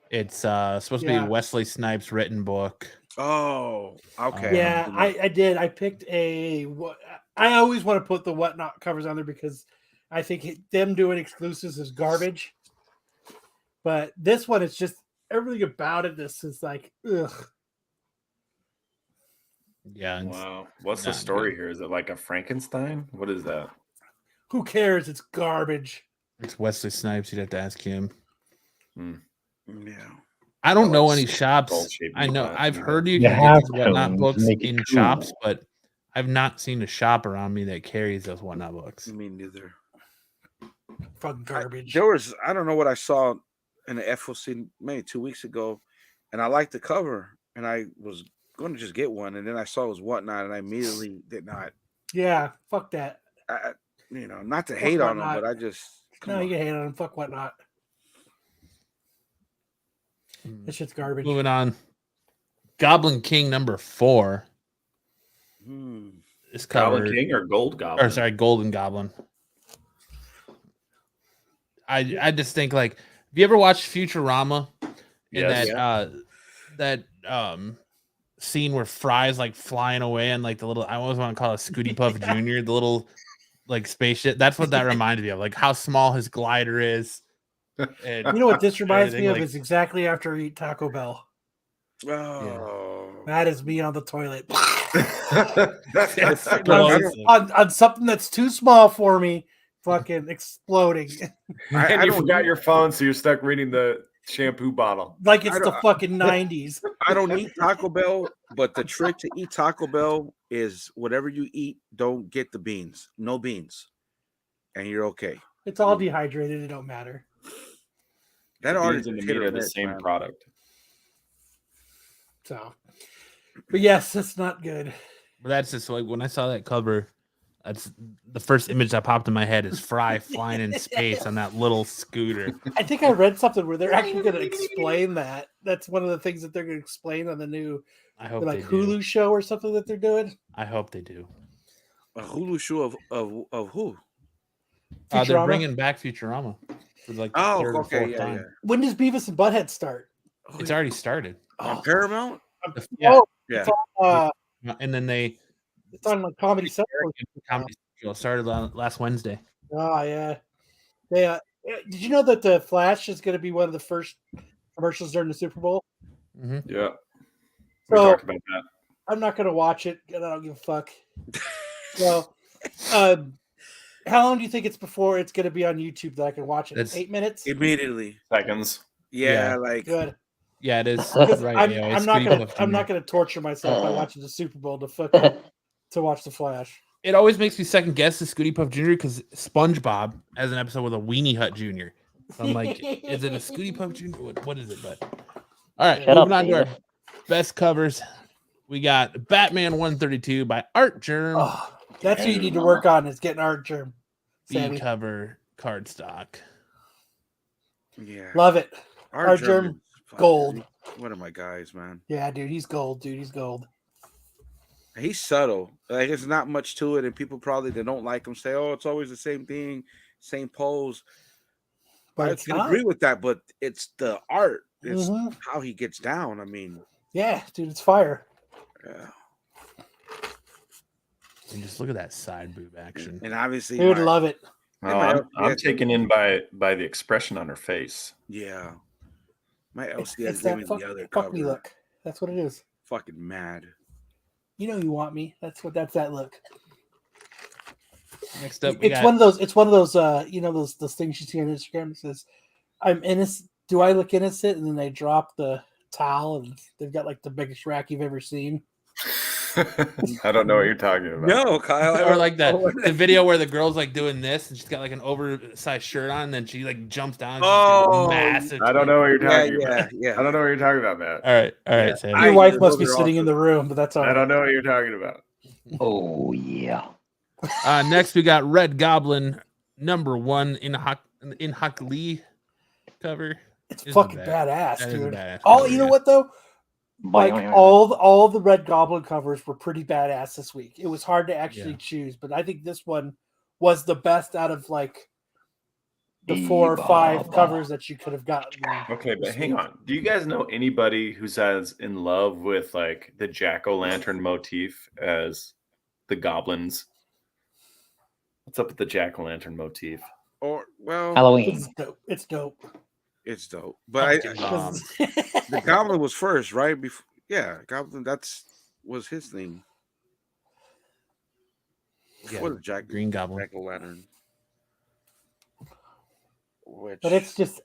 It's supposed to be a Wesley Snipes written book. Oh, okay. Yeah, I did. I picked I always want to put the Whatnot covers on there because I think them doing exclusives is garbage. But this one is just everything about it. This is like, ugh. Yeah. Wow. What's the story here? Is it like a Frankenstein? What is that? Who cares? It's garbage. It's Wesley Snipes. You'd have to ask him. Yeah. I don't know any shops. I know I've heard you can get these Whatnot books in shops, but I've not seen a shop around me that carries those Whatnot books. Me neither. Fucking garbage. I don't know what I saw in the FOC maybe 2 weeks ago, and I liked the cover, and I was going to just get one, and then I saw it was Whatnot, and I immediately did not. Yeah, fuck that. Not to hate on them, but I just you can hate on them. Fuck Whatnot. This shit's garbage. Moving on. Goblin King number 4. This cover, Goblin King or Gold Goblin? Or sorry, Golden Goblin. I just think like, have you ever watched Futurama? Yes. That scene where Fry's like flying away and like the little, I always want to call it Scooty Puff Jr., the little like spaceship. That's what that reminded me of, like how small his glider is. And you know what this reminds me of is exactly after I eat Taco Bell. Oh, That is me on the toilet. Explosive. on something that's too small for me, fucking exploding. And I you don't forgot eat- your phone, so you're stuck reading the shampoo bottle. Like it's I the don't- fucking 90s. I don't eat Taco Bell, but the trick to eat Taco Bell is whatever you eat, don't get the beans. No beans. And you're okay. It's all dehydrated. It don't matter. That The artist beans and is the hit meat or are the miss, same man. product. So, but yes, it's not good. But that's just like when I saw that cover, that's the first image that popped in my head is Fry flying in space on that little scooter. I think I read something where they're actually going to explain that. That's one of the things that they're going to explain on the new I hope like they do. Hulu show or something that they're doing. I hope they do. A Hulu show of who? They're Futurama? bringing back Futurama for like the Oh, third or okay, fourth yeah, time. yeah. When does Beavis and Butthead start? It's already started. On Paramount? Yeah. Oh, Yeah. it's on, And then it's on like Comedy Central. Comedy Central started last Wednesday. Oh yeah, yeah. Did you know that the Flash is going to be one of the first commercials during the Super Bowl? Mm-hmm. Yeah. We So talked about that. I'm not going to watch it. I don't give a fuck. So, how long do you think it's before it's going to be on YouTube that I can watch it? It's 8 minutes. Immediately. Seconds. Yeah, like Good. Yeah, it is. Because Right. I'm not gonna torture myself by watching the Super Bowl to watch the Flash. It always makes me second guess the Scooty Puff Jr. because SpongeBob has an episode with a Weenie Hut Jr. So I'm like, is it a Scooty Puff Jr.? What is it? But all right, Shut moving up, on to our David. best covers. We got Batman 132 by Art Germ. Oh, that's what you need to work on is getting Art Germ. B Sammy. cover cardstock. yeah. Love it. Art Art Germ Germ, is fucking- gold. One of my guys, man. Yeah, dude, he's gold. Dude, he's gold. He's subtle. Like it's not much to it, and people probably that don't like him say, "Oh, it's always the same thing, same pose." But I it's can not. agree with that, but it's the art. It's Mhm. how he gets down. I mean, Yeah, dude, it's fire. yeah. And just look at that side boob action. And obviously, Dude, love it. Oh, I'm taken in by the expression on her face. Yeah, my It's LCS gave that me fuck, the other fuck me cover. look. That's what it is. Fucking mad. You know you want me. That's that look. Next up, we It's got one of those. It's one of those. You know those things you see on Instagram that says, "I'm innocent. Do I look innocent?" And then they drop the towel, and they've got like the biggest rack you've ever seen. I don't know what you're talking about. No, Kyle. I or don't like know. the video where the girl's like doing this and she's got like an oversized shirt on, and then she like jumps down. And she's got Oh, a massive. I don't know what you're talking yeah, about. yeah. I don't know what you're talking about, Matt. All right, Yeah. Sam. Your wife hear must those be are sitting in awesome. the room, but that's all I right. don't know what you're talking about. Oh yeah. Next, we got Red Goblin #1 in Huck Lee cover. It's Is fucking a badass, that is a dude. badass All cover, you know yeah. what though? Like all the Red Goblin covers were pretty badass this week. It was hard to actually choose, but I think this one was the best out of like the 4 or 5 covers that you could have gotten. Okay, but this hang week. on. Do you guys know anybody who's as in love with like the jack-o'-lantern motif as the goblins? What's up with the jack-o'-lantern motif? Or well, Halloween. It's dope. It's dope. it's dope. But Pumpkin I, bomb. the Goblin was first, right? Before, yeah, Goblin. Was his thing. Before the Green Goblin. Jack-o'-lantern. Which, But it's just,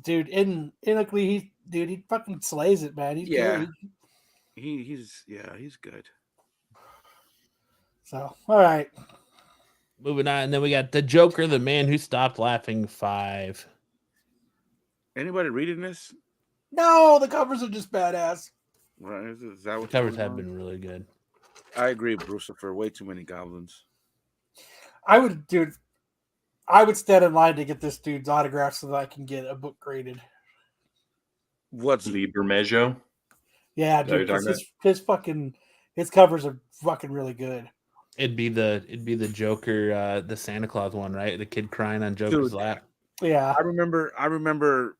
dude, in Italy, he fucking slays it, man. He's Yeah. good. he's good. So, all right. Moving on, and then we got the Joker, the Man Who Stopped Laughing 5. Anybody reading this? No, the covers are just badass. Right? Is that The what covers have been really good. I agree, Brucifer. Way too many goblins. I would stand in line to get this dude's autograph so that I can get a book graded. What's Libermejo? Yeah, Is that what dude, you're 'cause his covers are fucking really good. It'd be the Joker, the Santa Claus one, right? The kid crying on Joker's Dude. lap. Yeah, I remember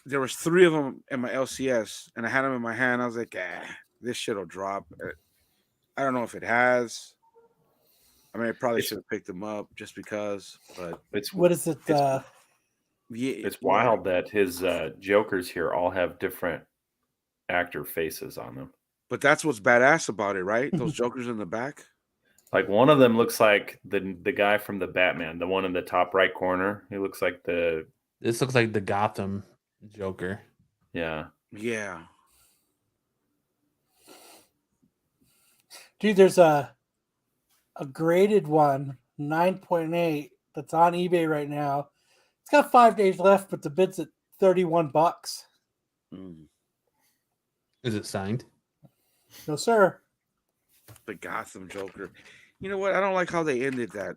there was 3 of them in my LCS, and I had them in my hand. I was like, this shit'll drop. I don't know if it has. I mean, I probably should have picked them up just because. But what is it? It's wild that his Jokers here all have different actor faces on them. But that's what's badass about it, right? Those Jokers in the back. Like one of them looks like the guy from the Batman, the one in the top right corner. He looks like This looks like the Gotham Joker. Yeah. Yeah. Dude, there's a graded one, 9.8, that's on eBay right now. It's got 5 days left, but the bid's at $31. Is it signed? No, sir. The Gotham Joker. You know what? I don't like how they ended that.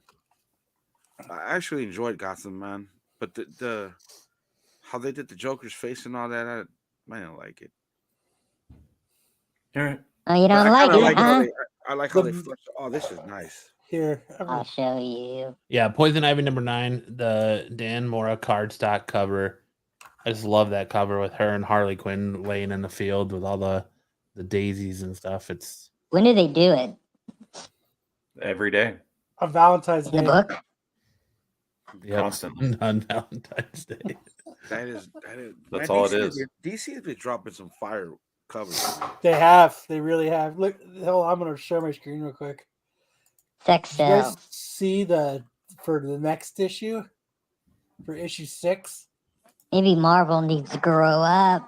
I actually enjoyed Gotham, man. But the how they did the Joker's face and all that, I don't like it. All right. Oh, you don't like it, huh? I like how they fleshed. Oh, this is nice. Here, I'll show you. Yeah, Poison Ivy #9, the Dan Mora cardstock cover. I just love that cover with her and Harley Quinn laying in the field with all the daisies and stuff. It's When do they do it? Every day. On Valentine's Day. The book? Constantly. On Valentine's Day. That's That's all it is. DC has been dropping some fire covers. They have. They really have. Look, hell, I'm going to share my screen real quick. Sex You guys sale. see for the next issue? For issue 6? Maybe Marvel needs to grow up.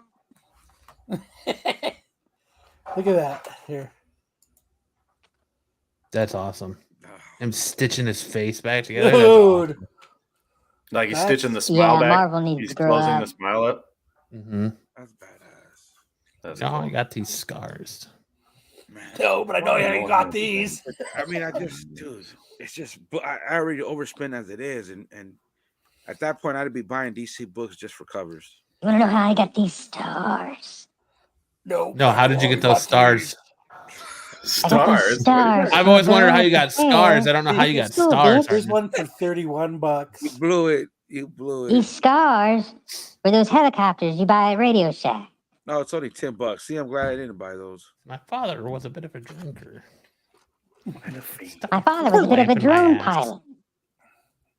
Look at that. Here. That's awesome. Him stitching his face back together. That's Dude. awesome. Like he's stitching the smile Yeah, back. Marvel needs He's to grow closing up. the smile up. Mm-hmm. That's badass. That's Oh, cool. I got these scars. Man. No, but I know you ain't got these. I mean, dude, it's just, I already overspent as it is, and at that point, I'd be buying DC books just for covers. You want to know how I got these stars? No. No, how did you get those stars? Stars. Stars. I've always wondered how you got stars. I don't know how you got stars. There's one for $31. You blew it. You blew it. These stars were those helicopters you buy at Radio Shack. No, it's only $10. See, I'm glad I didn't buy those. My father was a bit of a drinker. My father was a bit of a drone pilot.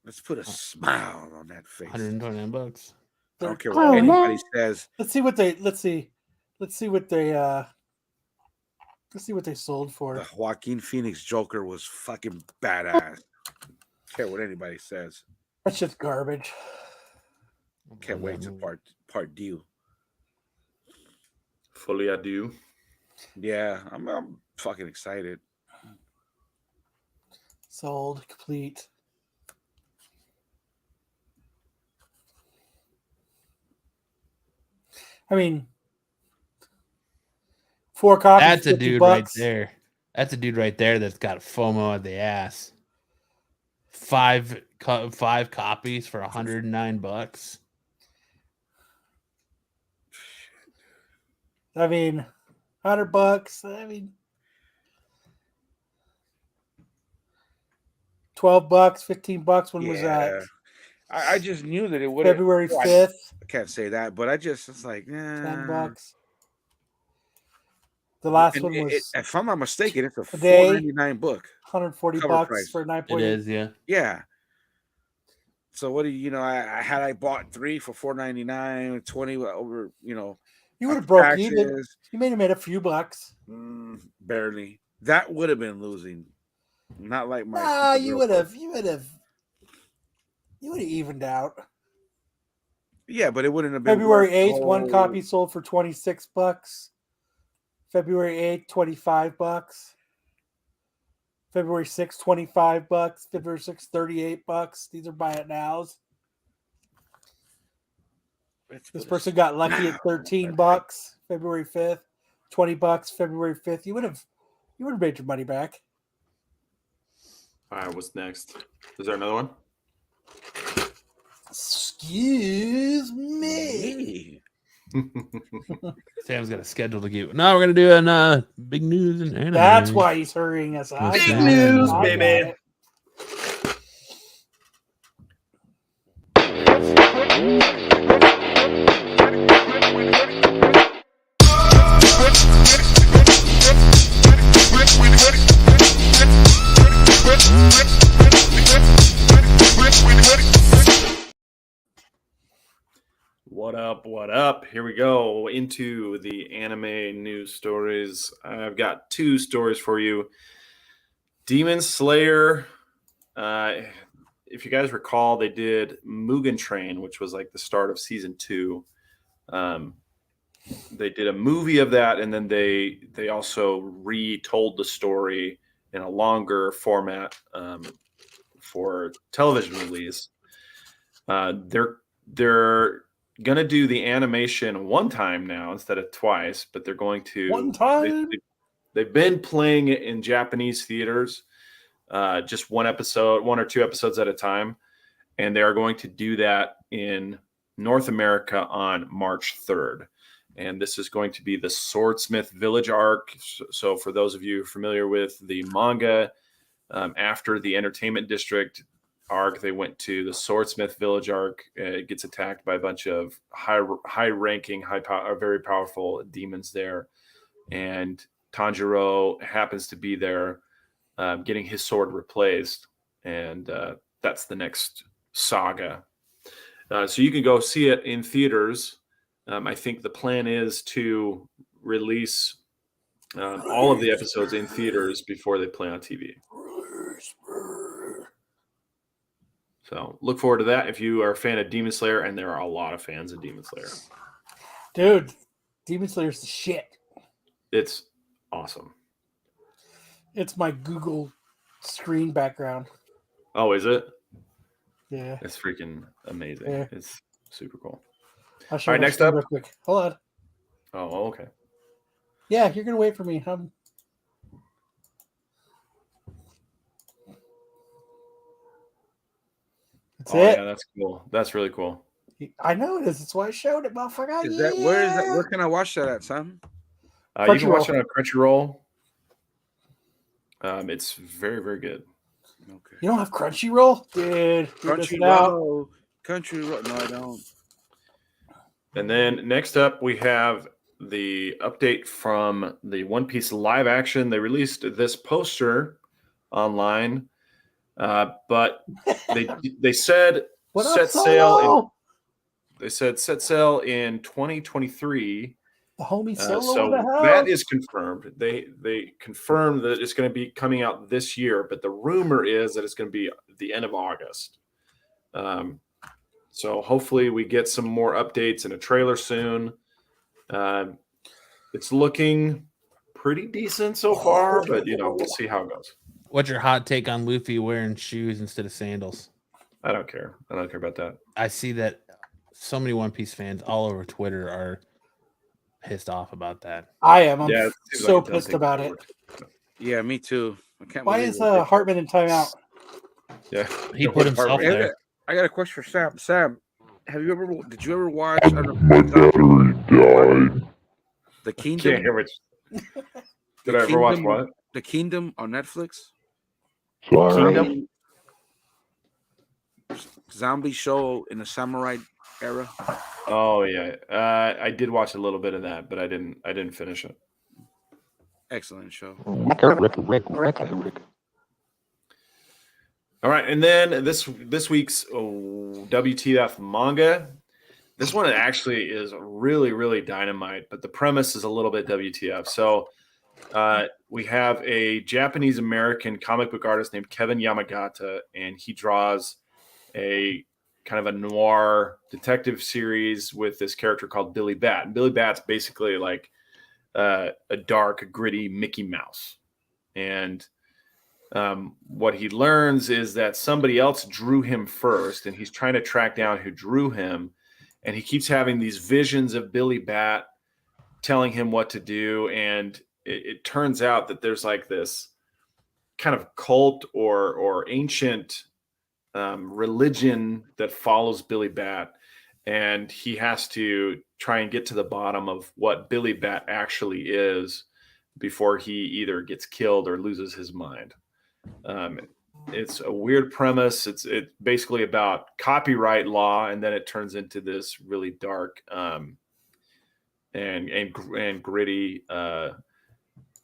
Let's put a smile on that face. $129. I don't care Oh, what no. anybody says. Let's see what they sold for. The Joaquin Phoenix Joker was fucking badass. Care what anybody says. That's just garbage. Can't wait to part due. Fully adieu. Yeah, I'm fucking excited. Sold, complete. I mean, 4 copies. That's a dude $50. right there. That's a dude right there that's got FOMO at the ass. 5 copies for $109. I mean, $100. I mean, $12, $15. When was that? I just knew that it would. February 5th. I can't say that, but it's like $10. The last one was. If I'm not mistaken, it's a day, $4.99 book. $140 price. for 9.8. It is, yeah. Yeah. So what do I bought 3 for $4.99, 20 over, You would have broke even. You may have made a few bucks. Barely. That would have been losing. Not like my. Nah, you would have evened out. Yeah, but it wouldn't have been. February 8th, 1 copy sold for $26. February 8th, $25. February 6th, $25. February 6th, $38. These are buy it nows. This person got lucky at $13. February 5th, $20. February 5th. You would have made your money back. All right, what's next? Is there another one? Excuse me. Sam's got a schedule to give. No, we're gonna do an big news and anime. That's why he's hurrying us. Big news, baby. What up? What up? Here we go into the anime news stories. I've got 2 stories for you. Demon Slayer. If you guys recall, they did Mugen Train, which was like the start of season 2. They did a movie of that, and then they also retold the story in a longer format for television release. They're gonna do the animation one time now instead of twice, but they're going to One time. They've been playing it in Japanese theaters, just one or 2 episodes at a time, and they are going to do that in North America on March 3rd. And this is going to be the Swordsmith Village arc. So for those of you familiar with the manga, after the Entertainment District arc, they went to the Swordsmith Village arc. It gets attacked by a bunch of high-ranking, very powerful demons there. And Tanjiro happens to be there, getting his sword replaced. And that's the next saga. So you can go see it in theaters. I think the plan is to release all of the episodes in theaters before they play on TV. So look forward to that if you are a fan of Demon Slayer, and there are a lot of fans of Demon Slayer. Dude, Demon Slayer's the shit. It's awesome. It's my Google screen background. Oh, is it? Yeah. It's freaking amazing. Yeah. It's super cool. I'll show All right, my next screen up. real quick. Hold on. Oh, okay. Yeah, you're gonna wait for me. That's it. Yeah, that's cool. That's really cool. I know it is. That's why I showed it, motherfucker. Is that where is that? Where can I watch that at, Sam? You can watch it on Crunchyroll. It's very, very good. Okay. You don't have Crunchyroll, dude. Crunchyroll. Crunchyroll. No, I don't. And then next up, we have the update from the One Piece live action. They released this poster online, but they said set sail. They said set sail in 2023. The homie Solo. So that is confirmed. They confirmed that it's going to be coming out this year, but the rumor is that it's going to be the end of August. So hopefully we get some more updates and a trailer soon. It's looking pretty decent so far, but we'll see how it goes. What's your hot take on Luffy wearing shoes instead of sandals? I don't care. I don't care about that. I see that so many One Piece fans all over Twitter are pissed off about that. I am. I'm so pissed about it. Yeah, me too. I can't. Why is Hartman in timeout? Yeah, he put himself there. I got a question for Sam. Sam, did you ever watch My battery died. The Kingdom? Can't hear which. Did I ever watch what? The Kingdom on Netflix? Sorry. Kingdom? Zombie show in the samurai era. Oh yeah, I did watch a little bit of that, but I didn't finish it. Excellent show. Rick. All right, and then this week's WTF manga. This one actually is really, really dynamite, but the premise is a little bit WTF. So we have a Japanese American comic book artist named Kevin Yamagata, and he draws a kind of a noir detective series with this character called Billy Bat. And Billy Bat's basically like a dark, gritty Mickey Mouse. And what he learns is that somebody else drew him first, and he's trying to track down who drew him. And he keeps having these visions of Billy Bat telling him what to do. And it turns out that there's like this kind of cult or ancient religion that follows Billy Bat. And he has to try and get to the bottom of what Billy Bat actually is before he either gets killed or loses his mind. It's a weird premise. It's basically about copyright law, and then it turns into this really dark and gritty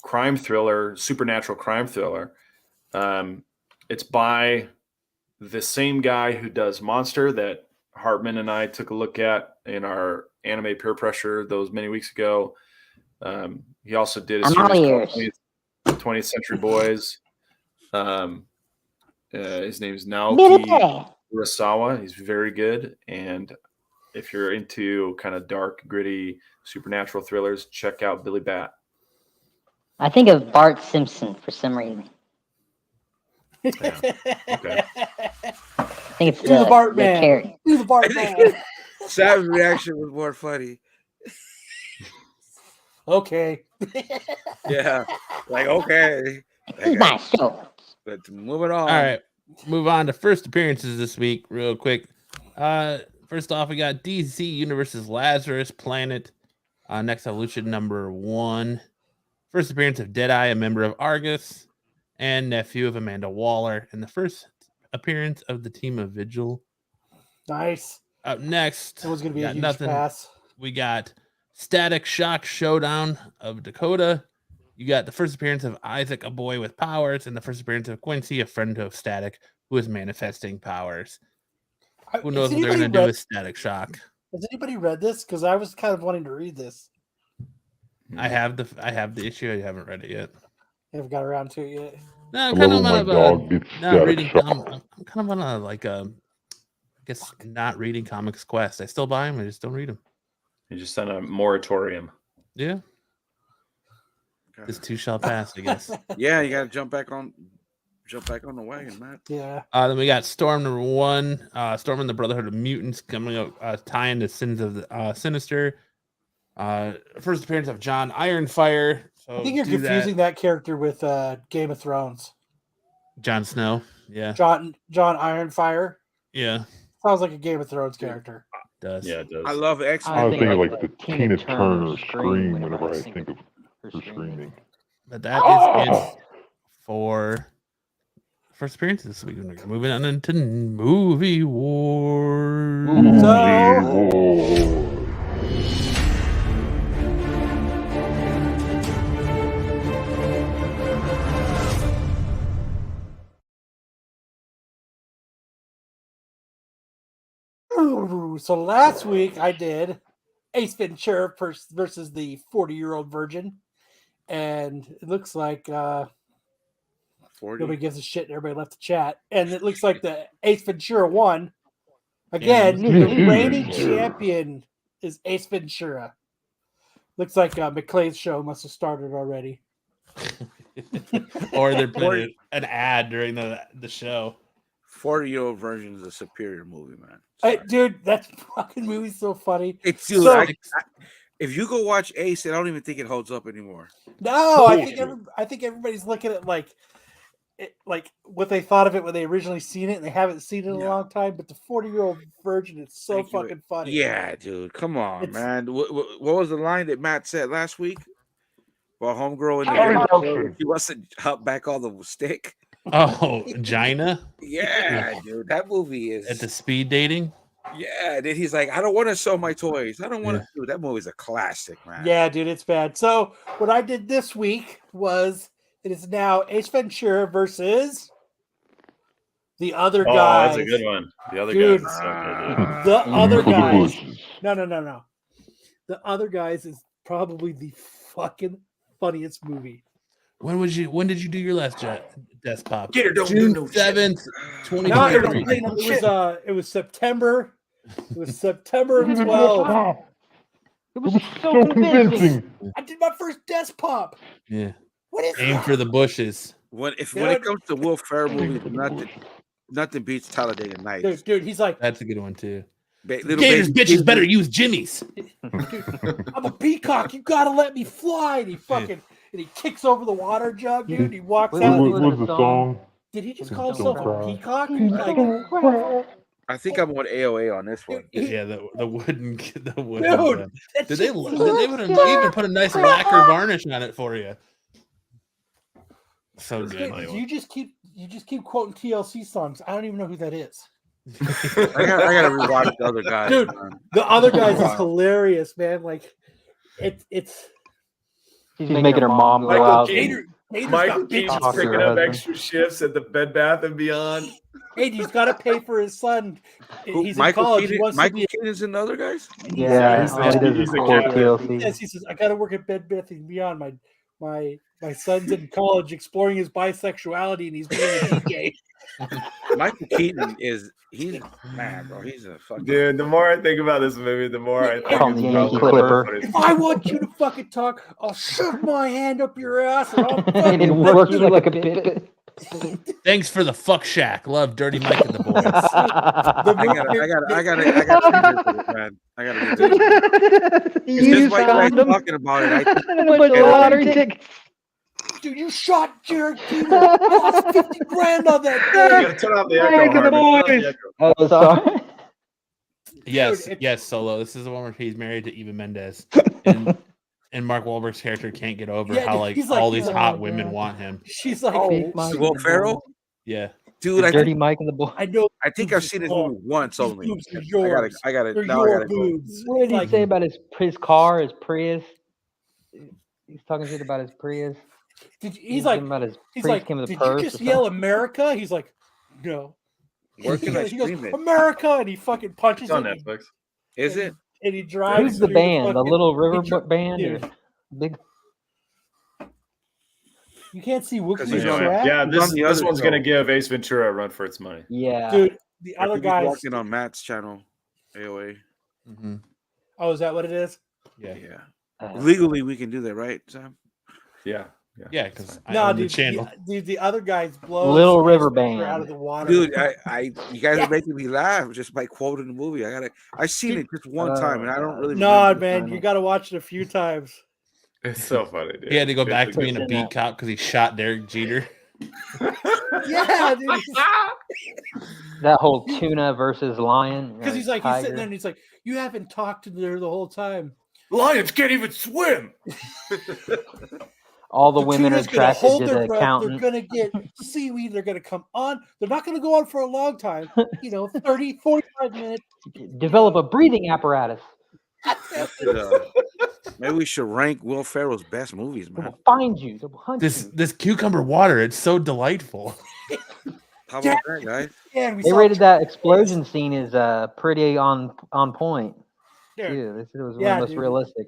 crime thriller, supernatural crime thriller. It's by the same guy who does Monster that Hartman and I took a look at in our anime Peer Pressure those many weeks ago. He also did a I'm all series called ears. 20th Century Boys. His name is Minute Naoki day. Urasawa. He's very good. And if you're into kind of dark, gritty, supernatural thrillers, check out Billy Bat. I think of Bart Simpson for some reason. Yeah. Okay. I think it's Do the Bart the man. character. Do the Bart man. Sam's reaction was more funny. Okay. Yeah. Like, okay. He's my show. But moving on. All right. Move on to first appearances this week, real quick. First off, we got DC Universe's Lazarus Planet, Next Evolution #1. First appearance of Deadeye, a member of Argus, and nephew of Amanda Waller, and the first appearance of the team of Vigil. Nice. Up next, That was going to be a got huge pass. We got Static Shock Showdown of Dakota. You got the first appearance of Isaac, a boy with powers, and the first appearance of Quincy, a friend of Static, who is manifesting powers. Who knows what they're going to do with Static Shock? Has anybody read this? Because I was kind of wanting to read this. I have the issue. I haven't read it yet. I haven't got around to it yet. No, I'm kind of not reading. I'm kind of on a I guess not reading Comics Quest. I still buy them. I just don't read them. You just on a moratorium. Yeah. This too shall pass, I guess. Yeah, you gotta jump back on the wagon, Matt. Yeah. Then we got Storm #1, Storm and the Brotherhood of Mutants coming up, tying the Sins of the Sinister. First appearance of John Ironfire. So I think you're confusing that character with Game of Thrones. Jon Snow. Yeah. John Ironfire. Yeah. Sounds like a Game of Thrones character. Does. Yeah, it does. I love X-Men. I was thinking like the Tina Turner scream whenever I think of her screaming. But that is it for first appearance this week. We're moving on into Movie Wars. So last week I did Ace Ventura versus the 40-year-old virgin, and it looks like 40. nobody gives a shit and everybody left the chat. And it looks like the Ace Ventura won. Again, the reigning champion is Ace Ventura. Looks like McClay's show must have started already. Or they're playing an ad during the show. 40-year-old version is a superior movie, man. Hey, dude, that fucking movie's so funny. If you go watch Ace, I don't even think it holds up anymore. No, I think everybody's looking at like what they thought of it when they originally seen it, and they haven't seen it in a long time. But the 40-year-old virgin is so fucking funny. Yeah, dude, come on, man. What was the line that Matt said last week? Well, homegirl in the he wants to hop back on the stick. Oh, Gina? Yeah, dude, that movie is at the speed dating. Yeah, then he's like, I don't want to sell my toys. I don't want to do that. Movie's a classic, man. Yeah, dude, it's bad. So what I did this week was it is now Ace Ventura versus the other guys. Oh, that's a good one. The other dude, guys. So the other guys. No. The other guys is probably the fucking funniest movie. When did you do your last desk pop? Get her, don't June do no 7th, 2023. No, it was September. It was September of 12. It was so convincing. I did my first desk pop. Yeah. What is Aim that? for the bushes. When it comes to Will Ferrell movies, nothing beats Talladega Nights. Dude, he's like, that's a good one too. Gators bitches better use Jimmy's. Dude, I'm a peacock. You gotta let me fly. And he fucking and he kicks over the water jug, dude. He walks out. What was the song? Did he just call himself a peacock? I think I'm on AOA on this one. Yeah, the wooden. Dude, did they even put a nice lacquer varnish on it for you? So good. You just keep quoting TLC songs. I don't even know who that is. I gotta rewatch the other guys. Dude, the other guys is hilarious, man. Like it's She's making her mom go out and Tater's Michael got Keaton's bitches. picking up extra shifts at the Bed Bath and Beyond. Hey, he's got to pay for his son. He's in college. He wants Michael to be. Keaton's in the other guys. Yeah, all he does is quote TLC. He says, I got to work at Bed Bath and Beyond. My son's in college exploring his bisexuality, and he's being a DJ. Michael Keaton he's mad, bro. He's a fucking dude. The more I think about this movie, the more I think Call it's him the probably Yankee Clipper. If I want you to fucking talk, I'll shove my hand up your ass and I'll And fucking work you like a bit. Thanks for the fuck shack. Love Dirty Mike and the boys. I gotta man. I gotta do this. It's just like you guys talking about it. I bunch of lottery tickets. Dude, you shot Jared Keaton. You lost 50 grand on that You thing. gotta turn off the echo. Harvey. Turn off the echo. Oh, sorry. Yes, yes, Solo. This is the one where he's married to Eva Mendes. And Mark Wahlberg's character can't get over how he's all he's these hot women want him. She's like, Will Ferrell? Yeah. Dude, Dirty Mike and the boy. I know. I think I've seen this movie once only. I gotta. They're Now I your gotta go. boobs. What did he say about his car, his Prius? He's talking shit about his Prius. He's like, came with a did purse you just or yell something?" America? He's like, no. Where can I He goes, stream it? America, and he fucking punches It's on it. Netflix. Is it? And he drives. Who's the through band? The fucking- Little River he dri- Band? Dude, Or big. you can't see Wookiee's Anyway, track. yeah, He's on the this other one's show. gonna give Ace Ventura a run for its money. Yeah. Dude, the I other think he's guys. walking on Matt's channel. AOA. Mm-hmm. Oh, is that what it is? Yeah. Yeah. Legally, we can do that, right, Sam? Yeah. Yeah, because I No, own the dude, channel. the other guys blow Little River out Band. of the water. Dude, you guys are making me laugh just by quoting the movie. I've seen it just one time, and I don't really. Nah, remember. man, you got to watch it a few times. It's so funny, dude. He had to go back to It's being a beat cop because he shot Derek Jeter. Yeah, dude. That whole tuna versus lion. Because he's tiger. sitting there and he's like, you haven't talked to her the whole time. Lions can't even swim. All the women are tuna's gonna attracted hold to their the breath. accountant. They're going to get seaweed. They're going to come on. They're not going to go on for a long time. 30, 45 minutes. Develop a breathing apparatus. Maybe we should rank Will Ferrell's best movies, man. They'll find you. They'll hunt you. This cucumber water, it's so delightful. How about that, guys? Yeah, and we They saw rated that explosion scene as pretty on point. Dude. Yeah, they said it was one Yeah, of the most dude. realistic.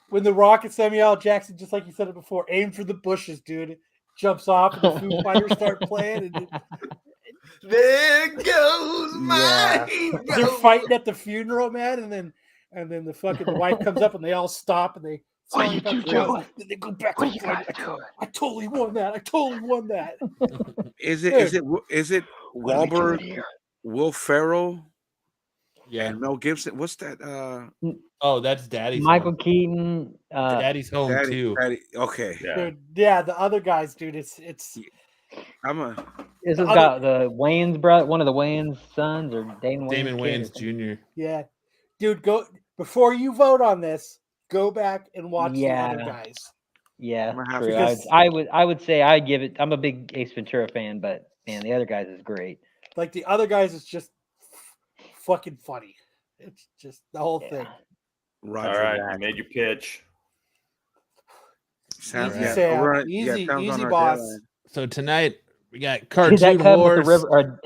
when the Rock and Samuel L. Jackson, just like you said it before, aim for the bushes, dude. Jumps off and the Foo Fighters start playing. And there goes my they're fighting at the funeral, man, and then the wife comes up and they all stop and they What are you two doing? Then they go back. What to you the guys fight. doing? I totally won that. I totally won that. Is it What are we doing Wahlberg, here? Will Ferrell, Yeah. and Mel Gibson? What's that? Oh, that's Daddy's Michael home. Keaton. Daddy's home too. Okay. Dude, yeah, the other guys, dude. It's This has other- got the Wayans brother, one of the Wayans sons, or Damon Damon Wayans Wayans Jr. yeah, dude. Go before you vote on this. Go back and watch the other Yeah. guys. Yeah, I'm gonna have true. to- I would say I'd give it. I'm a big Ace Ventura fan, but man, the other guys is great. Like the other guys is just fucking funny. It's just the whole thing. Roger All right, that. you made your pitch. Sounds Easy, yeah, Sam. we're on- Easy, sounds on easy, our boss. deadline. So tonight we got Did Cartoon that come Wars. with the river? Or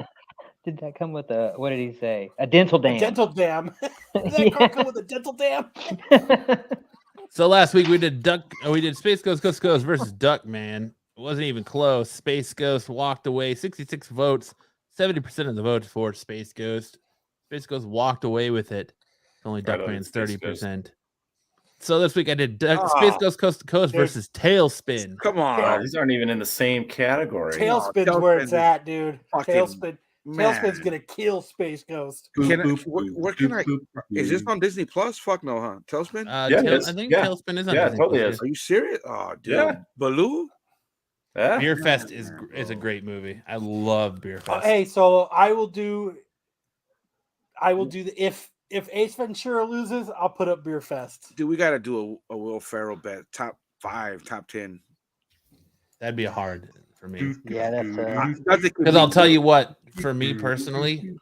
did that come with a? What did he say? A dental dam. A dental dam. Does that Yeah. come with a dental dam? So last week we did Space Ghost Ghost Ghost versus Duckman. It wasn't even close. Space Ghost walked away. 66 votes. 70% of the votes for Space Ghost. Space Ghost walked away with it. Only Right on, Duckman's Space 30%. So this week I did Space Ghost Coast to Coast There's- versus Tailspin. Come Oh, on. these aren't even in the same category. Tailspin's where it's Tailspin at, dude. fucking Tailspin. Tailspin's man. gonna kill Space Ghost. Where can I? Is this on Disney Plus? Fuck no, huh? Tailspin? Yeah, it is. I think Yeah. Tailspin is on Yeah, Disney totally Plus, is. Are you serious? Oh, dude. Yeah. Baloo? Yeah. Beer Fest is a great movie. I love Beer Fest. Hey, so I will do the if Ace Ventura loses, I'll put up Beer Fest. Dude, we got to do a Will Ferrell bet. Top 5, top 10. That'd be hard for me. Yeah, that's Because I'll tell you what, for me personally,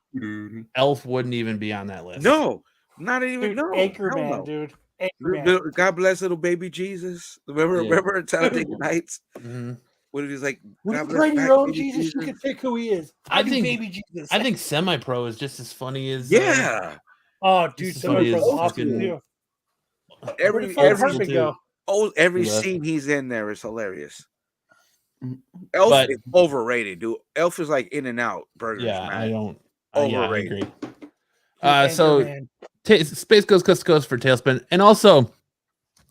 Elf wouldn't even be on that list. No, not even. Dude, No, hell Anchorman, no. dude. Anchorman. God bless little baby Jesus. Remember Talladega Nights? Mhm. When he's like, When God you bless train your back own baby Jesus, you can pick who he is. I do think baby Jesus. I think Semi-Pro is just as funny as Yeah. Oh, dude, just as funny Semi-Pro's as awesome fucking too. Where the Every fuck Hartman go? every He left. scene he's in there is hilarious. Mm, Elf but- is overrated, dude. Elf is like In and Out burgers, Yeah, man. I don't. Overrated. I agree. Dude, So Anchorman. Space Coast Coast for Tailspin, and also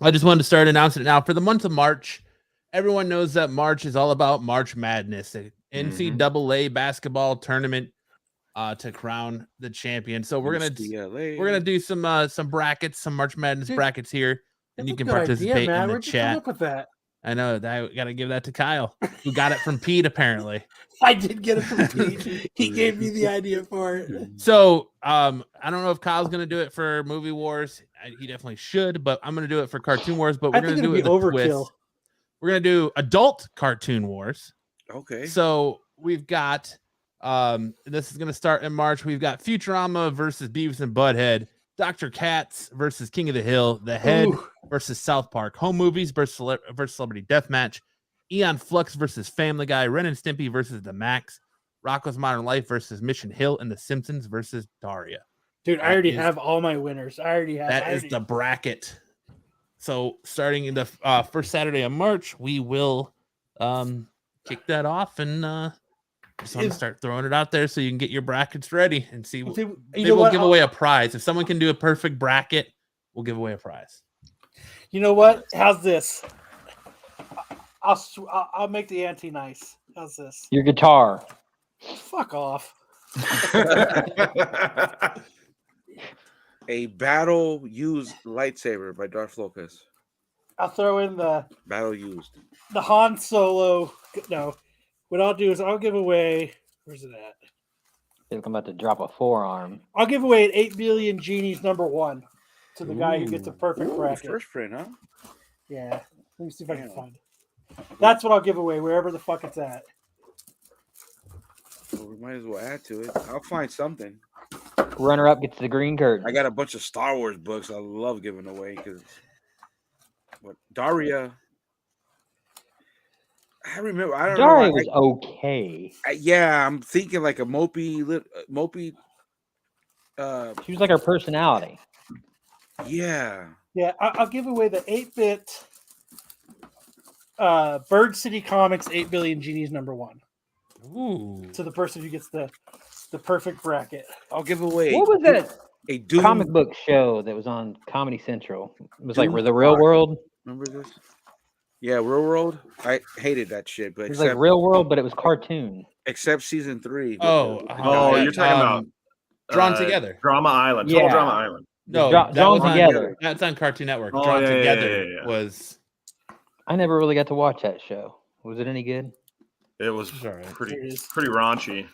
I just wanted to start announcing it now for the month of March. Everyone knows that March is all about March Madness, an NCAA basketball tournament to crown the champion. So we're gonna do some brackets, some March Madness brackets here, and you can Good participate idea, man. in the Where'd you come chat. up with that? I know that I gotta give that to Kyle, who got it from Pete apparently. I did get it from Pete. He gave me the idea for it. So I don't know if Kyle's gonna do it for Movie Wars. He definitely should, but I'm gonna do it for Cartoon Wars. But we're I think gonna do it'll it be with a overkill. twist. We're gonna do Adult Cartoon Wars. Okay. So we've got this is gonna start in March. We've got Futurama versus Beavis and Butthead, Dr. Katz versus King of the Hill, The Head versus South Park, Home Movies versus Celebrity Deathmatch, Eon Flux versus Family Guy, Ren and Stimpy versus The Max, Rocko's Modern Life versus Mission Hill, and The Simpsons versus Daria. Dude, I already have all my winners. That is the bracket. So starting in the first Saturday of March, we will kick that off and just want to start throwing it out there so you can get your brackets ready and see. Maybe we'll give away a prize. If someone can do a perfect bracket, we'll give away a prize. You know what? How's this? I'll make the ante nice. How's this? Your guitar. Fuck off. A battle used lightsaber by Darth Lopez. I'll throw in the Battle used. the Han Solo. No, what I'll do is I'll give away. Where's it at? I feel like I'm about to drop a forearm. I'll give away an 8 billion genies #1 to the guy who gets a perfect bracket. First print, huh? Yeah. Let me see if I can find it. That's what I'll give away wherever the fuck it's at. Well, we might as well add to it. I'll find something. Runner up gets the green curtain. I got a bunch of Star Wars books I love giving away because Daria. I remember. I don't Daria know. was okay. Yeah, I'm thinking like a mopey. She was like her personality. Yeah. Yeah, I'll give away the 8-bit Bird City Comics 8 billion genies #1. Ooh. To the person who gets the perfect bracket. I'll give away. What was that a Doom comic book show that was on Comedy Central? It was like Doom The Real Star. World. Remember this? Yeah, Real World. I hated that shit, but It was like Real World, but it was cartoon. except season 3. Oh, you're talking about Drawn Together. Drama Island. Total Yeah. Drama Island. No, Drawn that was Together. That's on Cartoon Network. Oh, Drawn yeah, Together yeah. was. I never really got to watch that show. Was it any good? It was Sorry. pretty raunchy.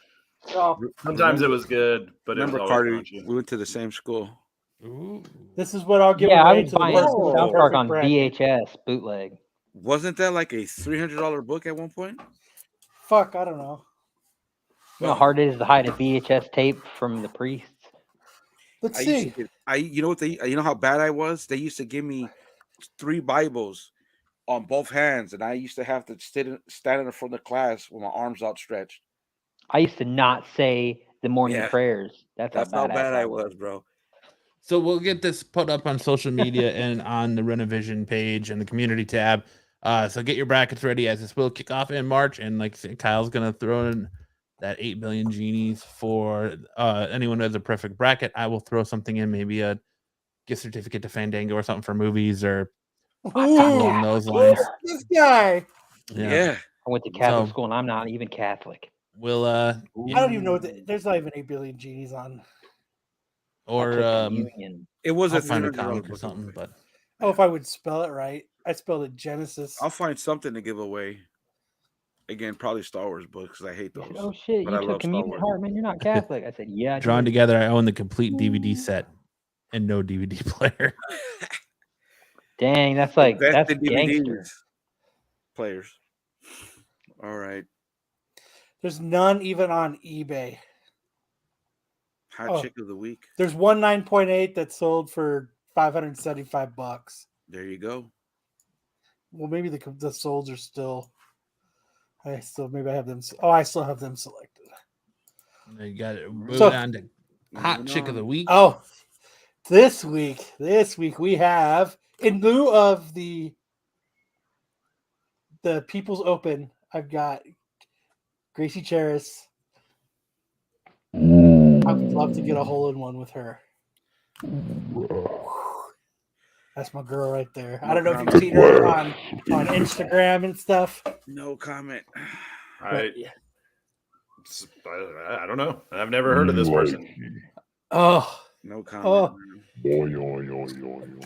Oh, Sometimes it was good, but it was Remember always Carter? raunchy. We went to the same school. Ooh. this is what I'll give Yeah, I away was to the buying person with the South Park perfect on bracket. VHS bootleg. Wasn't that like a $300 book at one point? Fuck, I don't know. You know how hard it is to hide a VHS tape from the priests? Let's I see. used to get, you know what you know how bad I was? They used to give me 3 Bibles on both hands, and I used to have to stand in the front of the class with my arms outstretched. I used to not say the morning Yeah. prayers. That's how how bad I was, bro. So we'll get this put up on social media and on the Renovision page and the community tab. So get your brackets ready as this will kick off in March. And like I said, Kyle's gonna throw in that 8 billion genies for anyone who has a perfect bracket. I will throw something in, maybe a gift certificate to Fandango or something for movies or along those lines. This guy. Yeah. I went to Catholic So- school and I'm not even Catholic. We'll I don't even know there's not even 8 billion genies on. or Communion. It was I'll a find a $300 comic or book. something, but Oh, if I would spell it right. I spelled it Genesis. I'll find something to give away. Again, probably Star Wars books because I hate He those. said, oh shit, but you I took love Star communion, Wars. Hartman. You're not Catholic. I said, yeah. I Drawn did. Together, I own the complete DVD set and no DVD player. Dang, that's like Best that's in gangster. DVDs. Players. All right. There's none even on eBay. Hot Oh. chick of the week. There's one 9.8 that sold for $575. There you go. Well, maybe the souls are still. Maybe I have them. Oh, I still have them selected. You got it. Move So- on to hot chick of the week. Oh, this week we have, in lieu of the People's Open, I've got Gracie Charis. I would love to get a hole-in-one with her. That's my girl right there. I don't know if you've seen her on Instagram and stuff. No comment. I don't know. I've never heard of this person. Oh, no comment. Oh, Boy.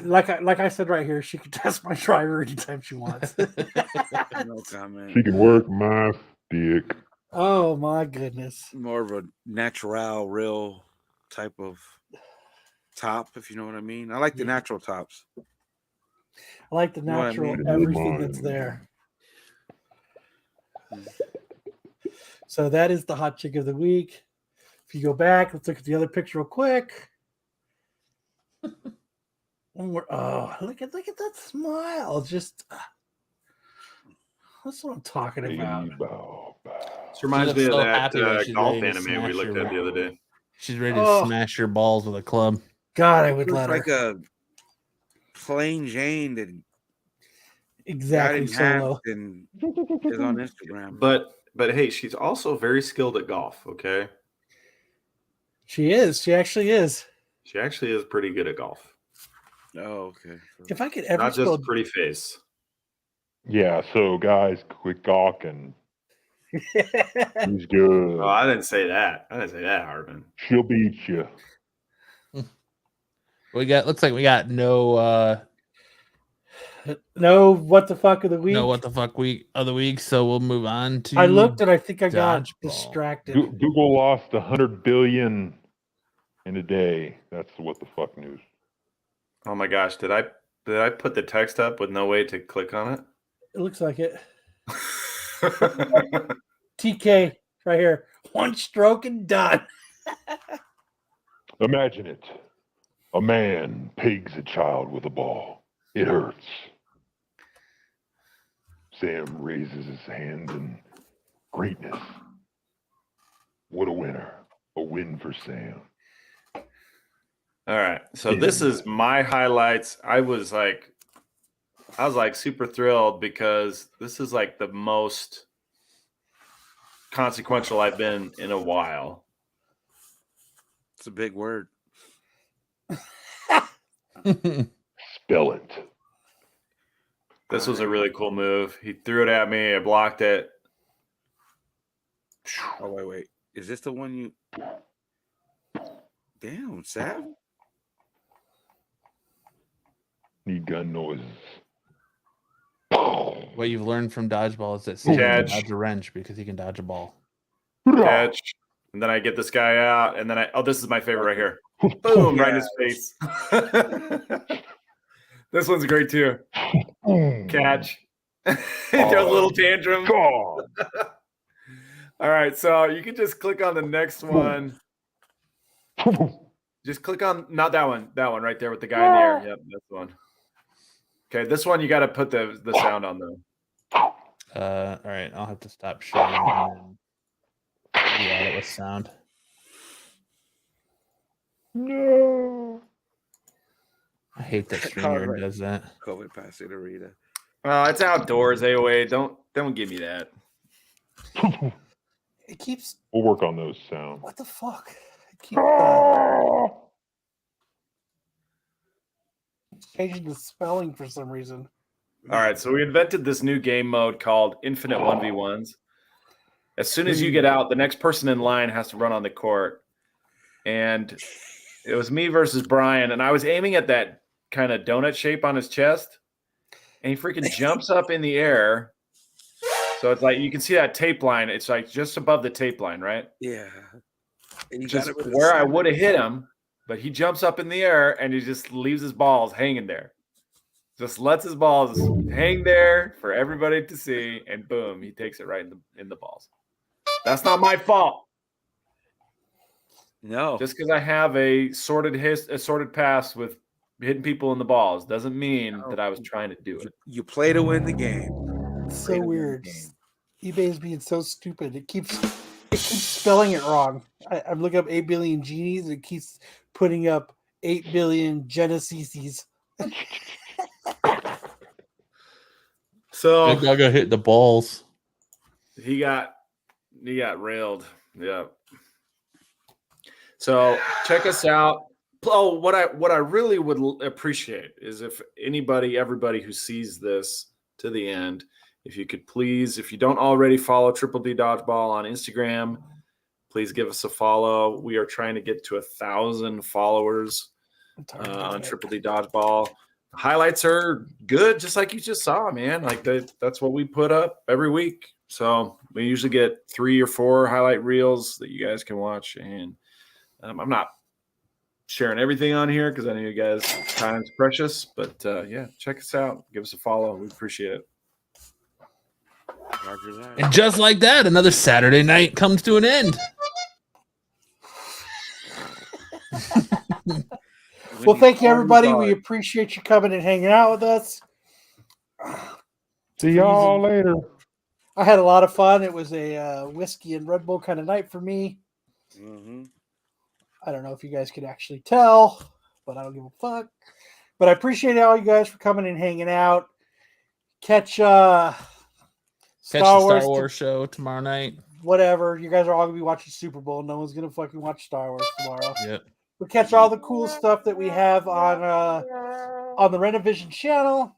like I said right here, she can test my driver anytime she wants. No comment. She can work my dick. Oh my goodness. More of a natural, real type of top, if you know what I mean. I like the natural tops. I like the You know what I natural mean? everything that's there. So that is the hot chick of the week. If you go back, let's look at the other picture real quick. Oh, look at that smile. Just that's what I'm talking about. This reminds me of that golf anime we looked at the other day. She's ready to smash your balls with a club. God, I would Looks let like her. a plain Jane that Exactly, got enhanced Solo. and is on Instagram. But hey, she's also very skilled at golf. Okay, She is. She actually is. she actually is pretty good at golf. Oh, okay. If I could ever Not just spell a pretty face. Yeah, so guys, quit gawking. He's good. Oh, I didn't say that. Hartman. She'll beat you. Looks like we got no no what the fuck of the week. no what the fuck week of the week, so we'll move on to I looked and I think I got Dodgeball. distracted. Google lost 100 billion in a day. That's the what the fuck news. Oh my gosh, did I put the text up with no way to click on it? It looks like it. TK right here. One stroke and done. Imagine it. A man pegs a child with a ball. It hurts. Sam raises his hand in greatness. What a winner. A win for Sam. All right. So this is my highlights. I was like super thrilled because this is like the most consequential I've been in a while. It's a big word. Spell it. This was a really cool move. He threw it at me. I blocked it. Oh, wait. Is this the one you... Damn, Sam. Need gun noises. What you've learned from Dodgeball is that Sam can Catch. dodge a wrench because he can dodge a ball. Catch. And then I get this guy out. And then this is my favorite right here. Boom, right in his face. This one's great too. Catch. Throw a little tantrum. All right, so you can just click on the next one. Just click on not that one right there with the guy in the air. Yep, that's the one. Okay, this one you got to put the sound on though. All right, I'll have to stop sharing and add it with sound. No. I hate that StreamYard does that. COVID passing to Rita. It's outdoors, AOA. Don't give me that. It keeps. We'll work on those sounds. What the fuck? It keeps changing the spelling for some reason. All right, so we invented this new game mode called Infinite 1v1s. As soon as you get out, the next person in line has to run on the court. And it was me versus Brian, and I was aiming at that kind of donut shape on his chest, and he freaking jumps up in the air. So it's like you can see that tape line. It's like just above the tape line, right? Yeah. And you Just got it where I would have hit him, but he jumps up in the air and he just leaves his balls hanging there. Just lets his balls hang there for everybody to see, and boom, he takes it right in the balls. That's not my fault. No. Just because I have a sorted past with hitting people in the balls doesn't mean that I was trying to do it. You play to win the game. It's so weird. eBay is being so stupid. It keeps spelling it wrong. I'm looking up 8 billion genies. And it keeps putting up 8 billion Genesis. So Big dog got hit the balls. He got railed. Yeah. So check us out. Oh, what I really would appreciate is if everybody who sees this to the end, if you could please, if you don't already follow Triple D Dodgeball on Instagram, please give us a follow. We are trying to get to 1,000 followers on Triple D Dodgeball. Highlights are good, just like you just saw, man. Like that's what we put up every week. So we usually get 3 or 4 highlight reels that you guys can watch. And I'm not sharing everything on here because I know you guys' time's precious. But yeah, check us out. Give us a follow. We appreciate it. Roger that. And just like that, another Saturday night comes to an end. Well, thank you, everybody. We appreciate you coming and hanging out with us. See y'all later. I had a lot of fun. It was a whiskey and Red Bull kind of night for me. Mm-hmm. I don't know if you guys could actually tell, but I don't give a fuck. But I appreciate all you guys for coming and hanging out. Catch the Star Wars show tomorrow night. Whatever. You guys are all going to be watching Super Bowl. No one's going to fucking watch Star Wars tomorrow. Yep. We'll catch all the cool stuff that we have on the Renovision channel.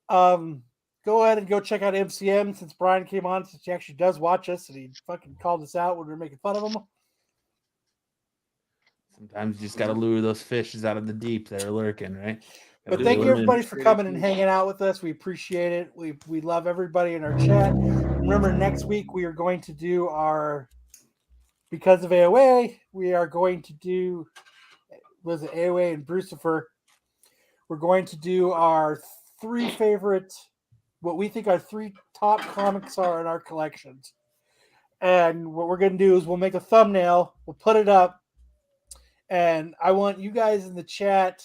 Go ahead and go check out MCM since Brian came on, since he actually does watch us and he fucking called us out when we were making fun of him. Sometimes you just got to lure those fishes out of the deep that are lurking, right? But thank you, everybody, for coming and hanging out with us. We appreciate it. We love everybody in our chat. Remember, next week we are going to do because of AOA, we are going to do, was it AOA and Brucifer? We're going to do our 3 favorite, what we think our 3 top comics are in our collections. And what we're going to do is we'll make a thumbnail, we'll put it up, and I want you guys in the chat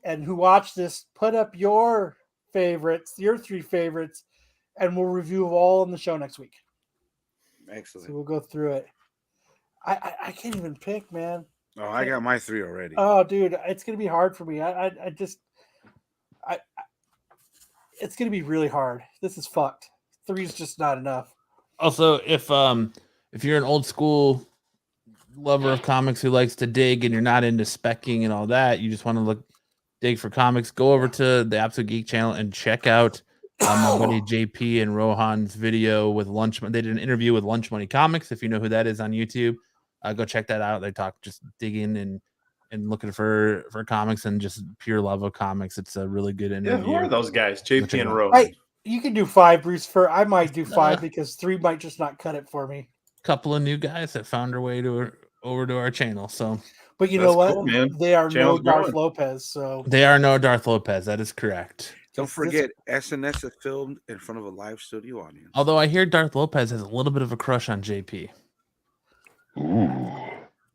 and who watch this, put up your favorites, your 3 favorites, and we'll review them all on the show next week. Excellent. So we'll go through it. I can't even pick, man. Oh, I got my 3 already. Oh, dude, it's gonna be hard for me. It's gonna be really hard. This is fucked. 3 is just not enough. Also, if you're an old school lover of comics who likes to dig and you're not into specking and all that, you just want to dig for comics, go over to the Absolute Geek channel and check out my buddy JP and Rohan's video with Lunch. They did an interview with Lunch Money Comics. If you know who that is on YouTube, go check that out. They talk just digging and looking for comics and just pure love of comics. It's a really good interview. Yeah, who are those guys? JP and Rohan. You can do 5, Bruce. I might do 5 because 3 might just not cut it for me. Couple of new guys that found their way over to our channel. So, but you know what? Cool, man. They are no Darth Lopez. So they are no Darth Lopez. That is correct. Don't forget, SNS is filmed in front of a live studio audience. Although I hear Darth Lopez has a little bit of a crush on JP. Ooh.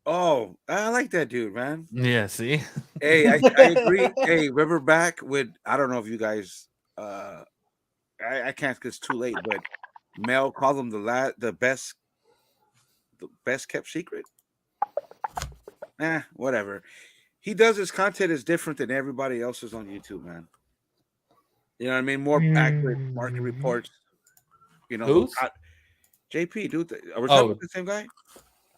Oh, I like that dude, man. Yeah, see? Hey, I agree. Hey, remember back when, I don't know if you guys, I can't because it's too late, but Mel called him the best kept secret. Whatever. He does his content is different than everybody else's on YouTube, man. You know what I mean? More accurate market reports. You know, who's JP, dude? Are we talking about the same guy?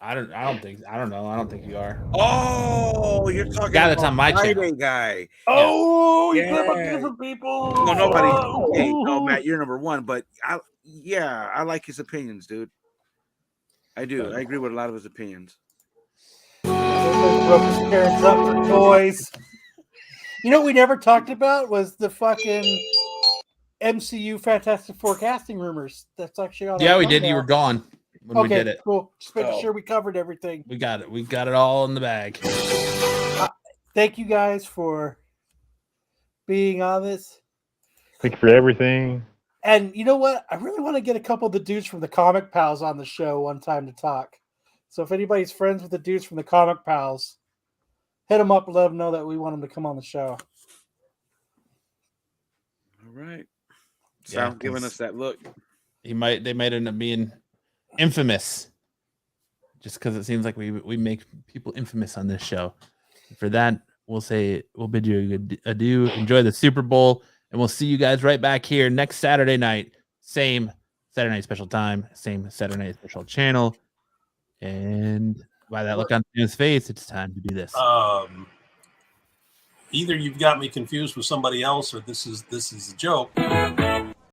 I don't know. I don't think you are. Oh, you're talking guy that's on my channel. Guy. Oh, yeah. You about different people. No, nobody. Hey, no, Matt, you're number 1. But I like his opinions, dude. I do. I agree with a lot of his opinions. Broke his parents up for toys. You know what we never talked about was the fucking MCU Fantastic Four casting rumors. That's actually on. Yeah, we did. You were gone when we did it. Cool. Just making sure we covered everything. We got it. We got it all in the bag. Thank you guys for being on this. Thank you for everything. And you know what? I really want to get a couple of the dudes from the Comic Pals on the show one time to talk. So if anybody's friends with the dudes from the Comic Pals, hit them up and let them know that we want them to come on the show. All right. Yeah, Sal giving us that look. They might end up being infamous, just because it seems like we make people infamous on this show. For that, we'll bid you a good adieu. Enjoy the Super Bowl, and we'll see you guys right back here next Saturday night. Same Saturday night special time, same Saturday night special channel. And by that look on his face, it's time to do this. Either you've got me confused with somebody else, or this is a joke.